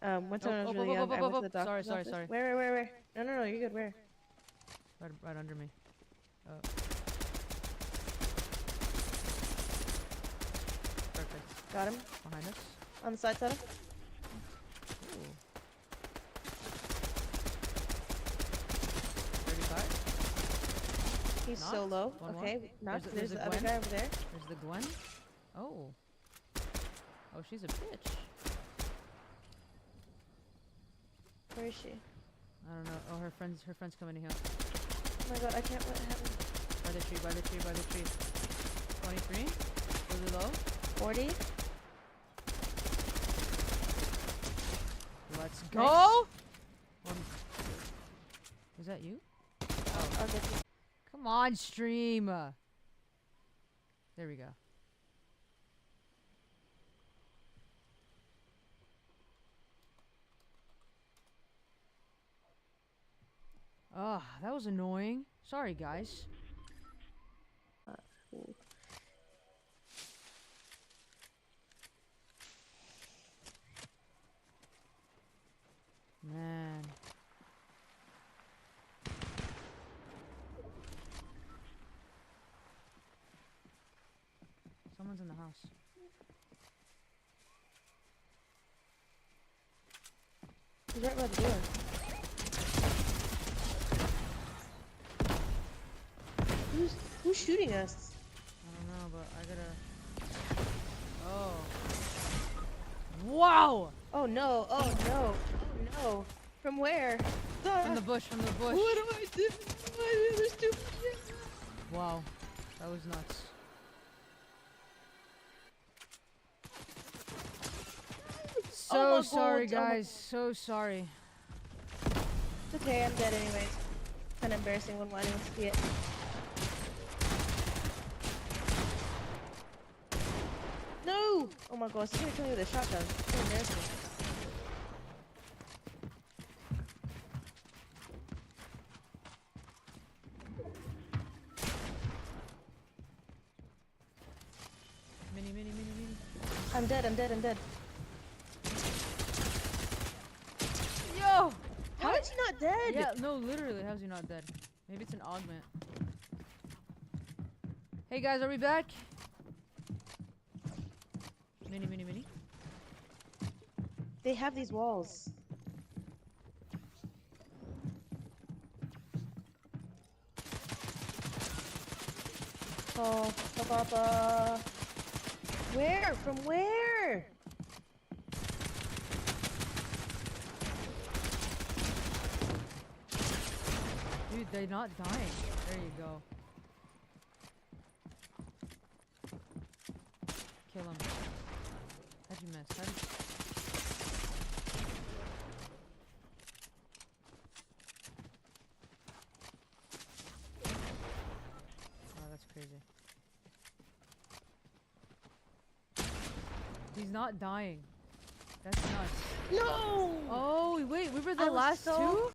one time when I was really young, I went to the doctor's office. Sorry. Where? No, you're good. Where? Right under me. Oh. Perfect. Got him. Behind us. On the side side. Ooh. 35. He's Knocked. so low. One Okay, more. knocked. There's There's a the other Gwen. guy over there. There's the Gwen. Oh. Oh, she's a bitch. Where is she? I don't know. Oh, her friend's coming in here. Oh my god, I can't let it happen. By the tree, by the tree, by the tree. 23. Really low. 40. Let's go. Nice. Was that you? I'll get you. Come on, stream. There we go. Oh, that was annoying. Sorry, guys. Man. Someone's in the house. He's right by the door. Who's shooting us? I don't know, but I gotta. Oh. Wow! Oh no! Oh no! Oh no! From where? From the bush, from the bush. What do I do? There's too much. Wow. That was nuts. So Oh my sorry, God, oh my- guys. So sorry. It's okay, I'm dead anyways. Kinda embarrassing when Wani wants to see it. No! Oh my gosh, he's gonna kill me with a shotgun. It's so embarrassing. Mini. I'm dead, I'm dead, I'm dead. Yo! How is he not dead? Yeah, no, literally, how's he not dead? Maybe it's an augment. Hey guys, are we back? Mini. They have these walls. Oh, Papa. Where? From where? Dude, they're not dying. There you go. Kill him. How'd you miss? How'd you... Oh, that's crazy. He's not dying. That's nuts. No! Oh, wait, we were the I was last so two?